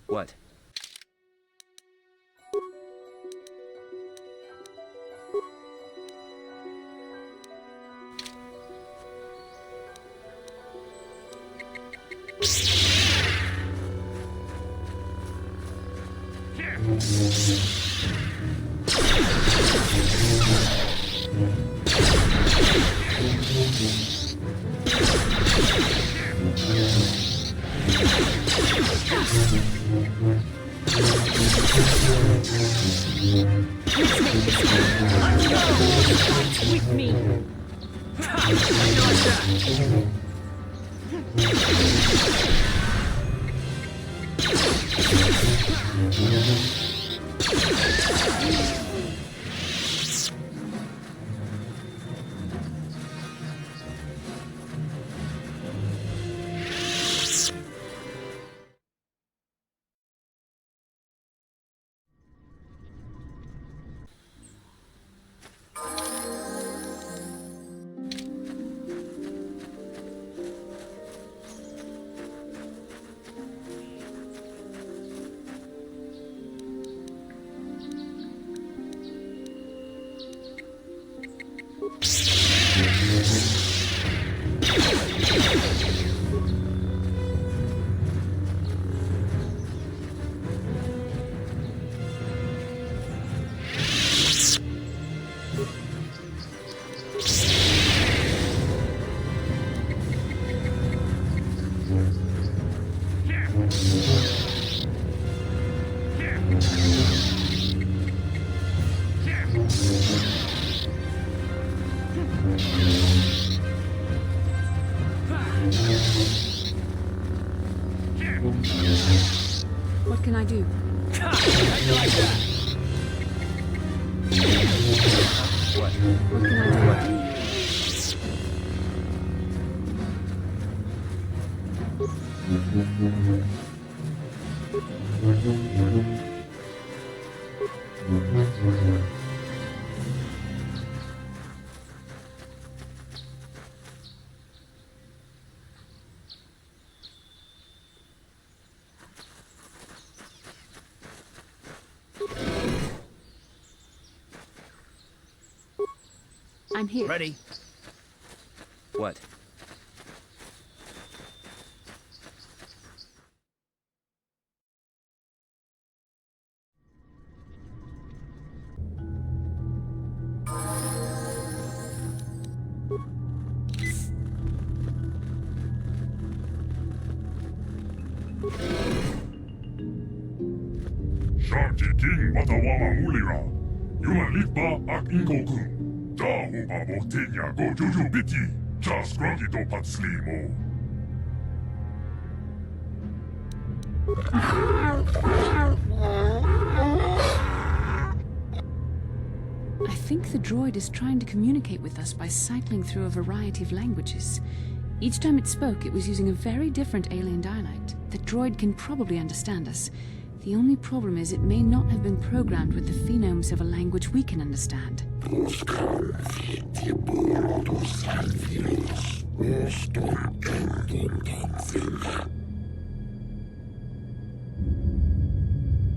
What? With me! What can I do? How'd you like that? What can I do? I'm here. Ready. What? Sharky King Watawama Ulira. Yumalitba ak Inkokun. Dahuba Botinya go Juju Biti. Just Groggy do Patslimo. I think the droid is trying to communicate with us by cycling through a variety of languages. Each time it spoke, it was using a very different alien dialect. The droid can probably understand us. The only problem is it may not have been programmed with the phonemes of a language we can understand.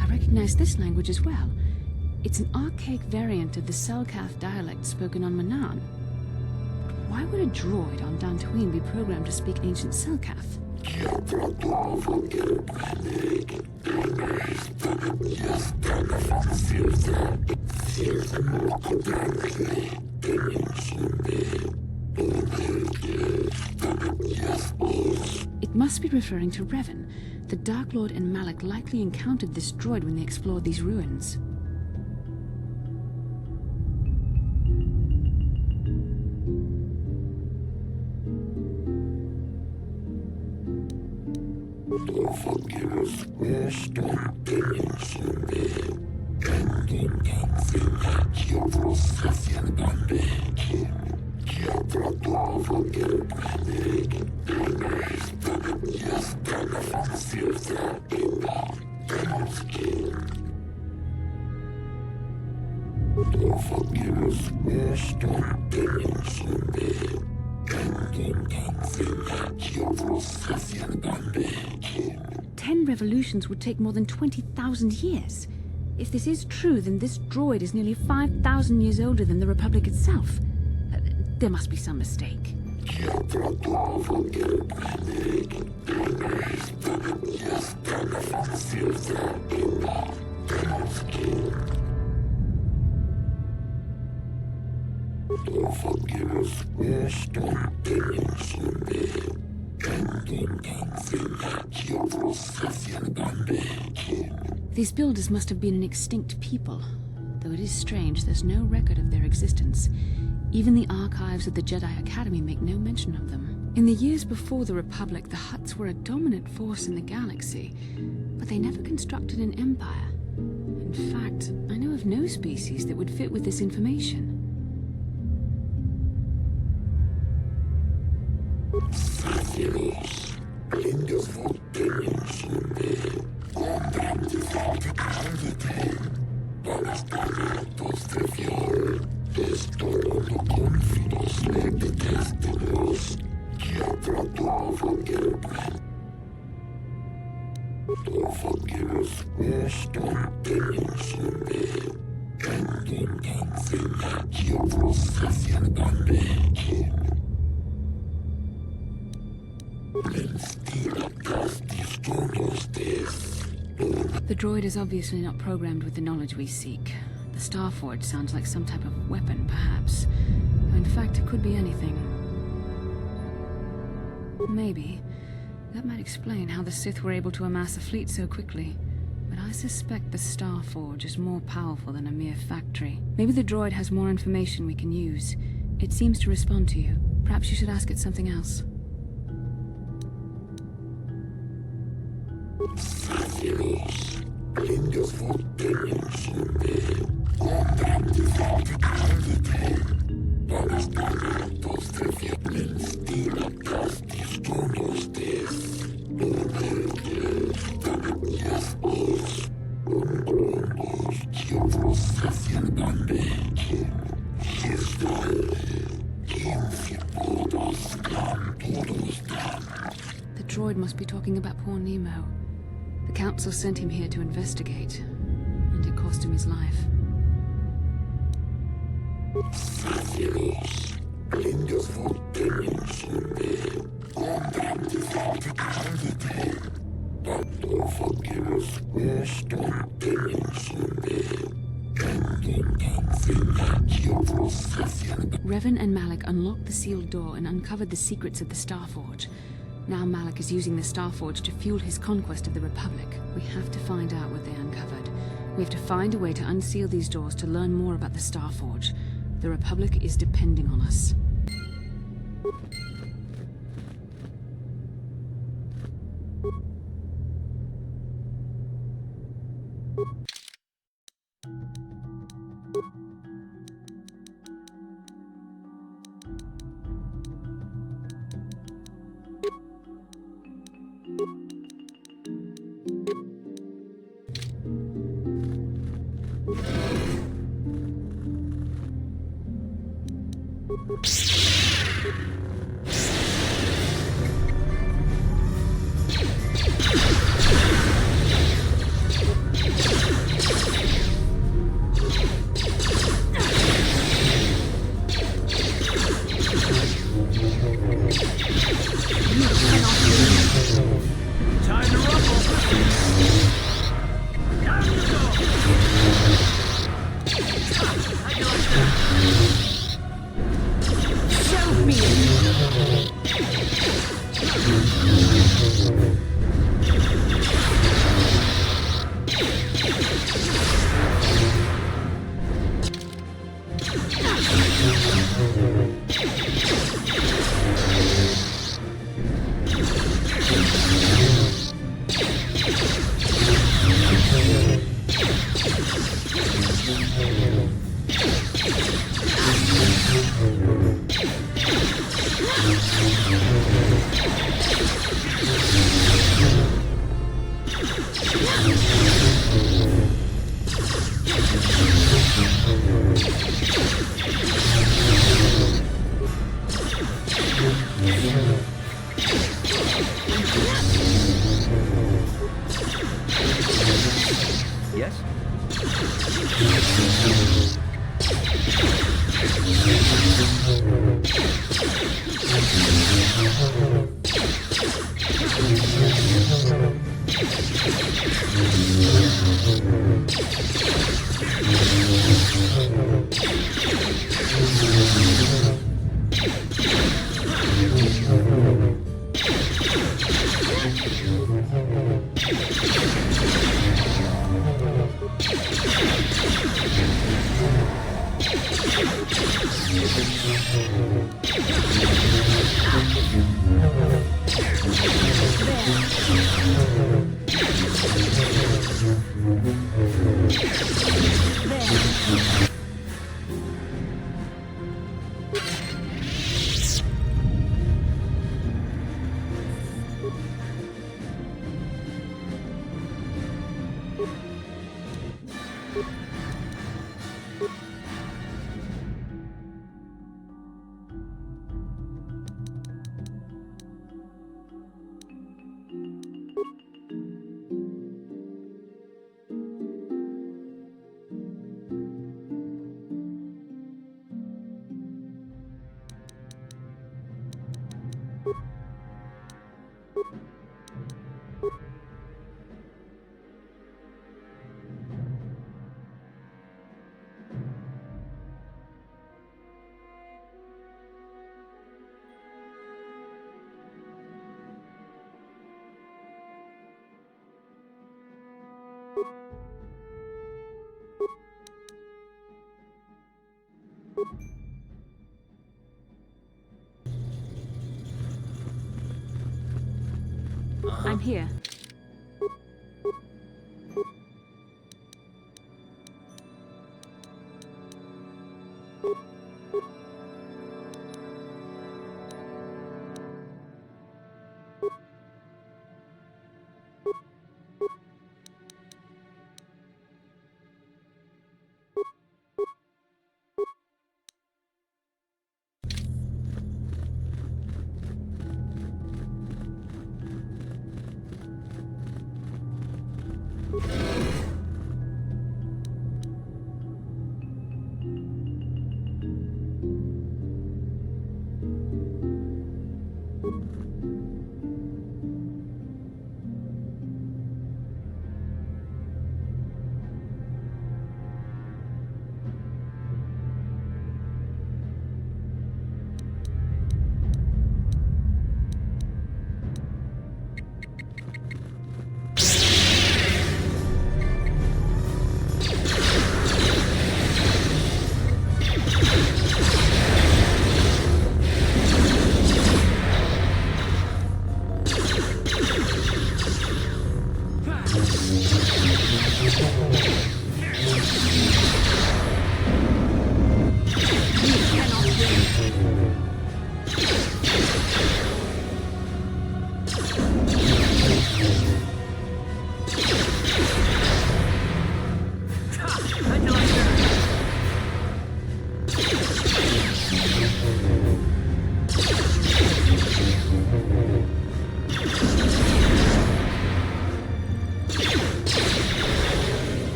I recognize this language as well. It's an archaic variant of the Selkath dialect spoken on Manaan. But why would a droid on Dantooine be programmed to speak ancient Selkath? It must be referring to Revan. The Dark Lord and Malak likely encountered this droid when they explored these ruins. Ten revolutions would take more than 20,000 years. If this is true, then this droid is nearly 5,000 years older than the Republic itself. There must be some mistake. These builders must have been an extinct people. Though it is strange, there's no record of their existence. Even the archives of the Jedi Academy make no mention of them. In the years before the Republic, the Hutts were a dominant force in the galaxy, but they never constructed an empire. In fact, I know of no species that would fit with this information. The droid is obviously not programmed with the knowledge we seek. The Starforge sounds like some type of weapon, perhaps. Though in fact, it could be anything. Maybe. That might explain how the Sith were able to amass a fleet so quickly. But I suspect the Starforge is more powerful than a mere factory. Maybe the droid has more information we can use. It seems to respond to you. Perhaps you should ask it something else. The droid must be talking about poor Nemo. The Council sent him here to investigate, and it cost him his life. Revan and Malak unlocked the sealed door and uncovered the secrets of the Starforge. Now Malak is using the Starforge to fuel his conquest of the Republic. We have to find out what they uncovered. We have to find a way to unseal these doors to learn more about the Starforge. The Republic is depending on us. Yes? I'm here.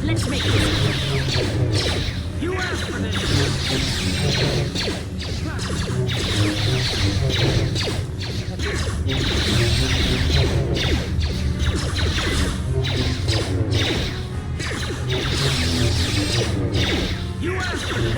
Let's make this. You asked for You asked for this.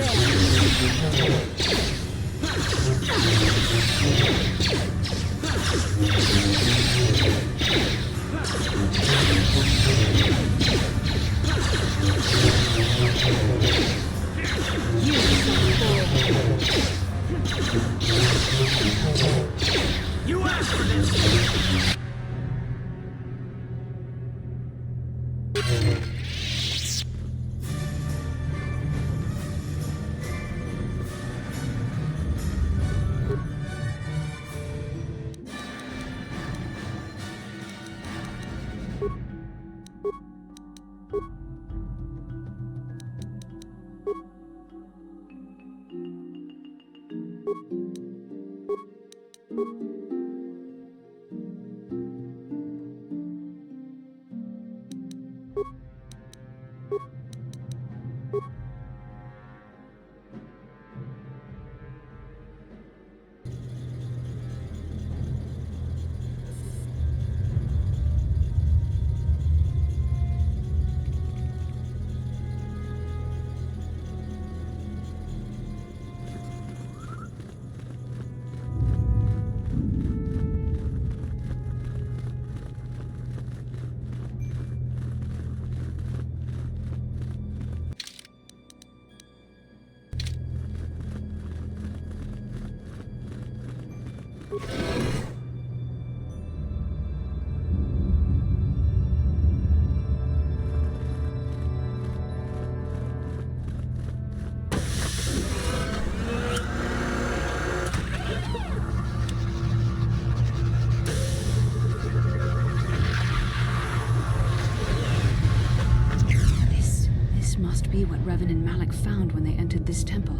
This must be what Revan and Malik found when they entered this temple.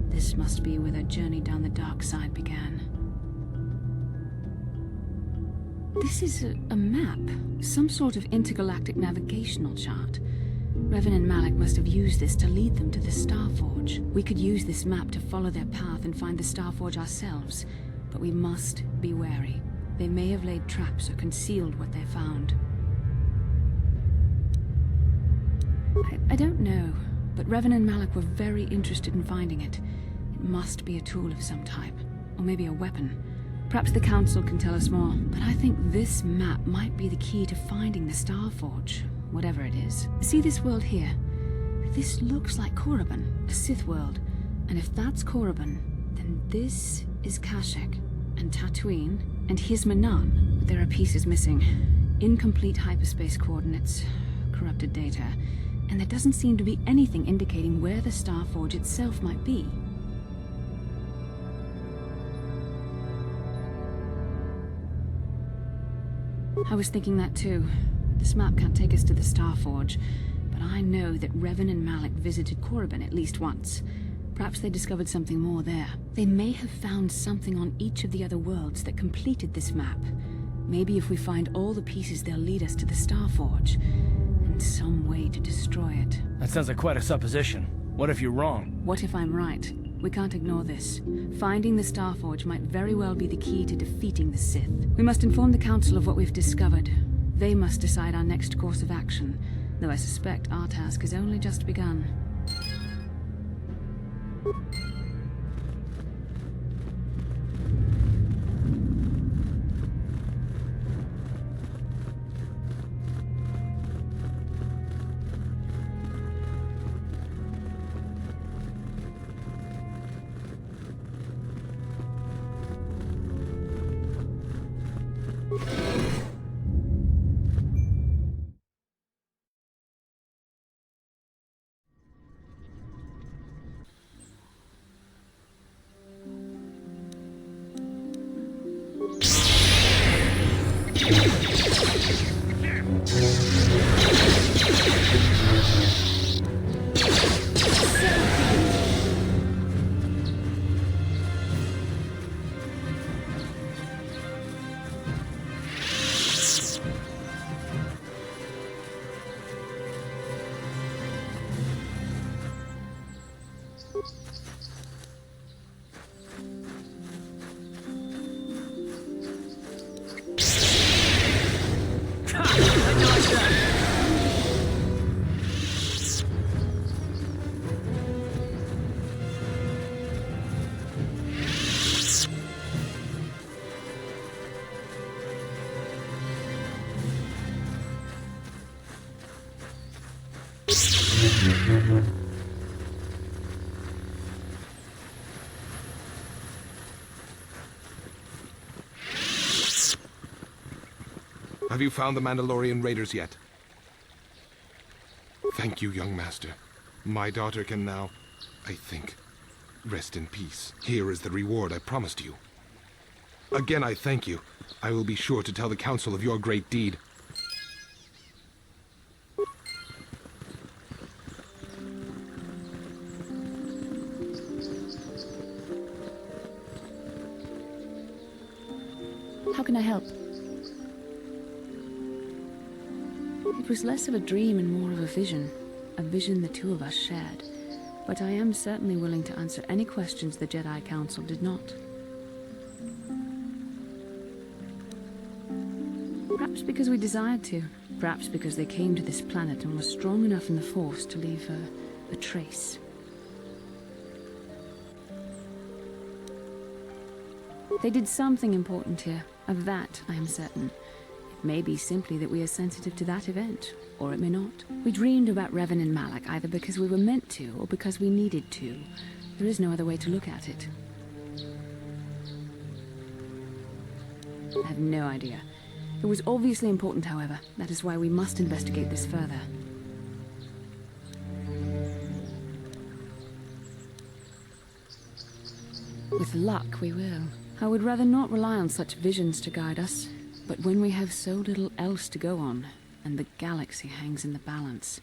This must be where their journey down the dark side began. This is a map, some sort of intergalactic navigational chart. Revan and Malik must have used this to lead them to the Starforge. We could use this map to follow their path and find the Starforge ourselves, but we must be wary. They may have laid traps or concealed what they found. I don't know, but Revan and Malik were very interested in finding it. It must be a tool of some type, or maybe a weapon. Perhaps the Council can tell us more, but I think this map might be the key to finding the Starforge, whatever it is. See this world here? This looks like Korriban, a Sith world. And if that's Korriban, then this is Kashyyyk, and Tatooine, and here's Manaan. But there are pieces missing. Incomplete hyperspace coordinates, corrupted data, and there doesn't seem to be anything indicating where the Starforge itself might be. I was thinking that too. This map can't take us to the Starforge, but I know that Revan and Malik visited Korriban at least once. Perhaps they discovered something more there. They may have found something on each of the other worlds that completed this map. Maybe if we find all the pieces, they'll lead us to the Starforge, and some way to destroy it. That sounds like quite a supposition. What if you're wrong? What if I'm right? We can't ignore this. Finding the Starforge might very well be the key to defeating the Sith. We must inform the Council of what we've discovered. They must decide our next course of action, though I suspect our task has only just begun. Have you found the Mandalorian raiders yet? Thank you, young master. My daughter can now, I think, rest in peace. Here is the reward I promised you. Again, I thank you. I will be sure to tell the Council of your great deed. How can I help? It was less of a dream and more of a vision the two of us shared. But I am certainly willing to answer any questions the Jedi Council did not. Perhaps because we desired to. Perhaps because they came to this planet and were strong enough in the Force to leave a trace. They did something important here. Of that, I am certain. It may be simply that we are sensitive to that event, or it may not. We dreamed about Revan and Malak either because we were meant to, or because we needed to. There is no other way to look at it. I have no idea. It was obviously important, however. That is why we must investigate this further. With luck, we will. I would rather not rely on such visions to guide us. But when we have so little else to go on, and the galaxy hangs in the balance...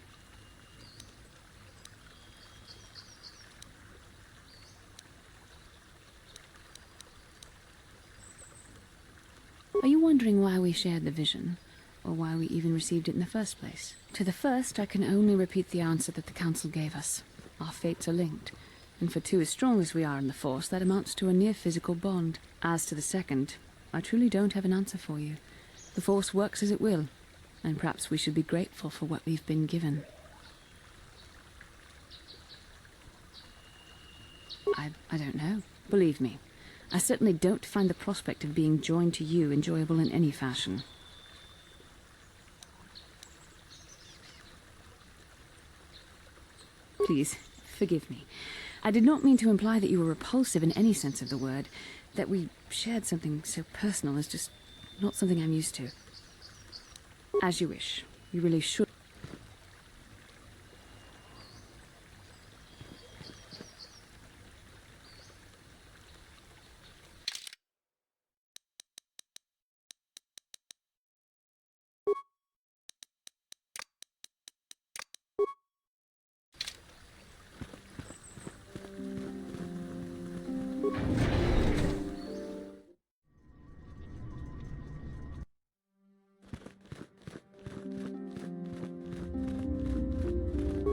Are you wondering why we shared the vision? Or why we even received it in the first place? To the first, I can only repeat the answer that the Council gave us. Our fates are linked. And for two as strong as we are in the Force, that amounts to a near-physical bond. As to the second, I truly don't have an answer for you. The Force works as it will, and perhaps we should be grateful for what we've been given. I don't know. Believe me, I certainly don't find the prospect of being joined to you enjoyable in any fashion. Please, forgive me. I did not mean to imply that you were repulsive in any sense of the word. That we shared something so personal is just not something I'm used to. As you wish. You really should.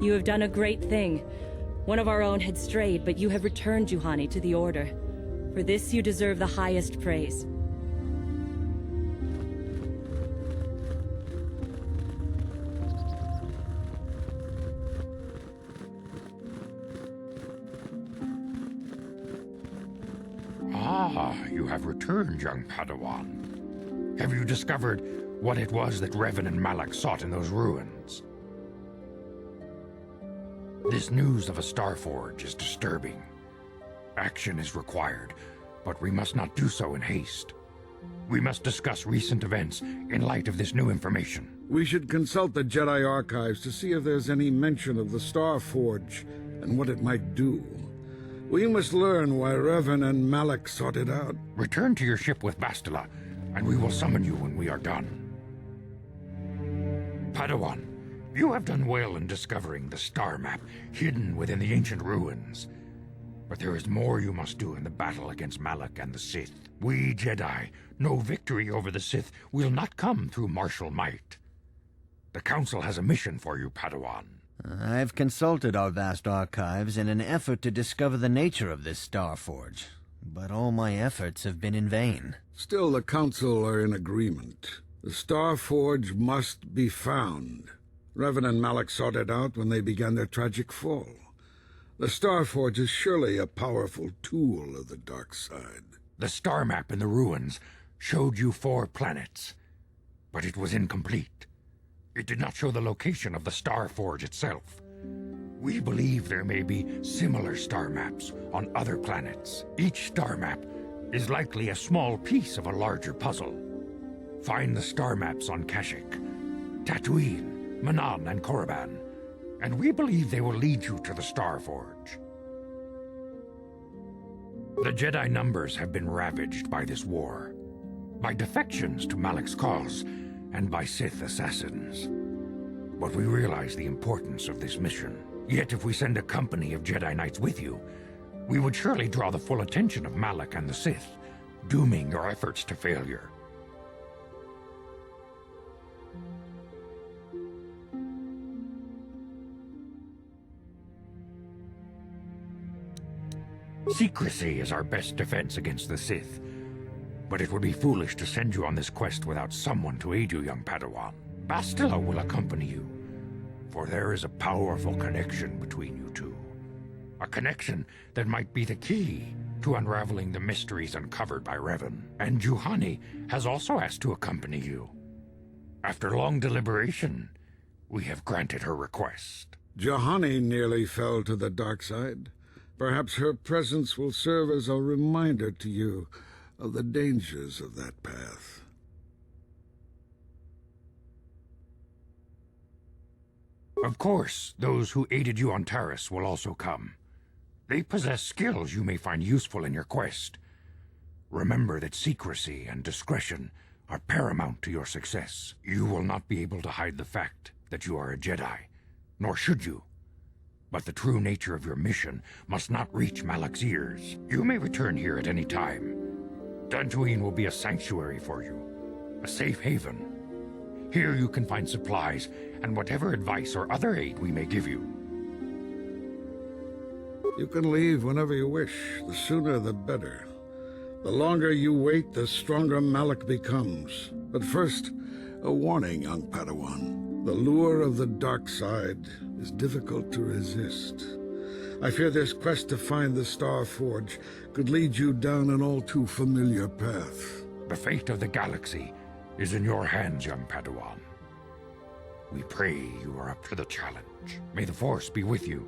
You have done a great thing. One of our own had strayed, but you have returned Juhani to the Order. For this you deserve the highest praise. Ah, you have returned, young Padawan. Have you discovered what it was that Revan and Malak sought in those ruins? This news of a Starforge is disturbing. Action is required, but we must not do so in haste. We must discuss recent events in light of this new information. We should consult the Jedi archives to see if there's any mention of the Starforge and what it might do. We must learn why Revan and Malak sought it out. Return to your ship with Bastila, and we will summon you when we are done. Padawan, you have done well in discovering the star map hidden within the ancient ruins. But there is more you must do in the battle against Malak and the Sith. We Jedi know victory over the Sith will not come through martial might. The Council has a mission for you, Padawan. I've consulted our vast archives in an effort to discover the nature of this Starforge, but all my efforts have been in vain. Still, the Council are in agreement. The Starforge must be found. Revan and Malak sought it out when they began their tragic fall. The Starforge is surely a powerful tool of the dark side. The star map in the ruins showed you 4 planets, but it was incomplete. It did not show the location of the Starforge itself. We believe there may be similar star maps on other planets. Each star map is likely a small piece of a larger puzzle. Find the star maps on Kashyyyk, Dantooine, Manan, and Korriban, and we believe they will lead you to the Starforge. The Jedi numbers have been ravaged by this war, by defections to Malak's cause, and by Sith assassins. But we realize the importance of this mission. Yet if we send a company of Jedi Knights with you, we would surely draw the full attention of Malak and the Sith, dooming your efforts to failure. Secrecy is our best defense against the Sith. But it would be foolish to send you on this quest without someone to aid you, young Padawan. Bastila will accompany you, for there is a powerful connection between you two. A connection that might be the key to unraveling the mysteries uncovered by Revan. And Juhani has also asked to accompany you. After long deliberation, we have granted her request. Juhani nearly fell to the dark side. Perhaps her presence will serve as a reminder to you of the dangers of that path. Of course, those who aided you on Taris will also come. They possess skills you may find useful in your quest. Remember that secrecy and discretion are paramount to your success. You will not be able to hide the fact that you are a Jedi, nor should you. But the true nature of your mission must not reach Malak's ears. You may return here at any time. Dantooine will be a sanctuary for you, a safe haven. Here you can find supplies and whatever advice or other aid we may give you. You can leave whenever you wish. The sooner the better. The longer you wait, the stronger Malak becomes. But first, a warning, young Padawan. The lure of the dark side is difficult to resist. I fear this quest to find the Star Forge could lead you down an all too familiar path. The fate of the galaxy is in your hands, young Padawan. We pray you are up to the challenge. May the Force be with you.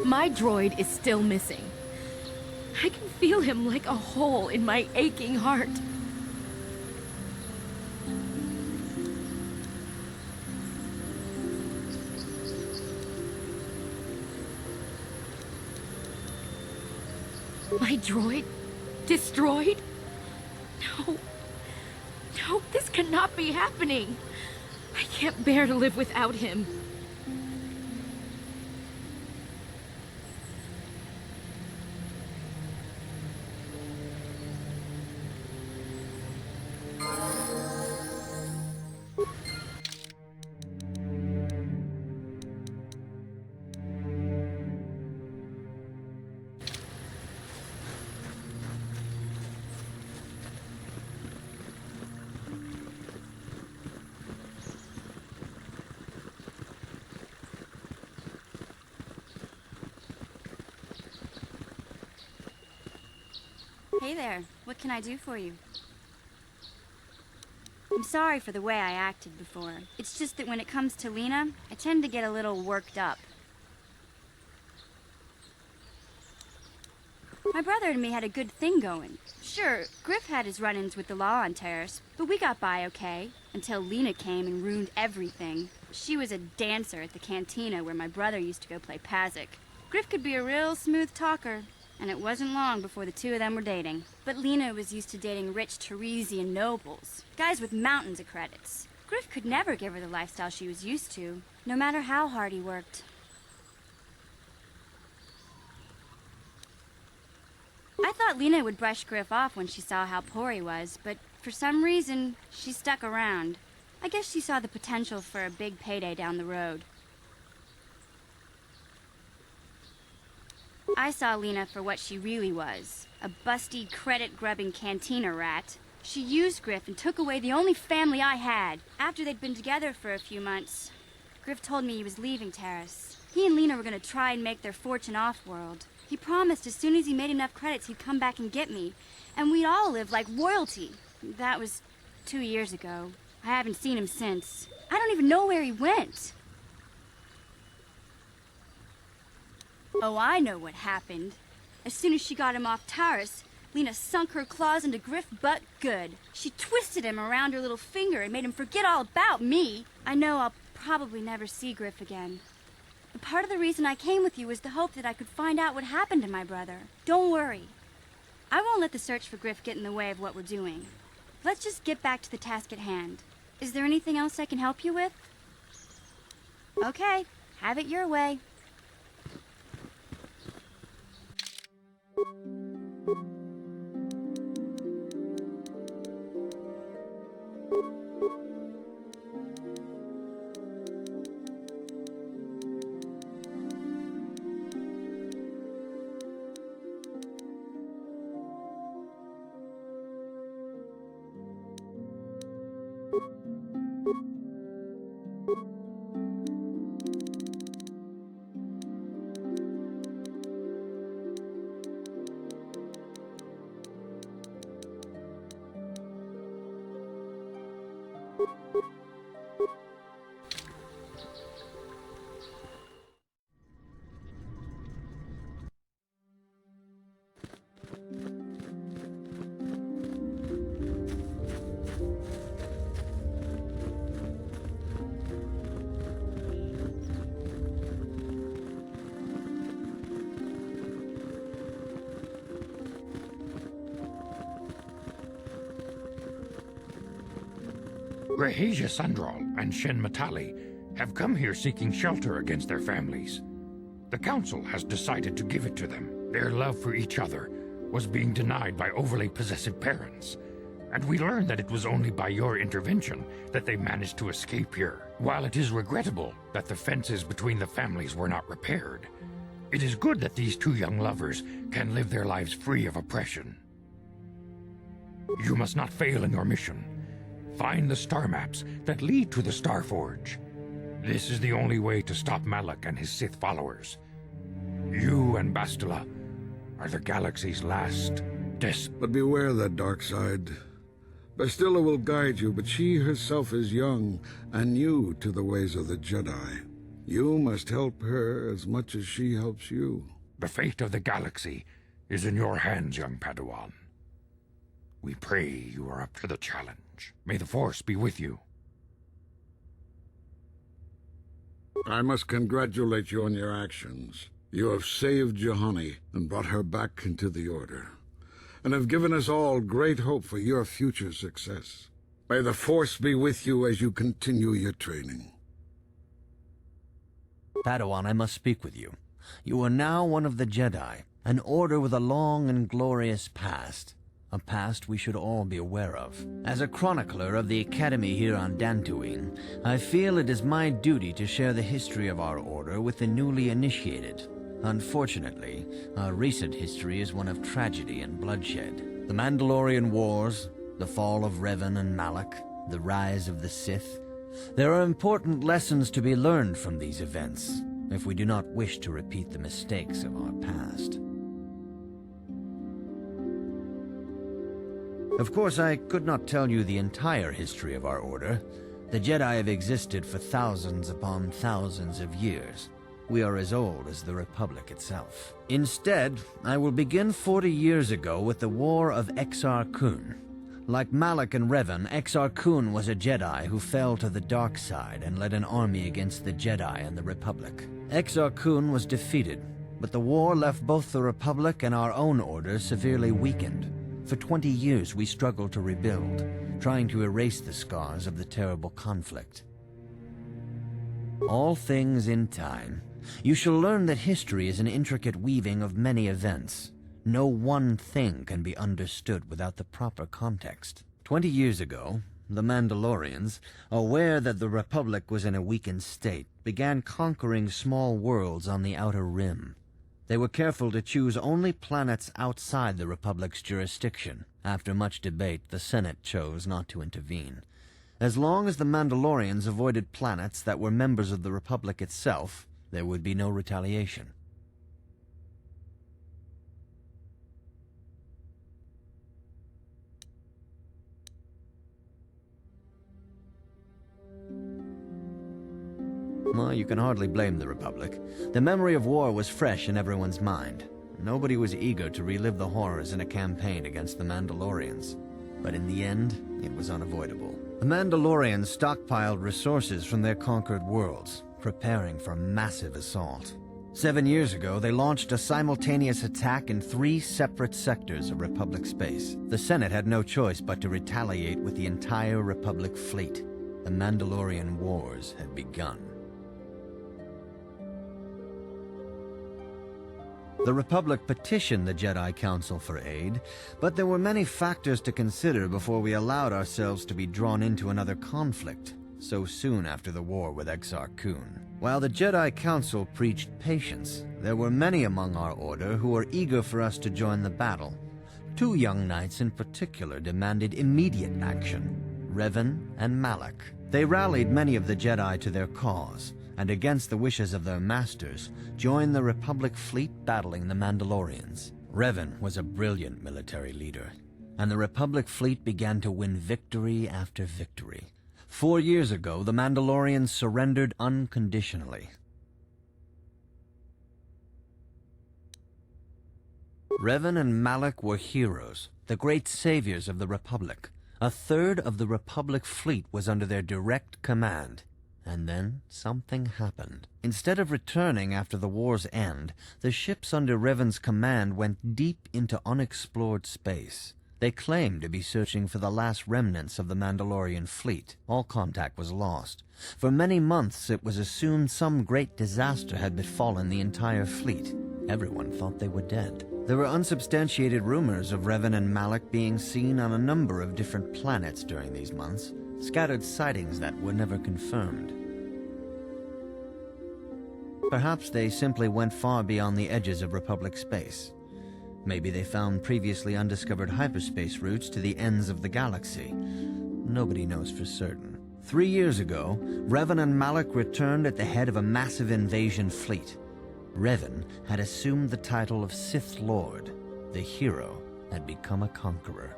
My droid is still missing. I can feel him like a hole in my aching heart. My droid? Destroyed? No. No, this cannot be happening. I can't bear to live without him. Hey there, what can I do for you? I'm sorry for the way I acted before. It's just that when it comes to Lena, I tend to get a little worked up. My brother and me had a good thing going. Sure, Griff had his run-ins with the law on Taris, but we got by okay, until Lena came and ruined everything. She was a dancer at the cantina where my brother used to go play Pazik. Griff could be a real smooth talker, and it wasn't long before the two of them were dating. But Lena was used to dating rich Tarisian nobles, guys with mountains of credits. Griff could never give her the lifestyle she was used to, no matter how hard he worked. I thought Lena would brush Griff off when she saw how poor he was, but for some reason, she stuck around. I guess she saw the potential for a big payday down the road. I saw Lena for what she really was, a busty, credit-grubbing cantina rat. She used Griff and took away the only family I had. After they'd been together for a few months, Griff told me he was leaving Taris. He and Lena were gonna try and make their fortune off-world. He promised as soon as he made enough credits he'd come back and get me, and we'd all live like royalty. That was 2 years ago. I haven't seen him since. I don't even know where he went. Oh, I know what happened. As soon as she got him off Taris, Lena sunk her claws into Griff butt good. She twisted him around her little finger and made him forget all about me. I know I'll probably never see Griff again. But part of the reason I came with you was the hope that I could find out what happened to my brother. Don't worry. I won't let the search for Griff get in the way of what we're doing. Let's just get back to the task at hand. Is there anything else I can help you with? Okay, have it your way. Rehasia Sandral and Shen Matali have come here seeking shelter against their families. The council has decided to give it to them. Their love for each other was being denied by overly possessive parents, and we learned that it was only by your intervention that they managed to escape here. While it is regrettable that the fences between the families were not repaired, it is good that these two young lovers can live their lives free of oppression. You must not fail in your mission. Find the star maps that lead to the Star Forge. This is the only way to stop Malak and his Sith followers. You and Bastila are the galaxy's last But beware that dark side. Bastila will guide you, but she herself is young and new to the ways of the Jedi. You must help her as much as she helps you. The fate of the galaxy is in your hands, young Padawan. We pray you are up to the challenge. May the Force be with you. I must congratulate you on your actions. You have saved Juhani and brought her back into the Order, and have given us all great hope for your future success. May the Force be with you as you continue your training. Padawan, I must speak with you. You are now one of the Jedi, an order with a long and glorious past. A past we should all be aware of. As a chronicler of the Academy here on Dantooine, I feel it is my duty to share the history of our order with the newly initiated. Unfortunately, our recent history is one of tragedy and bloodshed. The Mandalorian Wars, the fall of Revan and Malak, the rise of the Sith. There are important lessons to be learned from these events, if we do not wish to repeat the mistakes of our past. Of course, I could not tell you the entire history of our order. The Jedi have existed for thousands upon thousands of years. We are as old as the Republic itself. Instead, I will begin 40 years ago with the War of Exar Kun. Like Malak and Revan, Exar Kun was a Jedi who fell to the dark side and led an army against the Jedi and the Republic. Exar Kun was defeated, but the war left both the Republic and our own order severely weakened. For 20 years we struggled to rebuild, trying to erase the scars of the terrible conflict. All things in time. You shall learn that history is an intricate weaving of many events. No one thing can be understood without the proper context. 20 years ago, the Mandalorians, aware that the Republic was in a weakened state, began conquering small worlds on the Outer Rim. They were careful to choose only planets outside the Republic's jurisdiction. After much debate, the Senate chose not to intervene. As long as the Mandalorians avoided planets that were members of the Republic itself, there would be no retaliation. Well, you can hardly blame the Republic. The memory of war was fresh in everyone's mind. Nobody was eager to relive the horrors in a campaign against the Mandalorians. But in the end, it was unavoidable. The Mandalorians stockpiled resources from their conquered worlds, preparing for a massive assault. 7 years ago, they launched a simultaneous attack in 3 separate sectors of Republic space. The Senate had no choice but to retaliate with the entire Republic fleet. The Mandalorian Wars had begun. The Republic petitioned the Jedi Council for aid, but there were many factors to consider before we allowed ourselves to be drawn into another conflict, so soon after the war with Exar Kun. While the Jedi Council preached patience, there were many among our order who were eager for us to join the battle. 2 young knights in particular demanded immediate action, Revan and Malak. They rallied many of the Jedi to their cause, and against the wishes of their masters, joined the Republic fleet battling the Mandalorians. Revan was a brilliant military leader, and the Republic fleet began to win victory after victory. 4 years ago, the Mandalorians surrendered unconditionally. Revan and Malak were heroes, the great saviors of the Republic. 1/3 of the Republic fleet was under their direct command. And then something happened. Instead of returning after the war's end, the ships under Revan's command went deep into unexplored space. They claimed to be searching for the last remnants of the Mandalorian fleet. All contact was lost. For many months it was assumed some great disaster had befallen the entire fleet. Everyone thought they were dead. There were unsubstantiated rumors of Revan and Malak being seen on a number of different planets during these months, scattered sightings that were never confirmed. Perhaps they simply went far beyond the edges of Republic space. Maybe they found previously undiscovered hyperspace routes to the ends of the galaxy. Nobody knows for certain. 3 years ago, Revan and Malak returned at the head of a massive invasion fleet. Revan had assumed the title of Sith Lord. The hero had become a conqueror.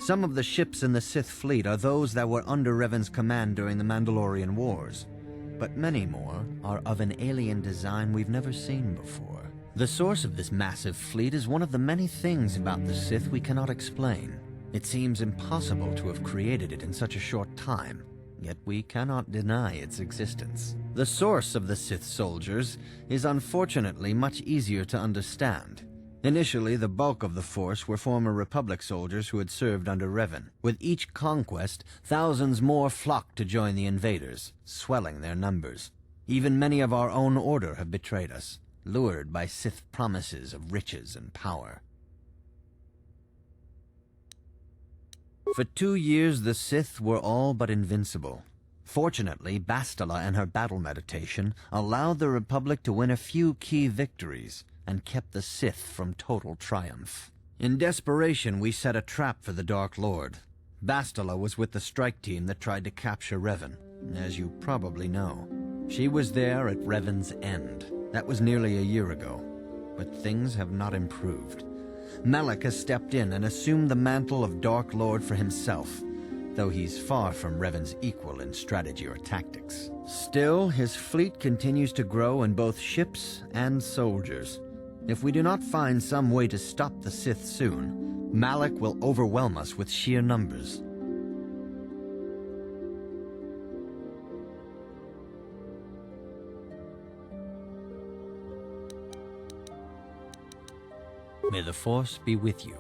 Some of the ships in the Sith fleet are those that were under Revan's command during the Mandalorian Wars, but many more are of an alien design we've never seen before. The source of this massive fleet is one of the many things about the Sith we cannot explain. It seems impossible to have created it in such a short time, yet we cannot deny its existence. The source of the Sith soldiers is unfortunately much easier to understand. Initially, the bulk of the force were former Republic soldiers who had served under Revan. With each conquest, thousands more flocked to join the invaders, swelling their numbers. Even many of our own order have betrayed us, lured by Sith promises of riches and power. For 2 years, the Sith were all but invincible. Fortunately, Bastila and her battle meditation allowed the Republic to win a few key victories, and kept the Sith from total triumph. In desperation, we set a trap for the Dark Lord. Bastila was with the strike team that tried to capture Revan, as you probably know. She was there at Revan's end. That was nearly a year ago, but things have not improved. Malak has stepped in and assumed the mantle of Dark Lord for himself, though he's far from Revan's equal in strategy or tactics. Still, his fleet continues to grow in both ships and soldiers. If we do not find some way to stop the Sith soon, Malak will overwhelm us with sheer numbers. May the Force be with you.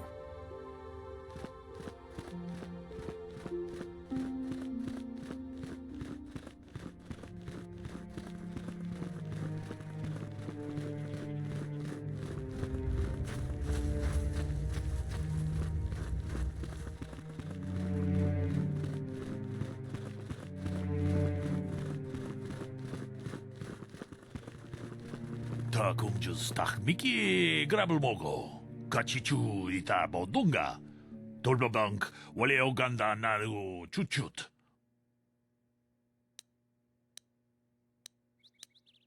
Takum just tak Mickey grabble mogo. Kachichu ita bodunga. Tolbabank wale oganda naru chuchut.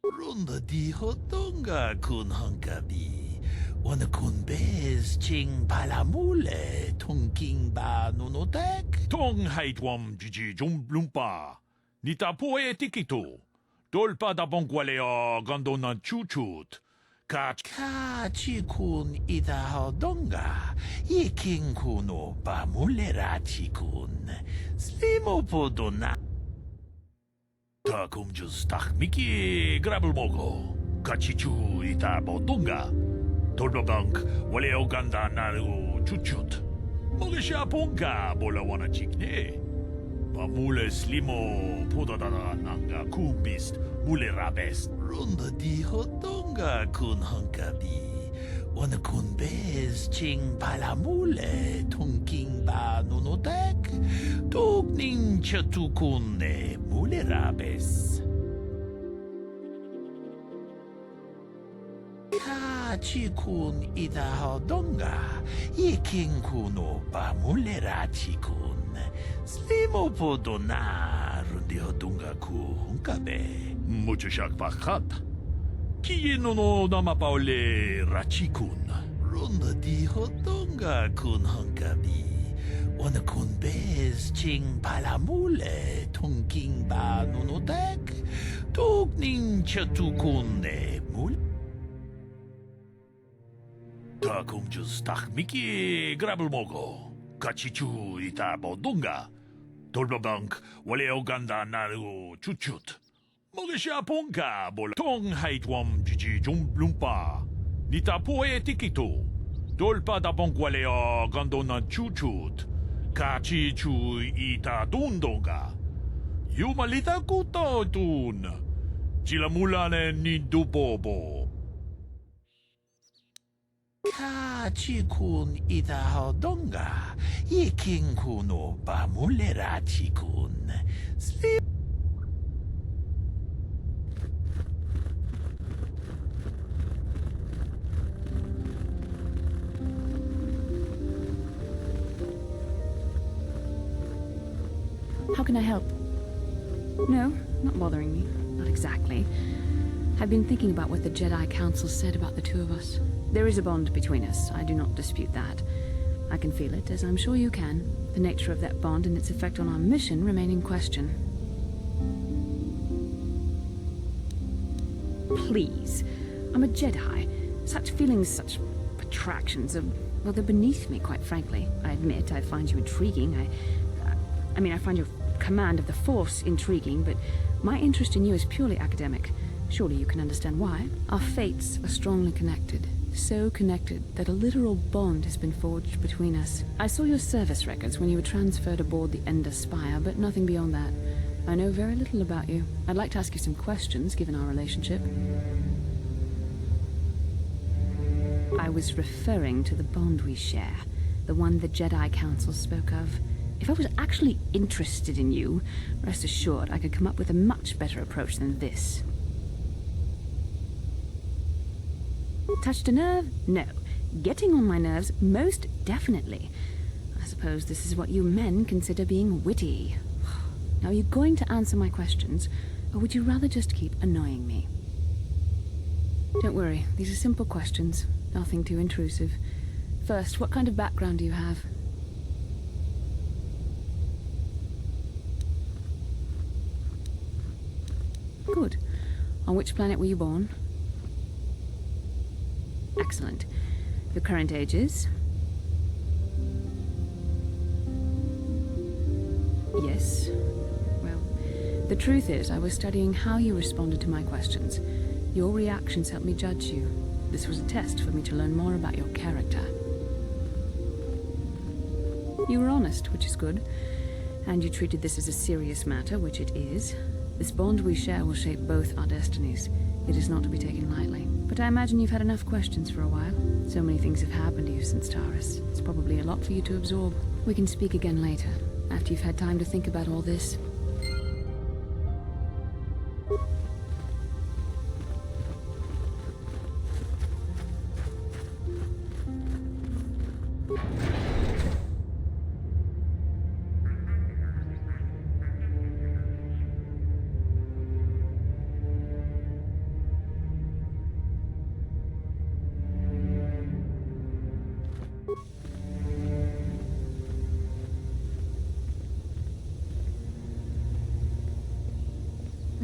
Runda di hotonga kun hankabi. Wana kun bez ching palamule tongking ba nunotek. Tong haitwam jiji jumblumpa. Nita poe tikito. Dolpa da bongwaleo gandona chuchut. Kachi kun ita hodonga. Iking kuno ba mulerachi kun. Slimo podona. Takum just tak Mickey grabble mogo. Kachichu ita bodunga. Tolbabank wale oganda naru chuchut. Mogisha ponga bola wana chikne. Mule slimo podadana nanga kubist mule rabest. Runda di hotonga kun hankabi. Wana kun bez ching palamule tongking ba nunotek. Togning chatukune mule rabes. Kachi kun ida hodonga. Iking kuno ba mule rachi kun. Slimo podona rundi hodunga ku hunkabe. Mucho shak pakat. Kiye no dama paole rachikun. Runda di hodonga kun hunkabi. Wana kun bez ching palamule tongking ba nunotek. Togning chatukune mul. Takum just tak Mickey grabble mogo. Kachichu ita bodunga. Tolbabank wale oganda naru chuchut. Mogisha ponka bola. Tong haitwam jiji jumblumpa. Nita poe tikito. Dolpa da bongwaleo gandona chuchut. Kachichu ita dundonga. Yumalita kuto tun. Chilamulane nindubobo. Kachi kun ita hodonga. Iking kuno ba mulerachi kun. Sleep. How can I help? No, not bothering me. Not exactly. I've been thinking about what the Jedi Council said about the two of us. There is a bond between us. I do not dispute that. I can feel it, as I'm sure you can. The nature of that bond and its effect on our mission remain in question. Please. I'm a Jedi. Such feelings, such attractions are, well, they're beneath me, quite frankly. I admit I find you intriguing. I find your command of the Force intriguing, but my interest in you is purely academic. Surely you can understand why. Our fates are strongly connected. So connected that a literal bond has been forged between us. I saw your service records when you were transferred aboard the Ender Spire, but nothing beyond that. I know very little about you. I'd like to ask you some questions, given our relationship. I was referring to the bond we share, the one the Jedi Council spoke of. If I was actually interested in you, rest assured I could come up with a much better approach than this. Touched a nerve? No. Getting on my nerves? Most definitely. I suppose this is what you men consider being witty. Now, are you going to answer my questions, or would you rather just keep annoying me? Don't worry, these are simple questions. Nothing too intrusive. First, what kind of background do you have? Good. On which planet were you born? Excellent. Your current age is? Yes. Well, the truth is, I was studying how you responded to my questions. Your reactions helped me judge you. This was a test for me to learn more about your character. You were honest, which is good. And you treated this as a serious matter, which it is. This bond we share will shape both our destinies. It is not to be taken lightly. But I imagine you've had enough questions for a while. So many things have happened to you since Taris. It's probably a lot for you to absorb. We can speak again later, after you've had time to think about all this.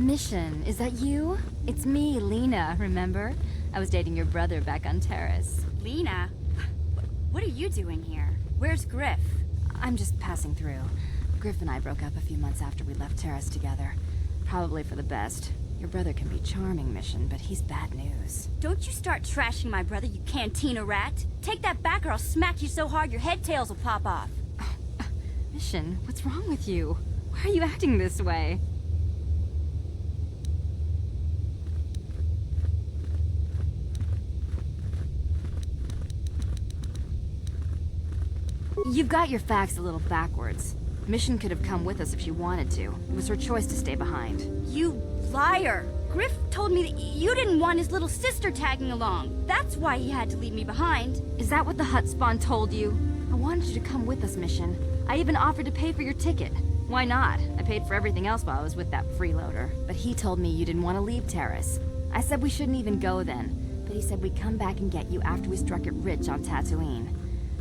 Mission, is that you? It's me, Lena, remember? I was dating your brother back on Taris. Lena? What are you doing here? Where's Griff? I'm just passing through. Griff and I broke up a few months after we left Taris together. Probably for the best. Your brother can be charming, Mission, but he's bad news. Don't you start trashing my brother, you cantina rat! Take that back or I'll smack you so hard your head tails will pop off! Mission, what's wrong with you? Why are you acting this way? You've got your facts a little backwards. Mission could have come with us if she wanted to. It was her choice to stay behind. You liar! Griff told me that you didn't want his little sister tagging along. That's why he had to leave me behind. Is that what the Hut Spawn told you? I wanted you to come with us, Mission. I even offered to pay for your ticket. Why not? I paid for everything else while I was with that freeloader. But he told me you didn't want to leave Taris. I said we shouldn't even go then. But he said we'd come back and get you after we struck it rich on Dantooine.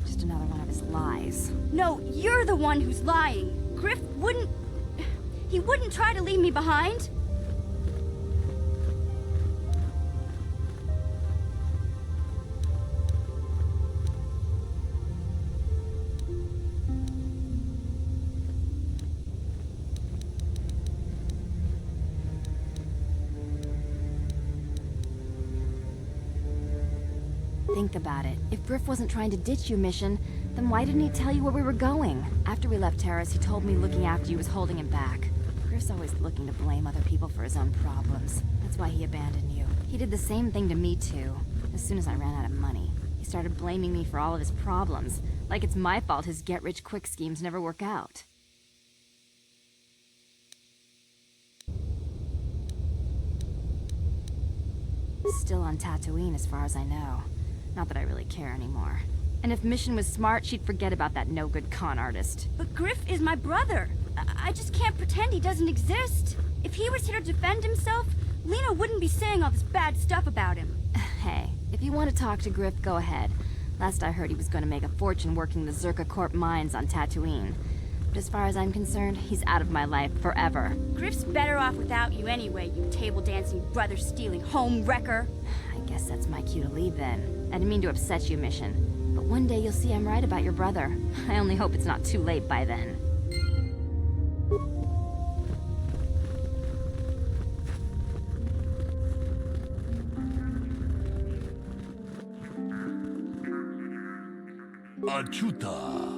Just another one of his lies. No, you're the one who's lying. Griff wouldn't... He wouldn't try to leave me behind. Think about it. If Griff wasn't trying to ditch you, Mission, then why didn't he tell you where we were going? After we left Taris, he told me looking after you was holding him back. Griff's always looking to blame other people for his own problems. That's why he abandoned you. He did the same thing to me, too. As soon as I ran out of money, he started blaming me for all of his problems. Like it's my fault his get-rich-quick schemes never work out. Still on Dantooine, as far as I know. Not that I really care anymore. And if Mission was smart, she'd forget about that no-good con artist. But Griff is my brother. I just can't pretend he doesn't exist. If he was here to defend himself, Lena wouldn't be saying all this bad stuff about him. Hey, if you want to talk to Griff, go ahead. Last I heard he was going to make a fortune working the Zerka Corp mines on Dantooine. But as far as I'm concerned, he's out of my life forever. Griff's better off without you anyway, you table-dancing, brother-stealing home wrecker. I guess that's my cue to leave then. I didn't mean to upset you, Mission. But one day you'll see I'm right about your brother. I only hope it's not too late by then. Achuta,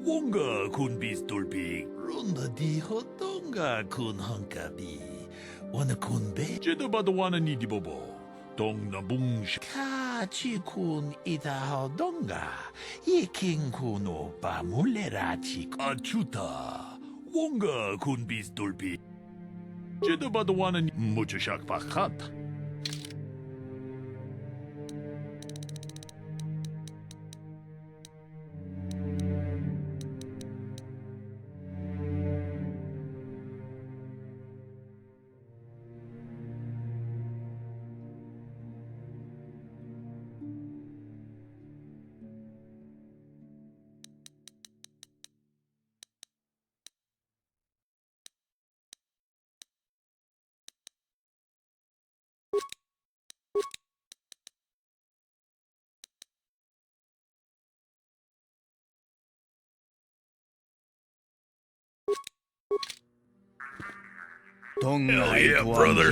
wonga kun bistolpi, ronda di hotonga kun hankabi, wana kun be, jedabadwana ni dibobo, dong na bungsh, kachi kun ita hodonga, yeking kuno pa mulerachi. Achuta, wonga kun bistolpi, jedabadwana ni muchashak pakat. Hell yeah, brother.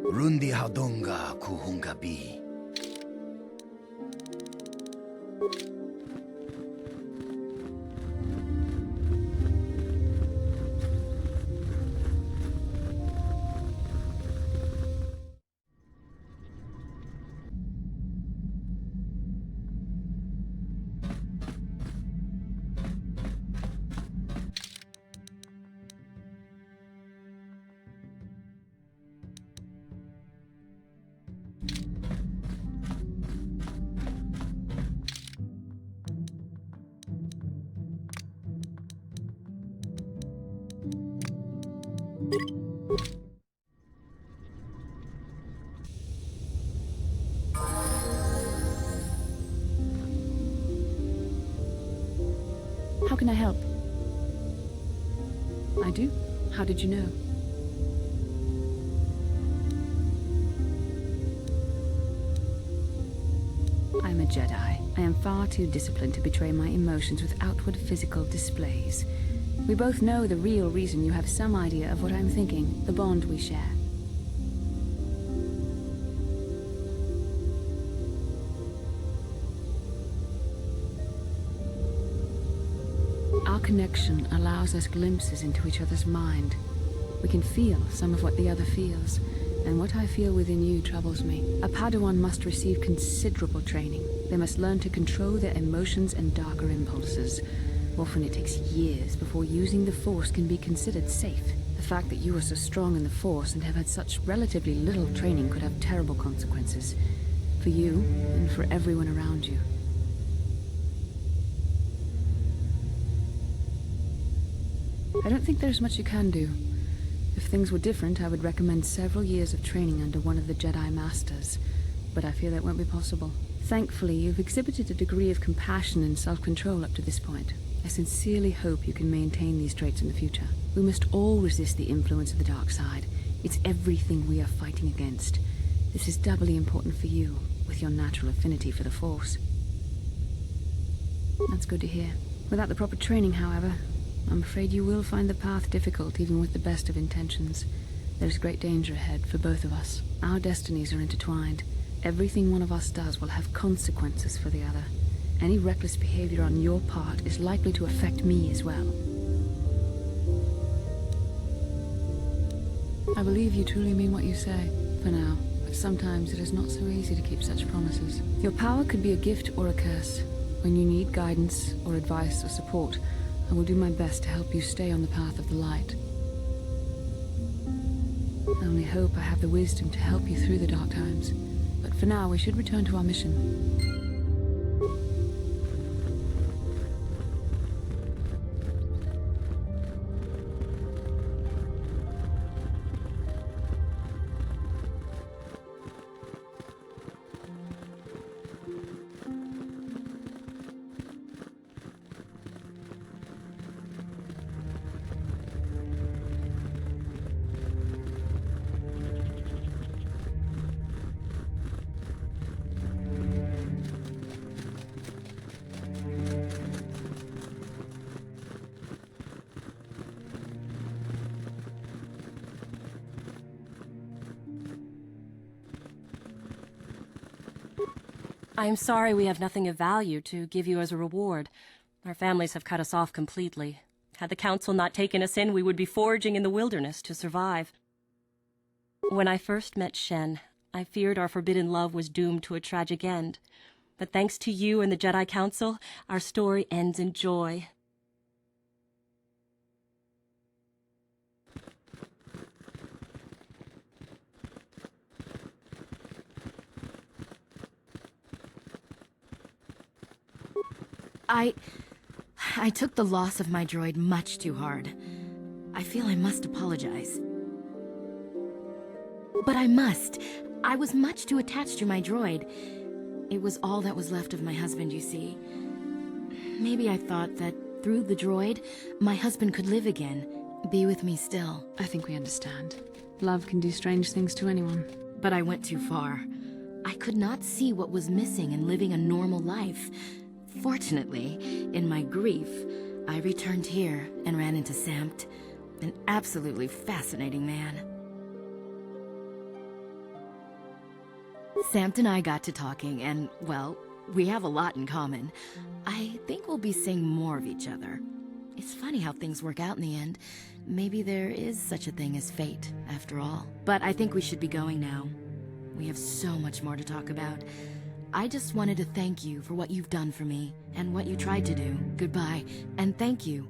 Rundi hadonga kuhungabi. How can I help? I do? How did you know? Jedi. I am far too disciplined to betray my emotions with outward physical displays. We both know the real reason you have some idea of what I'm thinking, the bond we share. Our connection allows us glimpses into each other's mind. We can feel some of what the other feels, and what I feel within you troubles me. A Padawan must receive considerable training. They must learn to control their emotions and darker impulses. Often it takes years before using the Force can be considered safe. The fact that you are so strong in the Force and have had such relatively little training could have terrible consequences. For you, and for everyone around you. I don't think there's much you can do. If things were different, I would recommend several years of training under one of the Jedi Masters. But I fear that won't be possible. Thankfully, you've exhibited a degree of compassion and self-control up to this point. I sincerely hope you can maintain these traits in the future. We must all resist the influence of the dark side. It's everything we are fighting against. This is doubly important for you, with your natural affinity for the Force. That's good to hear. Without the proper training, however, I'm afraid you will find the path difficult even with the best of intentions. There's great danger ahead for both of us. Our destinies are intertwined. Everything one of us does will have consequences for the other. Any reckless behavior on your part is likely to affect me as well. I believe you truly mean what you say, for now, but sometimes it is not so easy to keep such promises. Your power could be a gift or a curse. When you need guidance or advice or support, I will do my best to help you stay on the path of the light. I only hope I have the wisdom to help you through the dark times. But for now, we should return to our mission. I'm sorry we have nothing of value to give you as a reward. Our families have cut us off completely. Had the council not taken us in, we would be foraging in the wilderness to survive. When I first met Shen, I feared our forbidden love was doomed to a tragic end. But thanks to you and the Jedi Council, our story ends in joy. I took the loss of my droid much too hard. I feel I must apologize. But I must. I was much too attached to my droid. It was all that was left of my husband, you see. Maybe I thought that through the droid, my husband could live again, be with me still. I think we understand. Love can do strange things to anyone. But I went too far. I could not see what was missing in living a normal life. Fortunately, in my grief, I returned here and ran into Samt, an absolutely fascinating man. Samt and I got to talking and, well, we have a lot in common. I think we'll be seeing more of each other. It's funny how things work out in the end. Maybe there is such a thing as fate, after all. But I think we should be going now. We have so much more to talk about. I just wanted to thank you for what you've done for me, and what you tried to do. Goodbye, and thank you.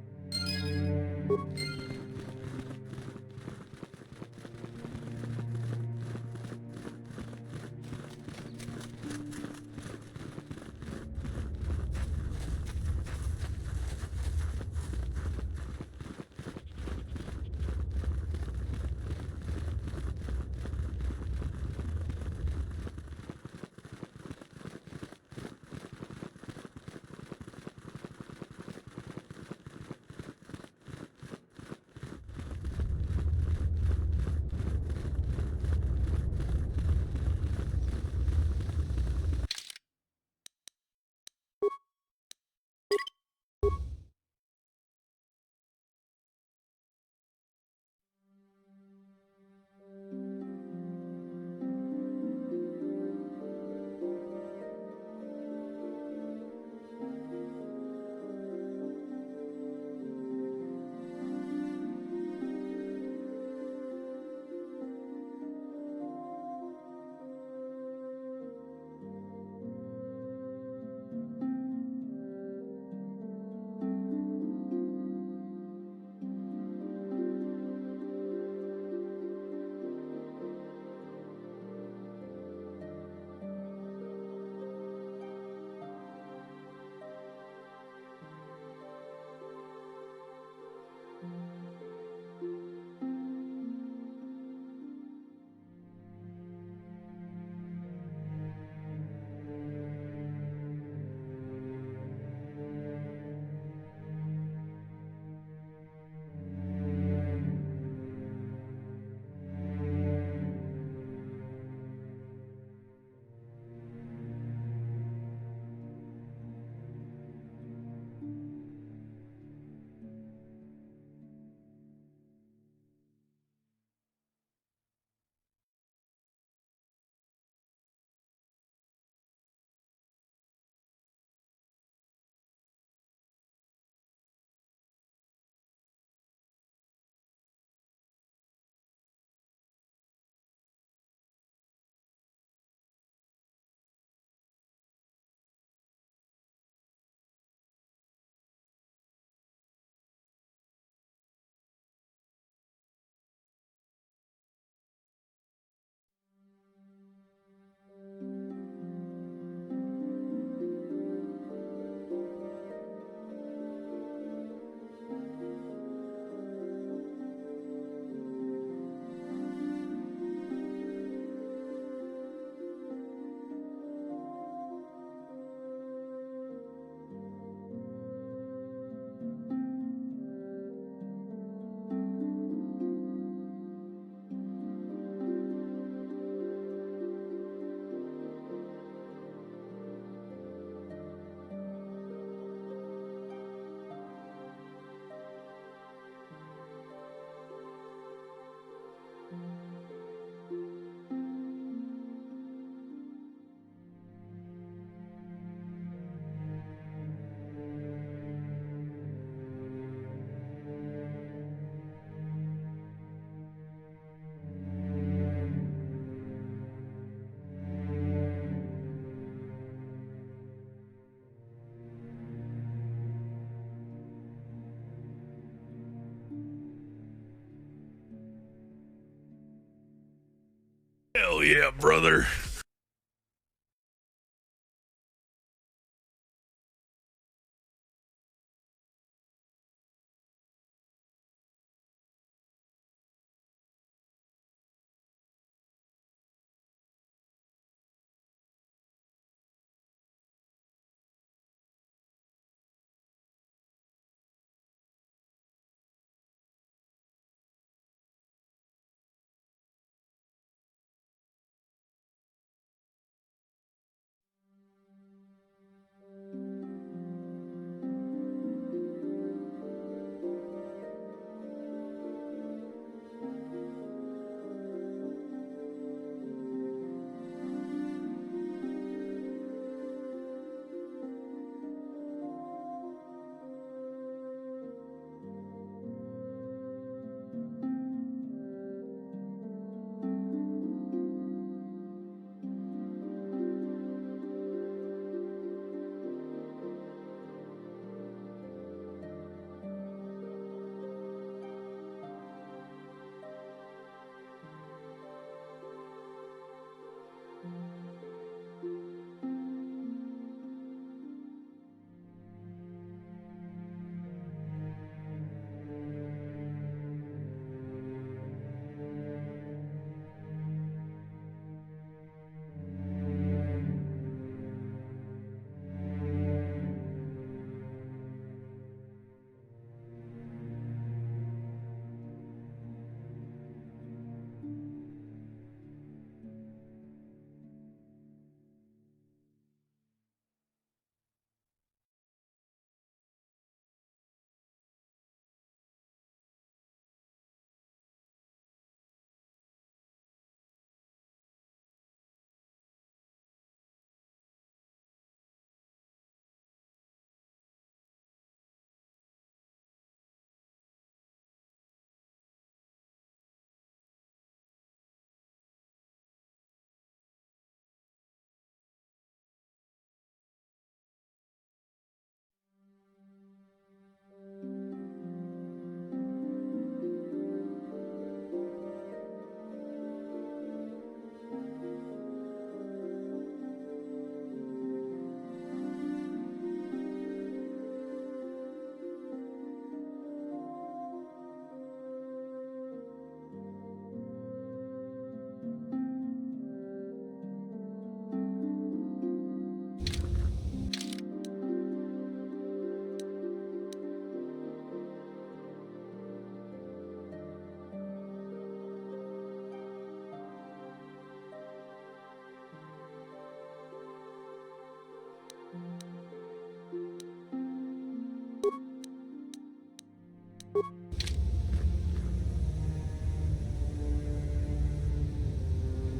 Hell yeah, brother.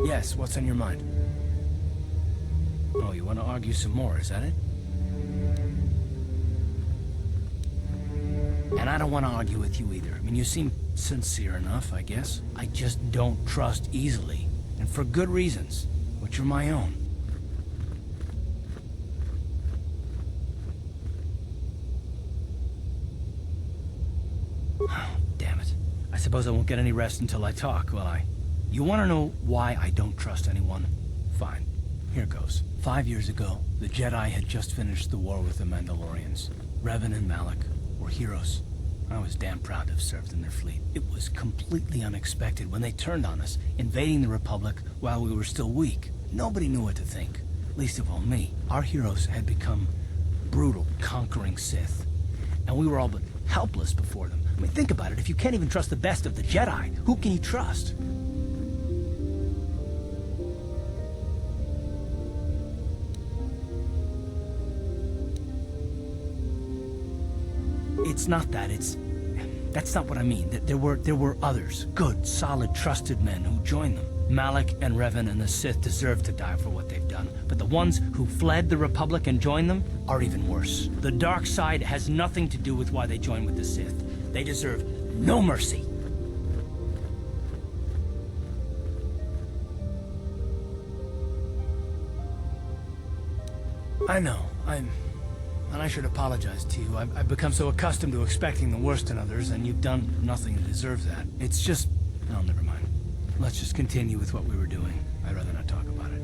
Yes, what's on your mind? Oh, you want to argue some more, is that it? And I don't want to argue with you either. I mean, you seem sincere enough, I guess. I just don't trust easily. And for good reasons, which are my own. Oh, damn it. I suppose I won't get any rest until I talk, will I? You want to know why I don't trust anyone? Fine. Here goes. 5 years ago, the Jedi had just finished the war with the Mandalorians. Revan and Malak were heroes. I was damn proud to have served in their fleet. It was completely unexpected when they turned on us, invading the Republic while we were still weak. Nobody knew what to think, least of all me. Our heroes had become brutal, conquering Sith, and we were all but helpless before them. I mean, think about it. If you can't even trust the best of the Jedi, who can you trust? It's not that, that's not what I mean. There were others, good, solid, trusted men who joined them. Malak and Revan and the Sith deserve to die for what they've done, but the ones who fled the Republic and joined them are even worse. The dark side has nothing to do with why they joined with the Sith. They deserve no mercy. I know, and I should apologize to you. I've become so accustomed to expecting the worst in others, and you've done nothing to deserve that. It's just... No, never mind. Let's just continue with what we were doing. I'd rather not talk about it.